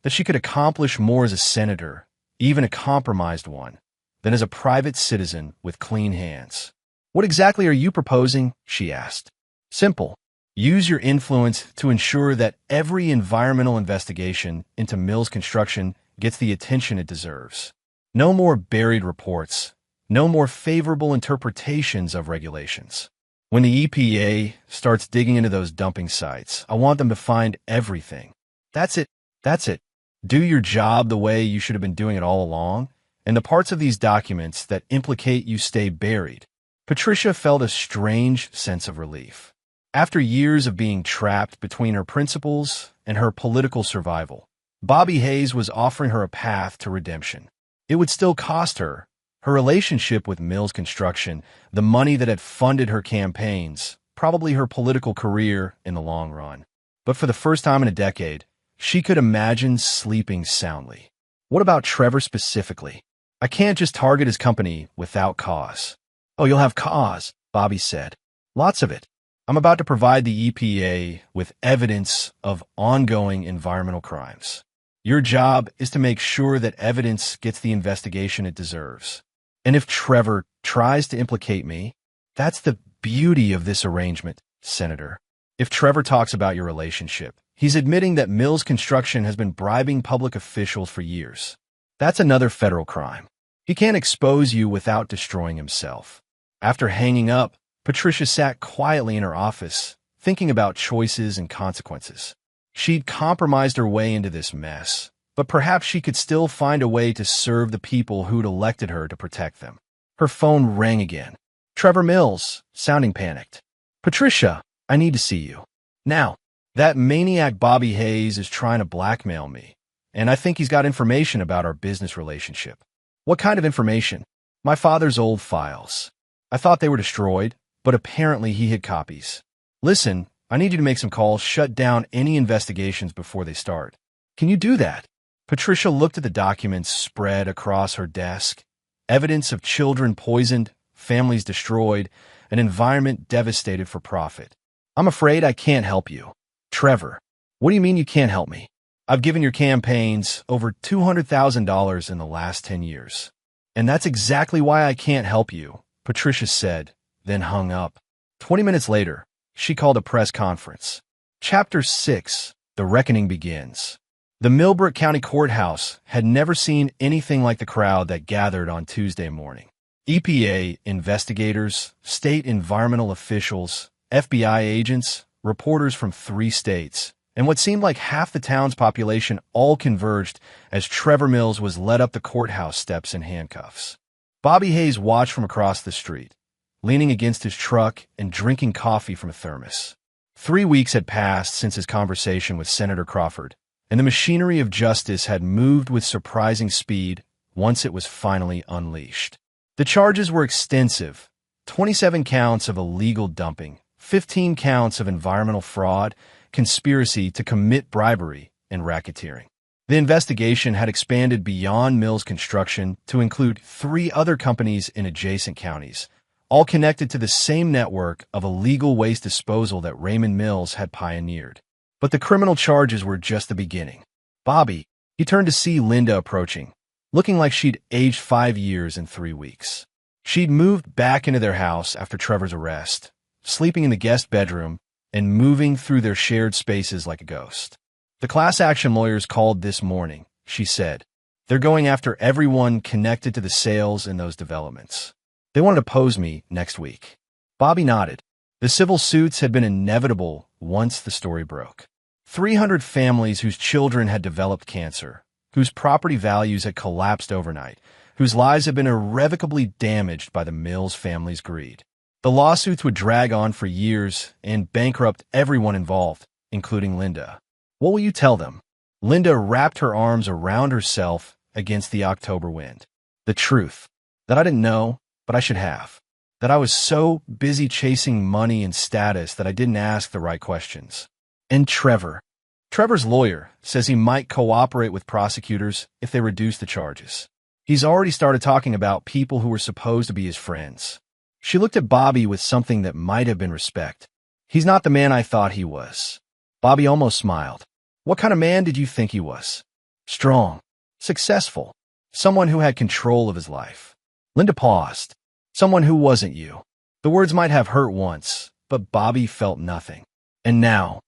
that she could accomplish more as a senator, even a compromised one, than as a private citizen with clean hands. "What exactly are you proposing?" she asked. "Simple. Use your influence to ensure that every environmental investigation into Mills Construction gets the attention it deserves. No more buried reports, no more favorable interpretations of regulations. When the EPA starts digging into those dumping sites, I want them to find everything. That's it. That's it. Do your job the way you should have been doing it all along, and the parts of these documents that implicate you stay buried." Patricia felt a strange sense of relief. After years of being trapped between her principles and her political survival, Bobby Hayes was offering her a path to redemption. It would still cost her relationship with Mills Construction, the money that had funded her campaigns, probably her political career in the long run. But for the first time in a decade, she could imagine sleeping soundly. "What about Trevor specifically? I can't just target his company without cause." "Oh, you'll have cause," Bobby said. "Lots of it. I'm about to provide the EPA with evidence of ongoing environmental crimes. Your job is to make sure that evidence gets the investigation it deserves. And if Trevor tries to implicate me, that's the beauty of this arrangement, Senator. If Trevor talks about your relationship, he's admitting that Mills Construction has been bribing public officials for years. That's another federal crime. He can't expose you without destroying himself." After hanging up, Patricia sat quietly in her office, thinking about choices and consequences. She'd compromised her way into this mess, but perhaps she could still find a way to serve the people who'd elected her to protect them. Her phone rang again. "Trevor Mills," sounding panicked. "Patricia, I need to see you. Now, that maniac Bobby Hayes is trying to blackmail me, and I think he's got information about our business relationship." "What kind of information?" "My father's old files. I thought they were destroyed, but apparently he hid copies. Listen, I need you to make some calls, shut down any investigations before they start." "Can you do that?" Patricia looked at the documents spread across her desk. Evidence of children poisoned, families destroyed, an environment devastated for profit. "I'm afraid I can't help you." "Trevor, what do you mean you can't help me? I've given your campaigns over $200,000 in the last 10 years. "And that's exactly why I can't help you," Patricia said, then hung up. 20 minutes later, she called a press conference. Chapter 6, The Reckoning Begins. The Millbrook County Courthouse had never seen anything like the crowd that gathered on Tuesday morning. EPA investigators, state environmental officials, FBI agents, reporters from 3 states, and what seemed like half the town's population all converged as Trevor Mills was led up the courthouse steps in handcuffs. Bobby Hayes watched from across the street, leaning against his truck and drinking coffee from a thermos. 3 weeks had passed since his conversation with Senator Crawford, and the machinery of justice had moved with surprising speed once it was finally unleashed. The charges were extensive: 27 counts of illegal dumping, 15 counts of environmental fraud, conspiracy to commit bribery, and racketeering. The investigation had expanded beyond Mills Construction to include 3 other companies in adjacent counties, all connected to the same network of illegal waste disposal that Raymond Mills had pioneered. But the criminal charges were just the beginning. Bobby, he turned to see Linda approaching, looking like she'd aged 5 years in 3 weeks. She'd moved back into their house after Trevor's arrest, sleeping in the guest bedroom and moving through their shared spaces like a ghost. "The class action lawyers called this morning," she said. "They're going after everyone connected to the sales in those developments. They want to depose me next week." Bobby nodded. The civil suits had been inevitable once the story broke. 300 families whose children had developed cancer, whose property values had collapsed overnight, whose lives had been irrevocably damaged by the Mills family's greed. The lawsuits would drag on for years and bankrupt everyone involved, including Linda. "What will you tell them?" Linda wrapped her arms around herself against the October wind. "The truth. That I didn't know, but I should have. That I was so busy chasing money and status that I didn't ask the right questions. And Trevor's lawyer says he might cooperate with prosecutors if they reduce the charges. He's already started talking about people who were supposed to be his friends." She looked at Bobby with something that might have been respect. "He's not the man I thought he was." Bobby almost smiled. "What kind of man did you think he was?" "Strong, successful, someone who had control of his life." Linda paused. "Someone who wasn't you." The words might have hurt once, but Bobby felt nothing. "And now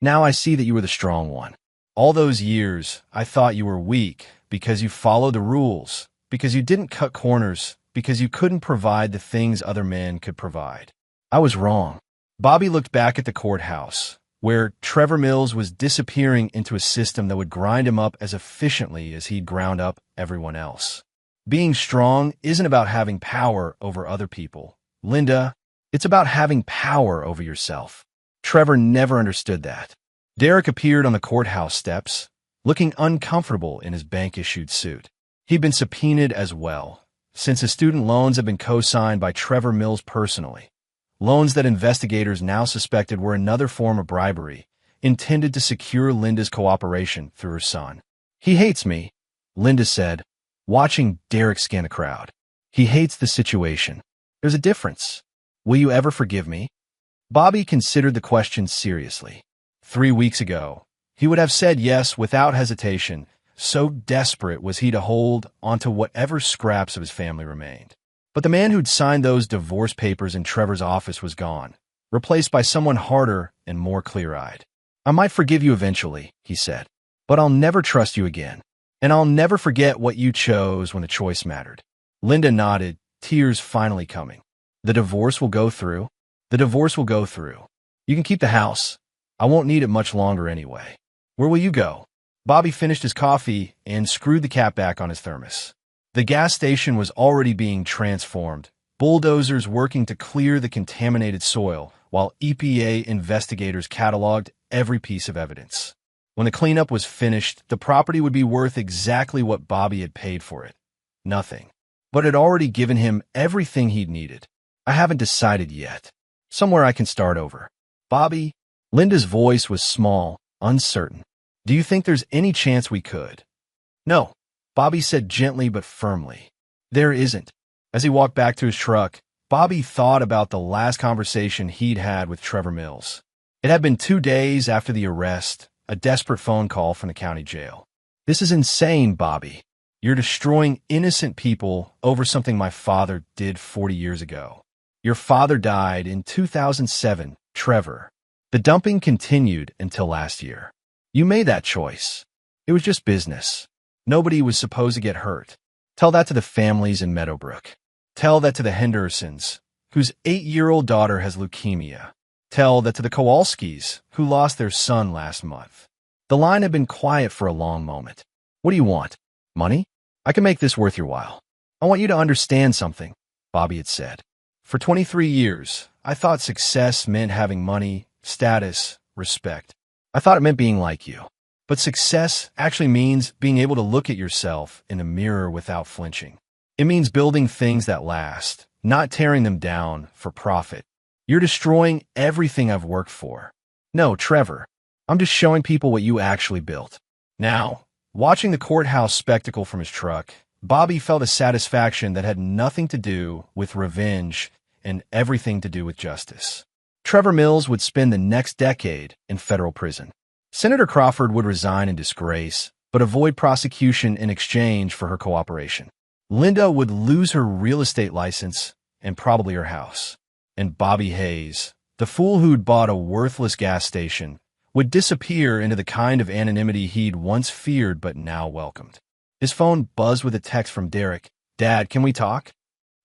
I see that you were the strong one. All those years, I thought you were weak because you followed the rules, because you didn't cut corners, because you couldn't provide the things other men could provide. I was wrong." Bobby looked back at the courthouse, where Trevor Mills was disappearing into a system that would grind him up as efficiently as he'd ground up everyone else. Being strong isn't about having power over other people, Linda. It's about having power over yourself. Trevor never understood that. Derek appeared on the courthouse steps, looking uncomfortable in his bank-issued suit. He'd been subpoenaed as well, since his student loans had been co-signed by Trevor Mills personally. Loans that investigators now suspected were another form of bribery, intended to secure Linda's cooperation through her son. "He hates me," Linda said, watching Derek scan the crowd. "He hates the situation. There's a difference. Will you ever forgive me?" Bobby considered the question seriously. 3 weeks ago, he would have said yes without hesitation, so desperate was he to hold onto whatever scraps of his family remained. But the man who'd signed those divorce papers in Trevor's office was gone, replaced by someone harder and more clear-eyed. "I might forgive you eventually," he said, "but I'll never trust you again. And I'll never forget what you chose when the choice mattered." Linda nodded, tears finally coming. "The divorce will go through. The divorce will go through. You can keep the house. I won't need it much longer anyway. Where will you go?" Bobby finished his coffee and screwed the cap back on his thermos. The gas station was already being transformed, bulldozers working to clear the contaminated soil, while EPA investigators cataloged every piece of evidence. When the cleanup was finished, the property would be worth exactly what Bobby had paid for it. Nothing. But it had already given him everything he'd needed. "I haven't decided yet. Somewhere I can start over." "Bobby," Linda's voice was small, uncertain. "Do you think there's any chance we could?" "No," Bobby said gently but firmly. "There isn't." As he walked back to his truck, Bobby thought about the last conversation he'd had with Trevor Mills. It had been 2 days after the arrest, a desperate phone call from the county jail. "This is insane, Bobby. You're destroying innocent people over something my father did 40 years ago. Your father died in 2007, Trevor. The dumping continued until last year. You made that choice. It was just business. Nobody was supposed to get hurt. Tell that to the families in Meadowbrook. Tell that to the Hendersons, whose 8-year-old daughter has leukemia. Tell that to the Kowalskis, who lost their son last month. The line had been quiet for a long moment. What do you want? Money? I can make this worth your while. I want you to understand something, Bobby had said. For 23 years, I thought success meant having money, status, respect. I thought it meant being like you. But success actually means being able to look at yourself in a mirror without flinching. It means building things that last, not tearing them down for profit. You're destroying everything I've worked for. No, Trevor, I'm just showing people what you actually built. Now, watching the courthouse spectacle from his truck, Bobby felt a satisfaction that had nothing to do with revenge and everything to do with justice. Trevor Mills would spend the next decade in federal prison. Senator Crawford would resign in disgrace, but avoid prosecution in exchange for her cooperation. Linda would lose her real estate license and probably her house. And Bobby Hayes, the fool who'd bought a worthless gas station, would disappear into the kind of anonymity he'd once feared but now welcomed. His phone buzzed with a text from Derek. "Dad, can we talk?"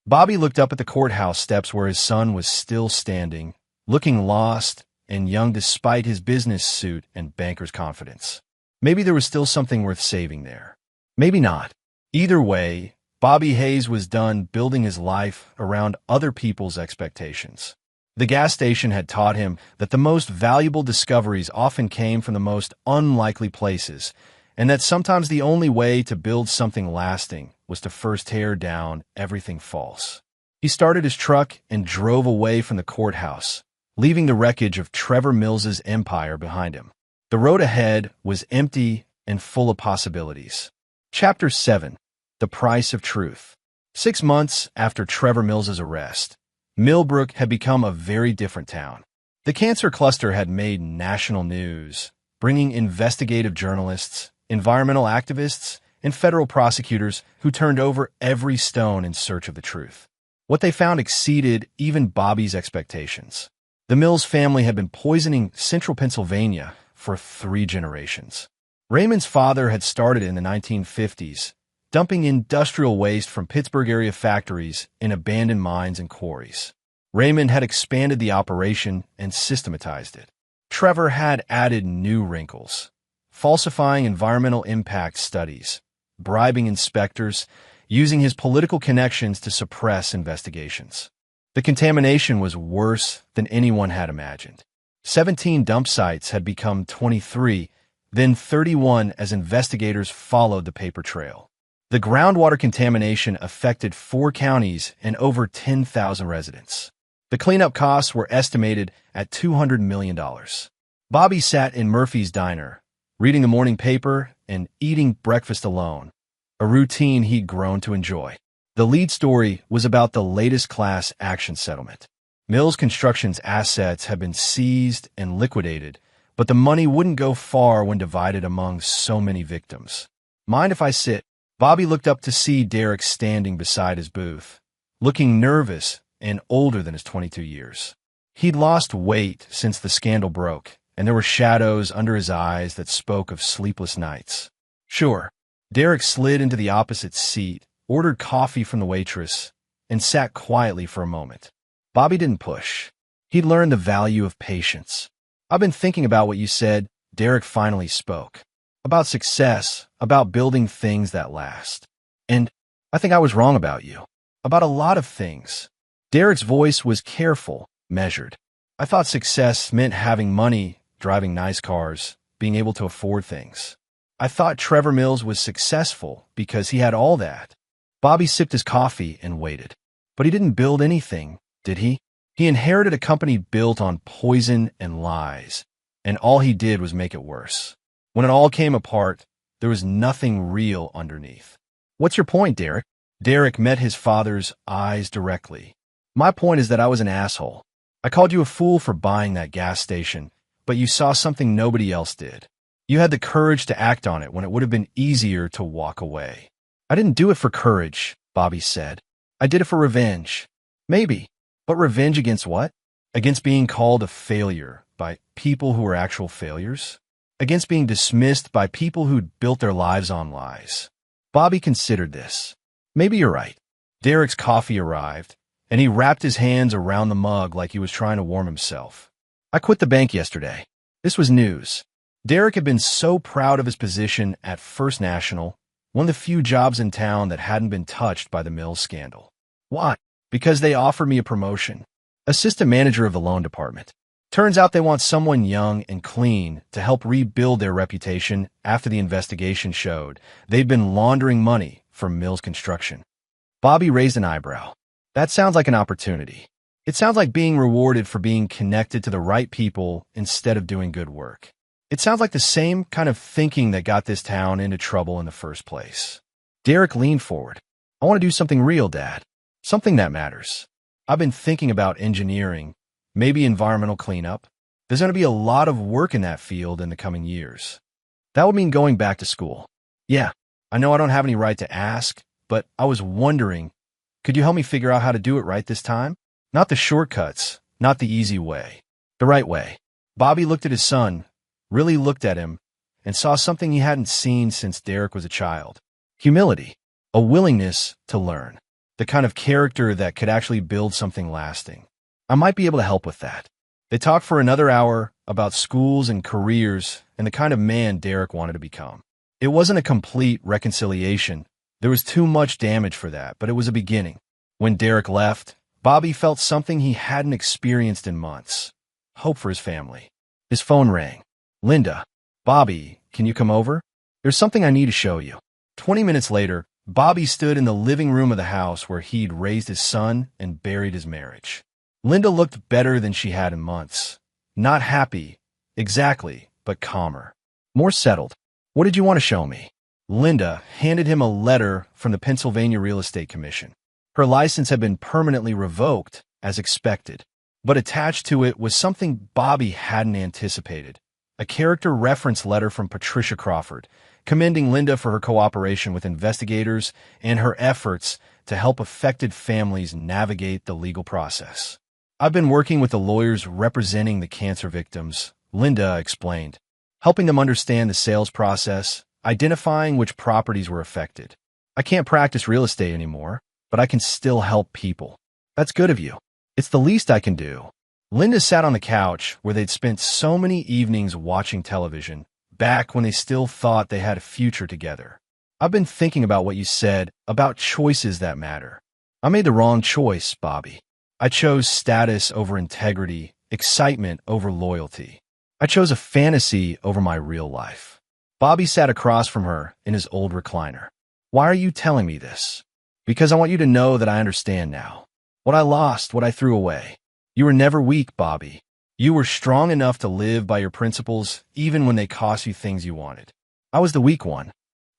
Bobby looked up at the courthouse steps where his son was still standing, looking lost and young despite his business suit and banker's confidence. Maybe there was still something worth saving there. Maybe not. Either way, Bobby Hayes was done building his life around other people's expectations. The gas station had taught him that the most valuable discoveries often came from the most unlikely places, and that sometimes the only way to build something lasting was to first tear down everything false. He started his truck and drove away from the courthouse, leaving the wreckage of Trevor Mills's empire behind him. The road ahead was empty and full of possibilities. Chapter 7. The Price of Truth. 6 months after Trevor Mills's arrest, Millbrook had become a very different town. The cancer cluster had made national news, bringing investigative journalists, environmental activists, and federal prosecutors who turned over every stone in search of the truth. What they found exceeded even Bobby's expectations. The Mills family had been poisoning central Pennsylvania for 3 generations. Raymond's father had started in the 1950s, dumping industrial waste from Pittsburgh area factories in abandoned mines and quarries. Raymond had expanded the operation and systematized it. Trevor had added new wrinkles, falsifying environmental impact studies, bribing inspectors, using his political connections to suppress investigations. The contamination was worse than anyone had imagined. 17 dump sites had become 23, then 31 as investigators followed the paper trail. The groundwater contamination affected 4 counties and over 10,000 residents. The cleanup costs were estimated at $200 million. Bobby sat in Murphy's diner, reading the morning paper and eating breakfast alone, a routine he'd grown to enjoy. The lead story was about the latest class action settlement. Mills Construction's assets had been seized and liquidated, but the money wouldn't go far when divided among so many victims. "Mind if I sit?" Bobby looked up to see Derek standing beside his booth, looking nervous and older than his 22 years. He'd lost weight since the scandal broke, and there were shadows under his eyes that spoke of sleepless nights. "Sure." Derek slid into the opposite seat, ordered coffee from the waitress, and sat quietly for a moment. Bobby didn't push. He'd learned the value of patience. "I've been thinking about what you said," Derek finally spoke. "About success, about building things that last. And I think I was wrong about you. About a lot of things." Derek's voice was careful, measured. "I thought success meant having money, driving nice cars, being able to afford things. I thought Trevor Mills was successful because he had all that." Bobby sipped his coffee and waited. "But he didn't build anything, did he? He inherited a company built on poison and lies, and all he did was make it worse. When it all came apart, there was nothing real underneath." "What's your point, Derek?" Derek met his father's eyes directly. "My point is that I was an asshole. I called you a fool for buying that gas station, but you saw something nobody else did. You had the courage to act on it when it would have been easier to walk away." "I didn't do it for courage," Bobby said. "I did it for revenge." "Maybe. But revenge against what? Against being called a failure by people who were actual failures? Against being dismissed by people who'd built their lives on lies?" Bobby considered this. "Maybe you're right." Derek's coffee arrived, and he wrapped his hands around the mug like he was trying to warm himself. I quit the bank yesterday. This was news. Derek had been so proud of his position at First National, one of the few jobs in town that hadn't been touched by the Mills scandal. Why? Because they offered me a promotion. Assistant manager of the loan department. Turns out they want someone young and clean to help rebuild their reputation after the investigation showed they'd been laundering money from Mills Construction. Bobby raised an eyebrow. That sounds like an opportunity. It sounds like being rewarded for being connected to the right people instead of doing good work. It sounds like the same kind of thinking that got this town into trouble in the first place. Derek leaned forward. I want to do something real, Dad. Something that matters. I've been thinking about engineering, maybe environmental cleanup. There's going to be a lot of work in that field in the coming years. That would mean going back to school. Yeah, I know I don't have any right to ask, but I was wondering, could you help me figure out how to do it right this time? Not the shortcuts, not the easy way. The right way. Bobby looked at his son, really looked at him, and saw something he hadn't seen since Derek was a child. Humility. A willingness to learn. The kind of character that could actually build something lasting. I might be able to help with that. They talked for another hour about schools and careers and the kind of man Derek wanted to become. It wasn't a complete reconciliation. There was too much damage for that, but it was a beginning. When Derek left, Bobby felt something he hadn't experienced in months. Hope for his family. His phone rang. Linda. Bobby, can you come over? There's something I need to show you. 20 minutes later, Bobby stood in the living room of the house where he'd raised his son and buried his marriage. Linda looked better than she had in months. Not happy, exactly, but calmer. More settled. What did you want to show me? Linda handed him a letter from the Pennsylvania Real Estate Commission. Her license had been permanently revoked, as expected. But attached to it was something Bobby hadn't anticipated. A character reference letter from Patricia Crawford, commending Linda for her cooperation with investigators and her efforts to help affected families navigate the legal process. I've been working with the lawyers representing the cancer victims, Linda explained, helping them understand the sales process, identifying which properties were affected. I can't practice real estate anymore, but I can still help people. That's good of you. It's the least I can do. Linda sat on the couch where they'd spent so many evenings watching television, back when they still thought they had a future together. I've been thinking about what you said about choices that matter. I made the wrong choice, Bobby. I chose status over integrity, excitement over loyalty. I chose a fantasy over my real life. Bobby sat across from her in his old recliner. Why are you telling me this? Because I want you to know that I understand now. What I lost, what I threw away. You were never weak, Bobby. You were strong enough to live by your principles, even when they cost you things you wanted. I was the weak one.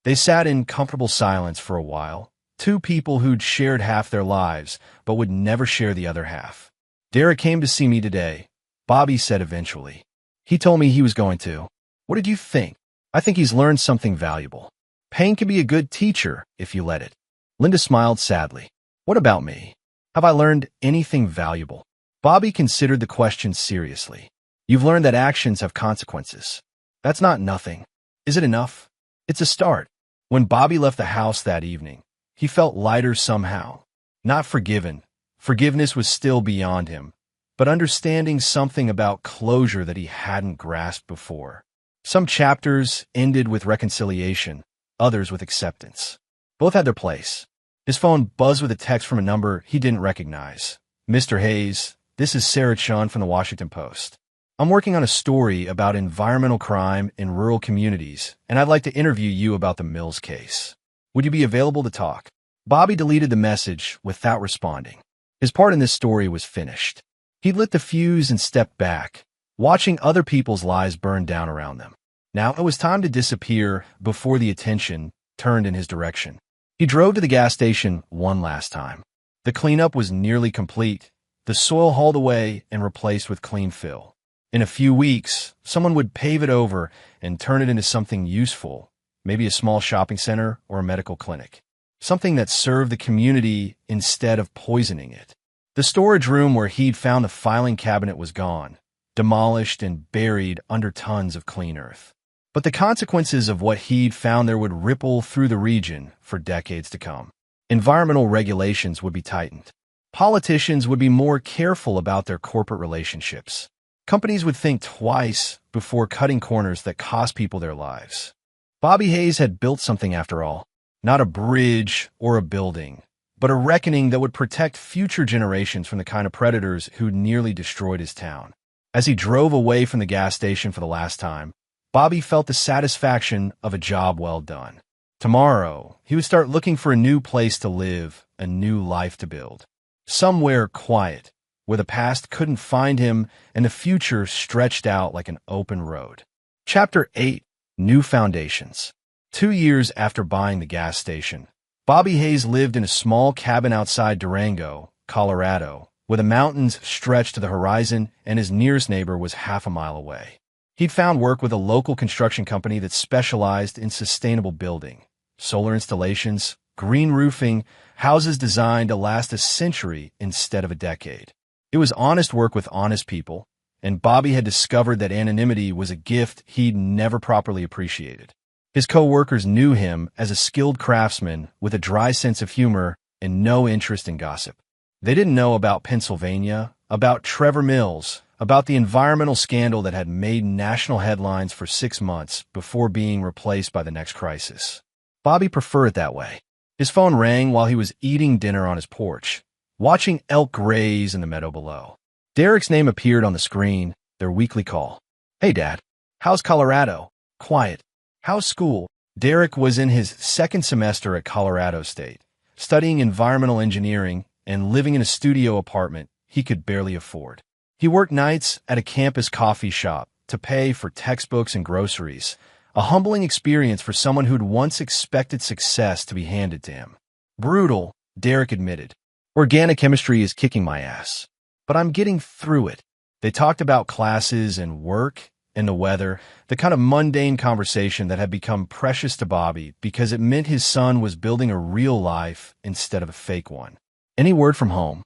They sat in comfortable silence for a while, two people who'd shared half their lives, but would never share the other half. Derek came to see me today, Bobby said eventually. He told me he was going to. What did you think? I think he's learned something valuable. Pain can be a good teacher if you let it. Linda smiled sadly. What about me? Have I learned anything valuable? Bobby considered the question seriously. You've learned that actions have consequences. That's not nothing. Is it enough? It's a start. When Bobby left the house that evening, he felt lighter somehow. Not forgiven. Forgiveness was still beyond him, but understanding something about closure that he hadn't grasped before. Some chapters ended with reconciliation, others with acceptance. Both had their place. His phone buzzed with a text from a number he didn't recognize. Mr. Hayes, this is Sarah Chun from the Washington Post. I'm working on a story about environmental crime in rural communities, and I'd like to interview you about the Mills case. Would you be available to talk? Bobby deleted the message without responding. His part in this story was finished. He lit the fuse and stepped back, watching other people's lives burn down around them. Now it was time to disappear before the attention turned in his direction. He drove to the gas station one last time. The cleanup was nearly complete, the soil hauled away and replaced with clean fill. In a few weeks, someone would pave it over and turn it into something useful, maybe a small shopping center or a medical clinic. Something that served the community instead of poisoning it. The storage room where he'd found the filing cabinet was gone, demolished and buried under tons of clean earth. But the consequences of what he'd found there would ripple through the region for decades to come. Environmental regulations would be tightened. Politicians would be more careful about their corporate relationships. Companies would think twice before cutting corners that cost people their lives. Bobby Hayes had built something after all, not a bridge or a building, but a reckoning that would protect future generations from the kind of predators who nearly destroyed his town. As he drove away from the gas station for the last time, Bobby felt the satisfaction of a job well done. Tomorrow, he would start looking for a new place to live, a new life to build. Somewhere quiet, where the past couldn't find him and the future stretched out like an open road. Chapter 8. New Foundations. 2 years after buying the gas station, Bobby Hayes lived in a small cabin outside Durango, Colorado, where the mountains stretched to the horizon and his nearest neighbor was half a mile away. He'd found work with a local construction company that specialized in sustainable building, solar installations, green roofing, houses designed to last a century instead of a decade. It was honest work with honest people, and Bobby had discovered that anonymity was a gift he'd never properly appreciated. His co-workers knew him as a skilled craftsman with a dry sense of humor and no interest in gossip. They didn't know about Pennsylvania, about Trevor Mills, about the environmental scandal that had made national headlines for 6 months before being replaced by the next crisis. Bobby preferred it that way. His phone rang while he was eating dinner on his porch, watching elk graze in the meadow below. Derek's name appeared on the screen, their weekly call. "Hey, Dad. How's Colorado?" "Quiet." "How's school?" Derek was in his second semester at Colorado State, studying environmental engineering and living in a studio apartment he could barely afford. He worked nights at a campus coffee shop to pay for textbooks and groceries, a humbling experience for someone who'd once expected success to be handed to him. "Brutal," Derek admitted. "Organic chemistry is kicking my ass. But I'm getting through it." They talked about classes and work and the weather, the kind of mundane conversation that had become precious to Bobby because it meant his son was building a real life instead of a fake one. "Any word from home?"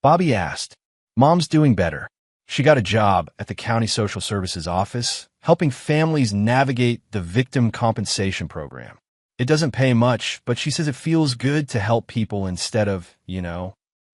Bobby asked. "Mom's doing better. She got a job at the county social services office, helping families navigate the victim compensation program. It doesn't pay much, but she says it feels good to help people instead of,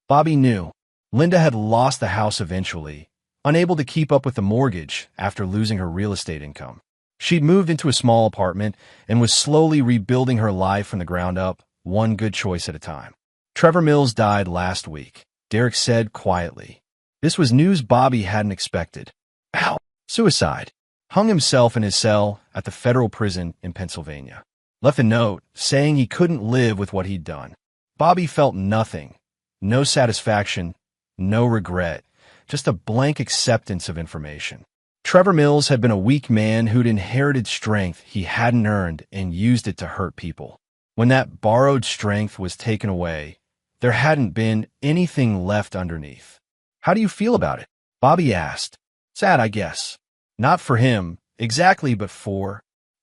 Bobby knew. Linda had lost the house eventually, unable to keep up with the mortgage after losing her real estate income. She'd moved into a small apartment and was slowly rebuilding her life from the ground up, one good choice at a time. Trevor Mills died last week, Derek said quietly. This was news Bobby hadn't expected. Ow! Suicide. Hung himself in his cell at the federal prison in Pennsylvania. Left a note saying he couldn't live with what he'd done. Bobby felt nothing. No satisfaction, no regret, just a blank acceptance of information. Trevor Mills had been a weak man who'd inherited strength he hadn't earned and used it to hurt people. When that borrowed strength was taken away, there hadn't been anything left underneath. "How do you feel about it?" Bobby asked. "Sad, I guess. Not for him, exactly, but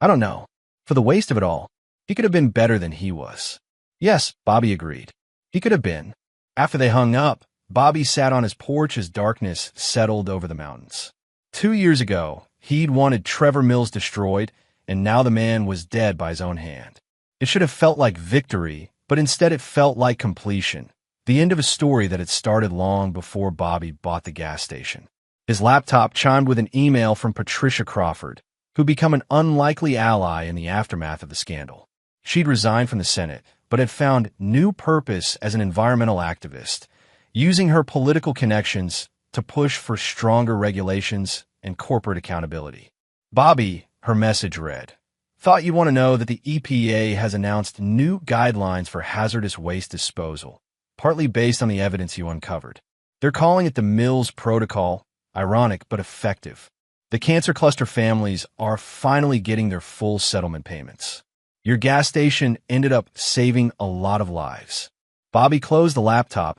I don't know, for the waste of it all. He could have been better than he was." "Yes," Bobby agreed. "He could have been." After they hung up, Bobby sat on his porch as darkness settled over the mountains. 2 years ago, he'd wanted Trevor Mills destroyed, and now the man was dead by his own hand. It should have felt like victory, but instead it felt like completion. The end of a story that had started long before Bobby bought the gas station. His laptop chimed with an email from Patricia Crawford, who'd become an unlikely ally in the aftermath of the scandal. She'd resigned from the Senate, but had found new purpose as an environmental activist, using her political connections to push for stronger regulations and corporate accountability. "Bobby," her message read, "thought you'd want to know that the EPA has announced new guidelines for hazardous waste disposal, partly based on the evidence you uncovered. They're calling it the Mills Protocol, ironic but effective. The cancer cluster families are finally getting their full settlement payments. Your gas station ended up saving a lot of lives." Bobby closed the laptop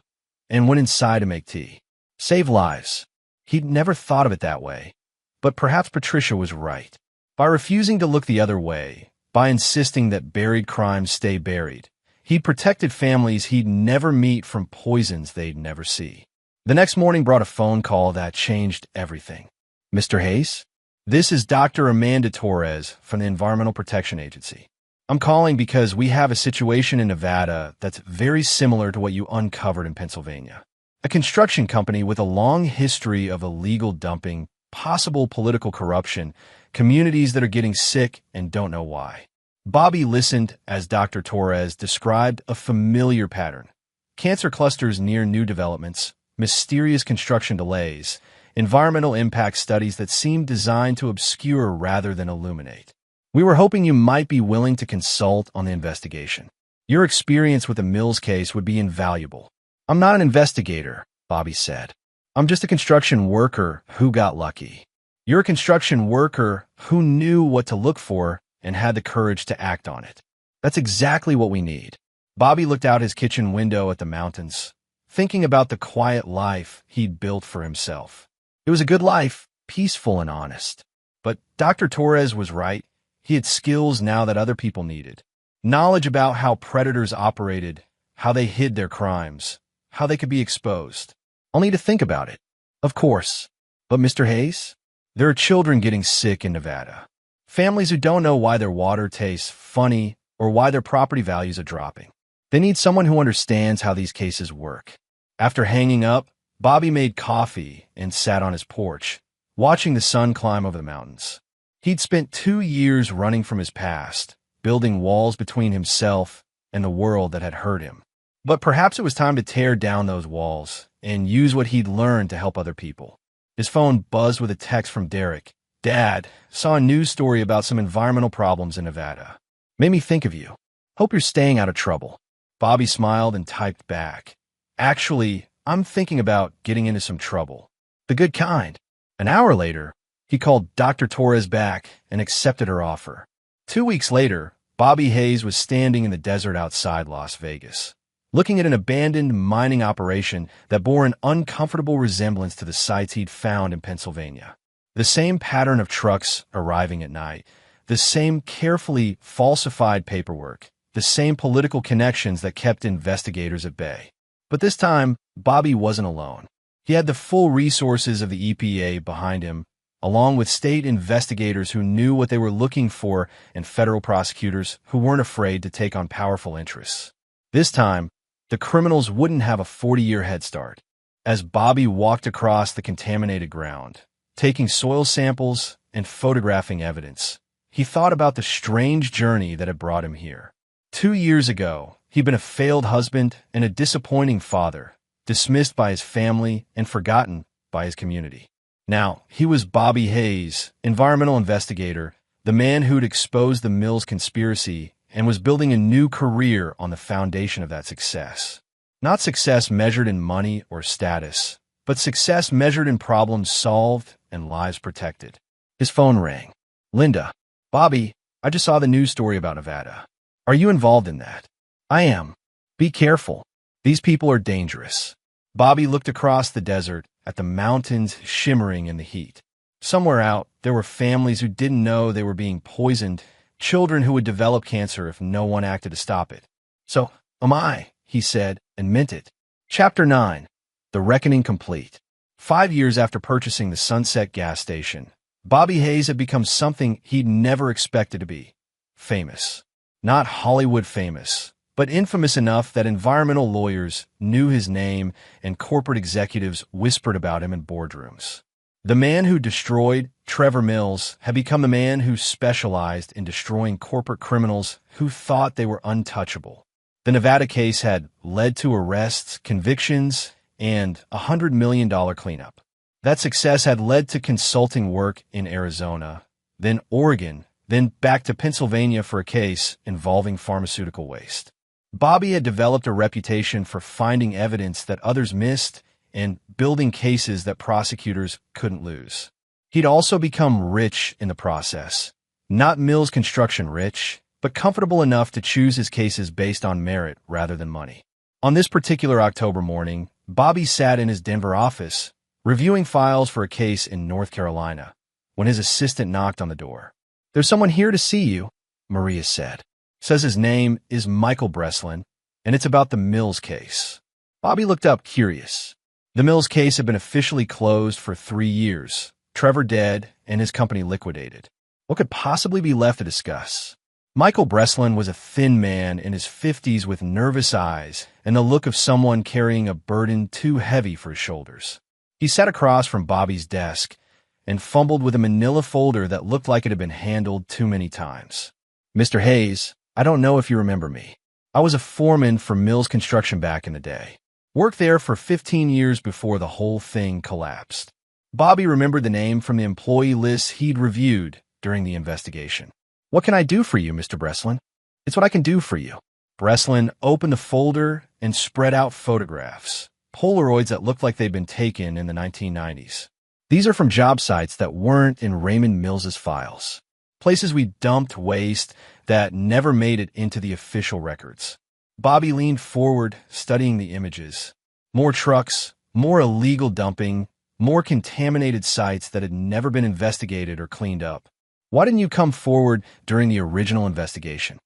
and went inside to make tea. Save lives. He'd never thought of it that way. But perhaps Patricia was right. By refusing to look the other way, by insisting that buried crimes stay buried, he'd protected families he'd never meet from poisons they'd never see. The next morning brought a phone call that changed everything. "Mr. Hayes? This is Dr. Amanda Torres from the Environmental Protection Agency. I'm calling because we have a situation in Nevada that's very similar to what you uncovered in Pennsylvania. A construction company with a long history of illegal dumping possible political corruption, communities that are getting sick and don't know why. Bobby listened as Dr. Torres described a familiar pattern. Cancer clusters near new developments, mysterious construction delays, environmental impact studies that seemed designed to obscure rather than illuminate. We were hoping you might be willing to consult on the investigation. Your experience with the Mills case would be invaluable. I'm not an investigator, Bobby said. I'm just a construction worker who got lucky. You're a construction worker who knew what to look for and had the courage to act on it. That's exactly what we need. Bobby looked out his kitchen window at the mountains, thinking about the quiet life he'd built for himself. It was a good life, peaceful and honest. But Dr. Torres was right. He had skills now that other people needed. Knowledge about how predators operated, how they hid their crimes, how they could be exposed. Only to think about it. Of course. But Mr. Hayes? There are children getting sick in Nevada. Families who don't know why their water tastes funny or why their property values are dropping. They need someone who understands how these cases work. After hanging up, Bobby made coffee and sat on his porch, watching the sun climb over the mountains. He'd spent 2 years running from his past, building walls between himself and the world that had hurt him. But perhaps it was time to tear down those walls and use what he'd learned to help other people. His phone buzzed with a text from Derek. Dad, saw a news story about some environmental problems in Nevada. Made me think of you. Hope you're staying out of trouble. Bobby smiled and typed back. Actually, I'm thinking about getting into some trouble. The good kind. An hour later, he called Dr. Torres back and accepted her offer. 2 weeks later, Bobby Hayes was standing in the desert outside Las Vegas, looking at an abandoned mining operation that bore an uncomfortable resemblance to the sites he'd found in Pennsylvania. The same pattern of trucks arriving at night, the same carefully falsified paperwork, the same political connections that kept investigators at bay. But this time, Bobby wasn't alone. He had the full resources of the EPA behind him, along with state investigators who knew what they were looking for and federal prosecutors who weren't afraid to take on powerful interests. This time, the criminals wouldn't have a 40-year head start. As Bobby walked across the contaminated ground, taking soil samples and photographing evidence, he thought about the strange journey that had brought him here. 2 years ago, he'd been a failed husband and a disappointing father, dismissed by his family and forgotten by his community. Now, he was Bobby Hayes, environmental investigator, the man who'd exposed the Mills conspiracy and was building a new career on the foundation of that success. Not success measured in money or status, but success measured in problems solved and lives protected. His phone rang. Linda, Bobby, I just saw the news story about Nevada. Are you involved in that? I am. Be careful. These people are dangerous. Bobby looked across the desert at the mountains shimmering in the heat. Somewhere out, there were families who didn't know they were being poisoned, children who would develop cancer if no one acted to stop it. So, am I, he said, and meant it. Chapter 9. The Reckoning Complete. 5 years after purchasing the Sunset gas station, Bobby Hayes had become something he'd never expected to be. Famous. Not Hollywood famous, but infamous enough that environmental lawyers knew his name and corporate executives whispered about him in boardrooms. The man who destroyed Trevor Mills had become the man who specialized in destroying corporate criminals who thought they were untouchable. The Nevada case had led to arrests, convictions, and a $100 million cleanup. That success had led to consulting work in Arizona, then Oregon, then back to Pennsylvania for a case involving pharmaceutical waste. Bobby had developed a reputation for finding evidence that others missed and building cases that prosecutors couldn't lose. He'd also become rich in the process. Not Mills construction rich, but comfortable enough to choose his cases based on merit rather than money. On this particular October morning, Bobby sat in his Denver office, reviewing files for a case in North Carolina, when his assistant knocked on the door. There's someone here to see you, Maria said. Says his name is Michael Breslin, and it's about the Mills case. Bobby looked up, curious. The Mills case had been officially closed for 3 years, Trevor dead, and his company liquidated. What could possibly be left to discuss? Michael Breslin was a thin man in his 50s with nervous eyes and the look of someone carrying a burden too heavy for his shoulders. He sat across from Bobby's desk, and fumbled with a manila folder that looked like it had been handled too many times. "Mr. Hayes, I don't know if you remember me. I was a foreman for Mills Construction back in the day. Worked there for 15 years before the whole thing collapsed." Bobby remembered the name from the employee list he'd reviewed during the investigation. "What can I do for you, Mr. Breslin?" "It's what I can do for you." Breslin opened the folder and spread out photographs, Polaroids that looked like they'd been taken in the 1990s. "These are from job sites that weren't in Raymond Mills's files. Places we dumped waste that never made it into the official records." Bobby leaned forward, studying the images. More trucks, more illegal dumping, more contaminated sites that had never been investigated or cleaned up. "Why didn't you come forward during the original investigation?"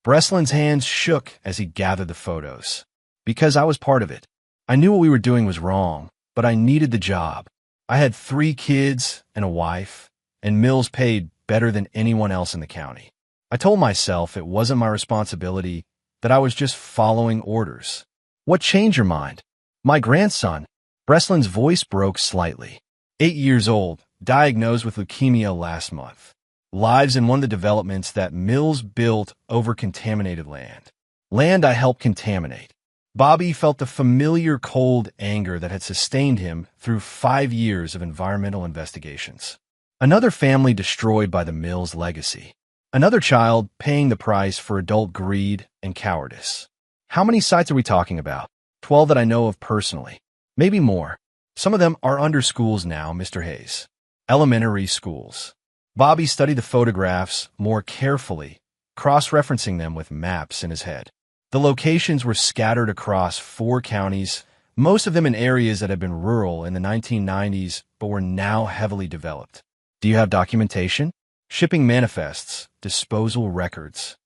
Breslin's hands shook as he gathered the photos. "Because I was part of it. I knew what we were doing was wrong, but I needed the job. I had 3 kids and a wife, and Mills paid better than anyone else in the county. I told myself it wasn't my responsibility, that I was just following orders." "What changed your mind?" "My grandson." Breslin's voice broke slightly. 8 years old, diagnosed with leukemia last month. Lives in one of the developments that Mills built over contaminated land. Land I helped contaminate. Bobby felt the familiar cold anger that had sustained him through 5 years of environmental investigations. Another family destroyed by the Mills legacy. Another child paying the price for adult greed and cowardice. "How many sites are we talking about?" 12 that I know of personally. Maybe more. Some of them are under schools now, Mr. Hayes. Elementary schools. Bobby studied the photographs more carefully, cross-referencing them with maps in his head. The locations were scattered across 4 counties, most of them in areas that had been rural in the 1990s but were now heavily developed. "Do you have documentation?" "Shipping manifests, disposal records."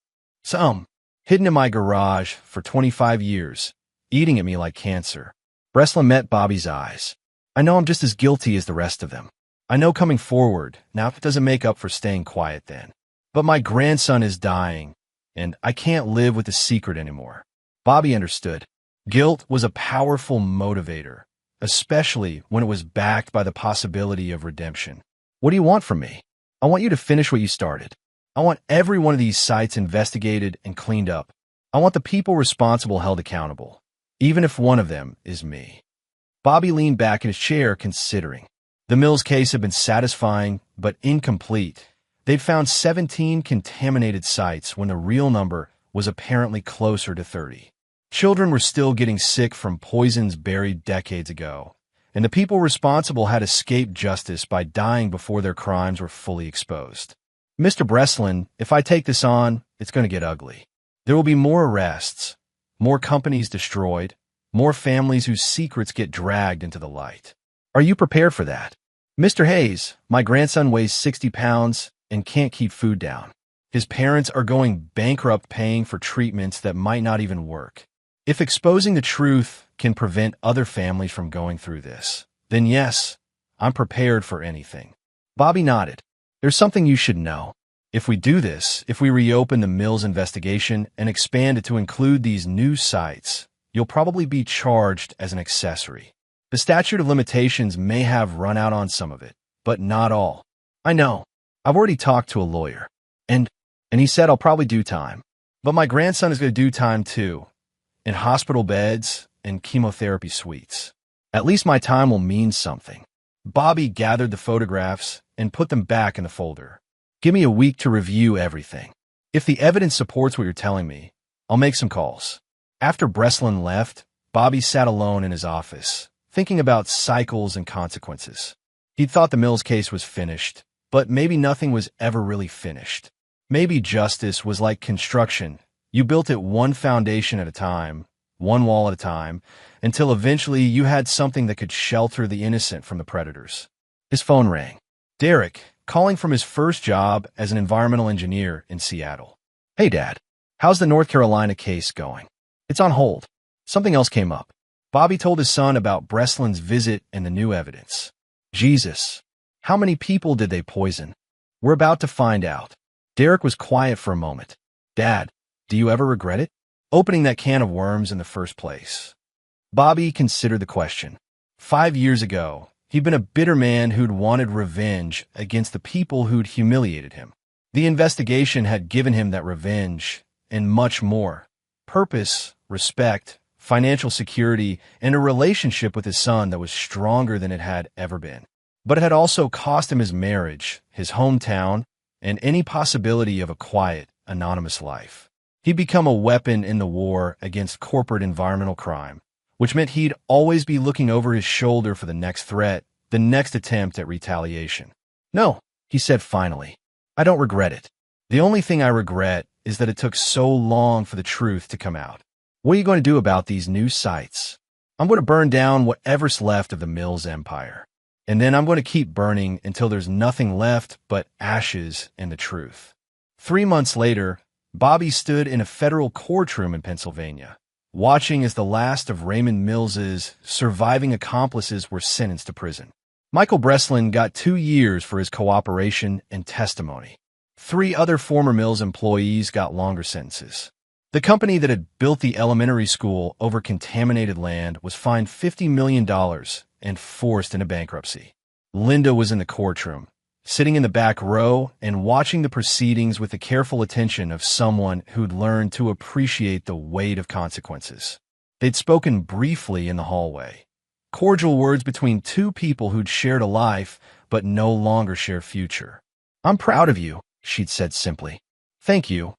"Some. Hidden in my garage for 25 years, eating at me like cancer." Breslin met Bobby's eyes. "I know I'm just as guilty as the rest of them. I know coming forward, now it doesn't make up for staying quiet then. But my grandson is dying, and I can't live with the secret anymore." Bobby understood. Guilt was a powerful motivator, especially when it was backed by the possibility of redemption. "What do you want from me?" "I want you to finish what you started. I want every one of these sites investigated and cleaned up. I want the people responsible held accountable, even if one of them is me." Bobby leaned back in his chair, considering. The Mills case had been satisfying, but incomplete. They'd found 17 contaminated sites when the real number was apparently closer to 30. Children were still getting sick from poisons buried decades ago, and the people responsible had escaped justice by dying before their crimes were fully exposed. "Mr. Breslin, if I take this on, it's going to get ugly. There will be more arrests, more companies destroyed, more families whose secrets get dragged into the light. Are you prepared for that?" "Mr. Hayes, my grandson weighs 60 pounds and can't keep food down. His parents are going bankrupt paying for treatments that might not even work. If exposing the truth can prevent other families from going through this, then yes, I'm prepared for anything." Bobby nodded. "There's something you should know. If we do this, if we reopen the Mills investigation and expand it to include these new sites, you'll probably be charged as an accessory. The statute of limitations may have run out on some of it, but not all. I know. I've already talked to a lawyer, and he said I'll probably do time. But my grandson is going to do time too, in hospital beds and chemotherapy suites. At least my time will mean something." Bobby gathered the photographs and put them back in the folder. "Give me a week to review everything. If the evidence supports what you're telling me, I'll make some calls." After Breslin left, Bobby sat alone in his office, thinking about cycles and consequences. He'd thought the Mills case was finished, but maybe nothing was ever really finished. Maybe justice was like construction. You built it one foundation at a time, one wall at a time, until eventually you had something that could shelter the innocent from the predators. His phone rang. Derek, calling from his first job as an environmental engineer in Seattle. "Hey, Dad. How's the North Carolina case going?" "It's on hold. Something else came up." Bobby told his son about Breslin's visit and the new evidence. "Jesus. How many people did they poison?" "We're about to find out." Derek was quiet for a moment. "Dad, do you ever regret it? Opening that can of worms in the first place?" Bobby considered the question. 5 years ago, He'd been a bitter man who'd wanted revenge against the people who'd humiliated him. The investigation had given him that revenge and much more: purpose, respect, financial security, and a relationship with his son that was stronger than it had ever been. But it had also cost him his marriage, his hometown, and any possibility of a quiet, anonymous life. He'd become a weapon in the war against corporate environmental crime, which meant he'd always be looking over his shoulder for the next threat, the next attempt at retaliation. "No," he said finally. "I don't regret it. The only thing I regret is that it took so long for the truth to come out." "What are you going to do about these new sites?" "I'm going to burn down whatever's left of the Mills empire. And then I'm going to keep burning until there's nothing left but ashes and the truth." 3 months later, Bobby stood in a federal courtroom in Pennsylvania, watching as the last of Raymond Mills's surviving accomplices were sentenced to prison. Michael Breslin got 2 years for his cooperation and testimony. 3 other former Mills employees got longer sentences. The company that had built the elementary school over contaminated land was fined $50 million and forced into bankruptcy. Linda was in the courtroom, sitting in the back row and watching the proceedings with the careful attention of someone who'd learned to appreciate the weight of consequences. They'd spoken briefly in the hallway, cordial words between 2 people who'd shared a life but no longer share a future. "I'm proud of you," she'd said simply. "Thank you,"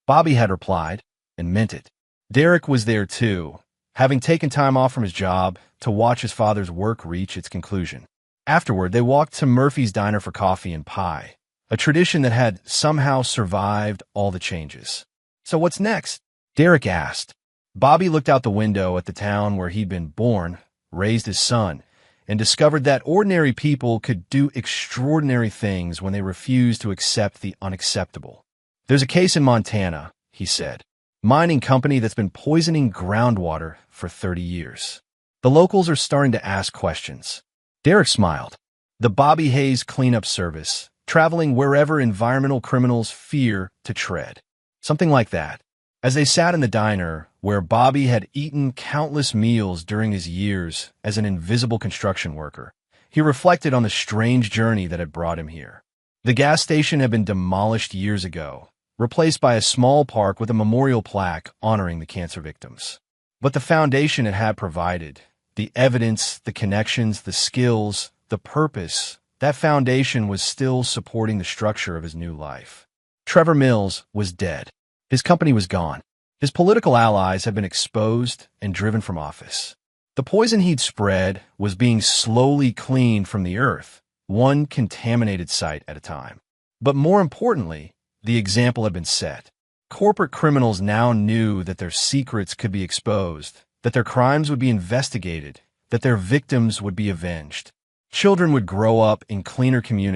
Bobby had replied, and meant it. Derek was there too, having taken time off from his job to watch his father's work reach its conclusion. Afterward, they walked to Murphy's Diner for coffee and pie, a tradition that had somehow survived all the changes. "So what's next?" Derek asked. Bobby looked out the window at the town where he'd been born, raised his son, and discovered that ordinary people could do extraordinary things when they refused to accept the unacceptable. "There's a case in Montana," he said. "Mining company that's been poisoning groundwater for 30 years. The locals are starting to ask questions." Derek smiled. The Bobby Hayes Cleanup Service, traveling wherever environmental criminals fear to tread. Something like that. As they sat in the diner, where Bobby had eaten countless meals during his years as an invisible construction worker, he reflected on the strange journey that had brought him here. The gas station had been demolished years ago, replaced by a small park with a memorial plaque honoring the cancer victims. But the foundation it had provided, the evidence, the connections, the skills, the purpose, that foundation was still supporting the structure of his new life. Trevor Mills was dead. His company was gone. His political allies had been exposed and driven from office. The poison he'd spread was being slowly cleaned from the earth, one contaminated site at a time. But more importantly, the example had been set. Corporate criminals now knew that their secrets could be exposed, that their crimes would be investigated, that their victims would be avenged. Children would grow up in cleaner communities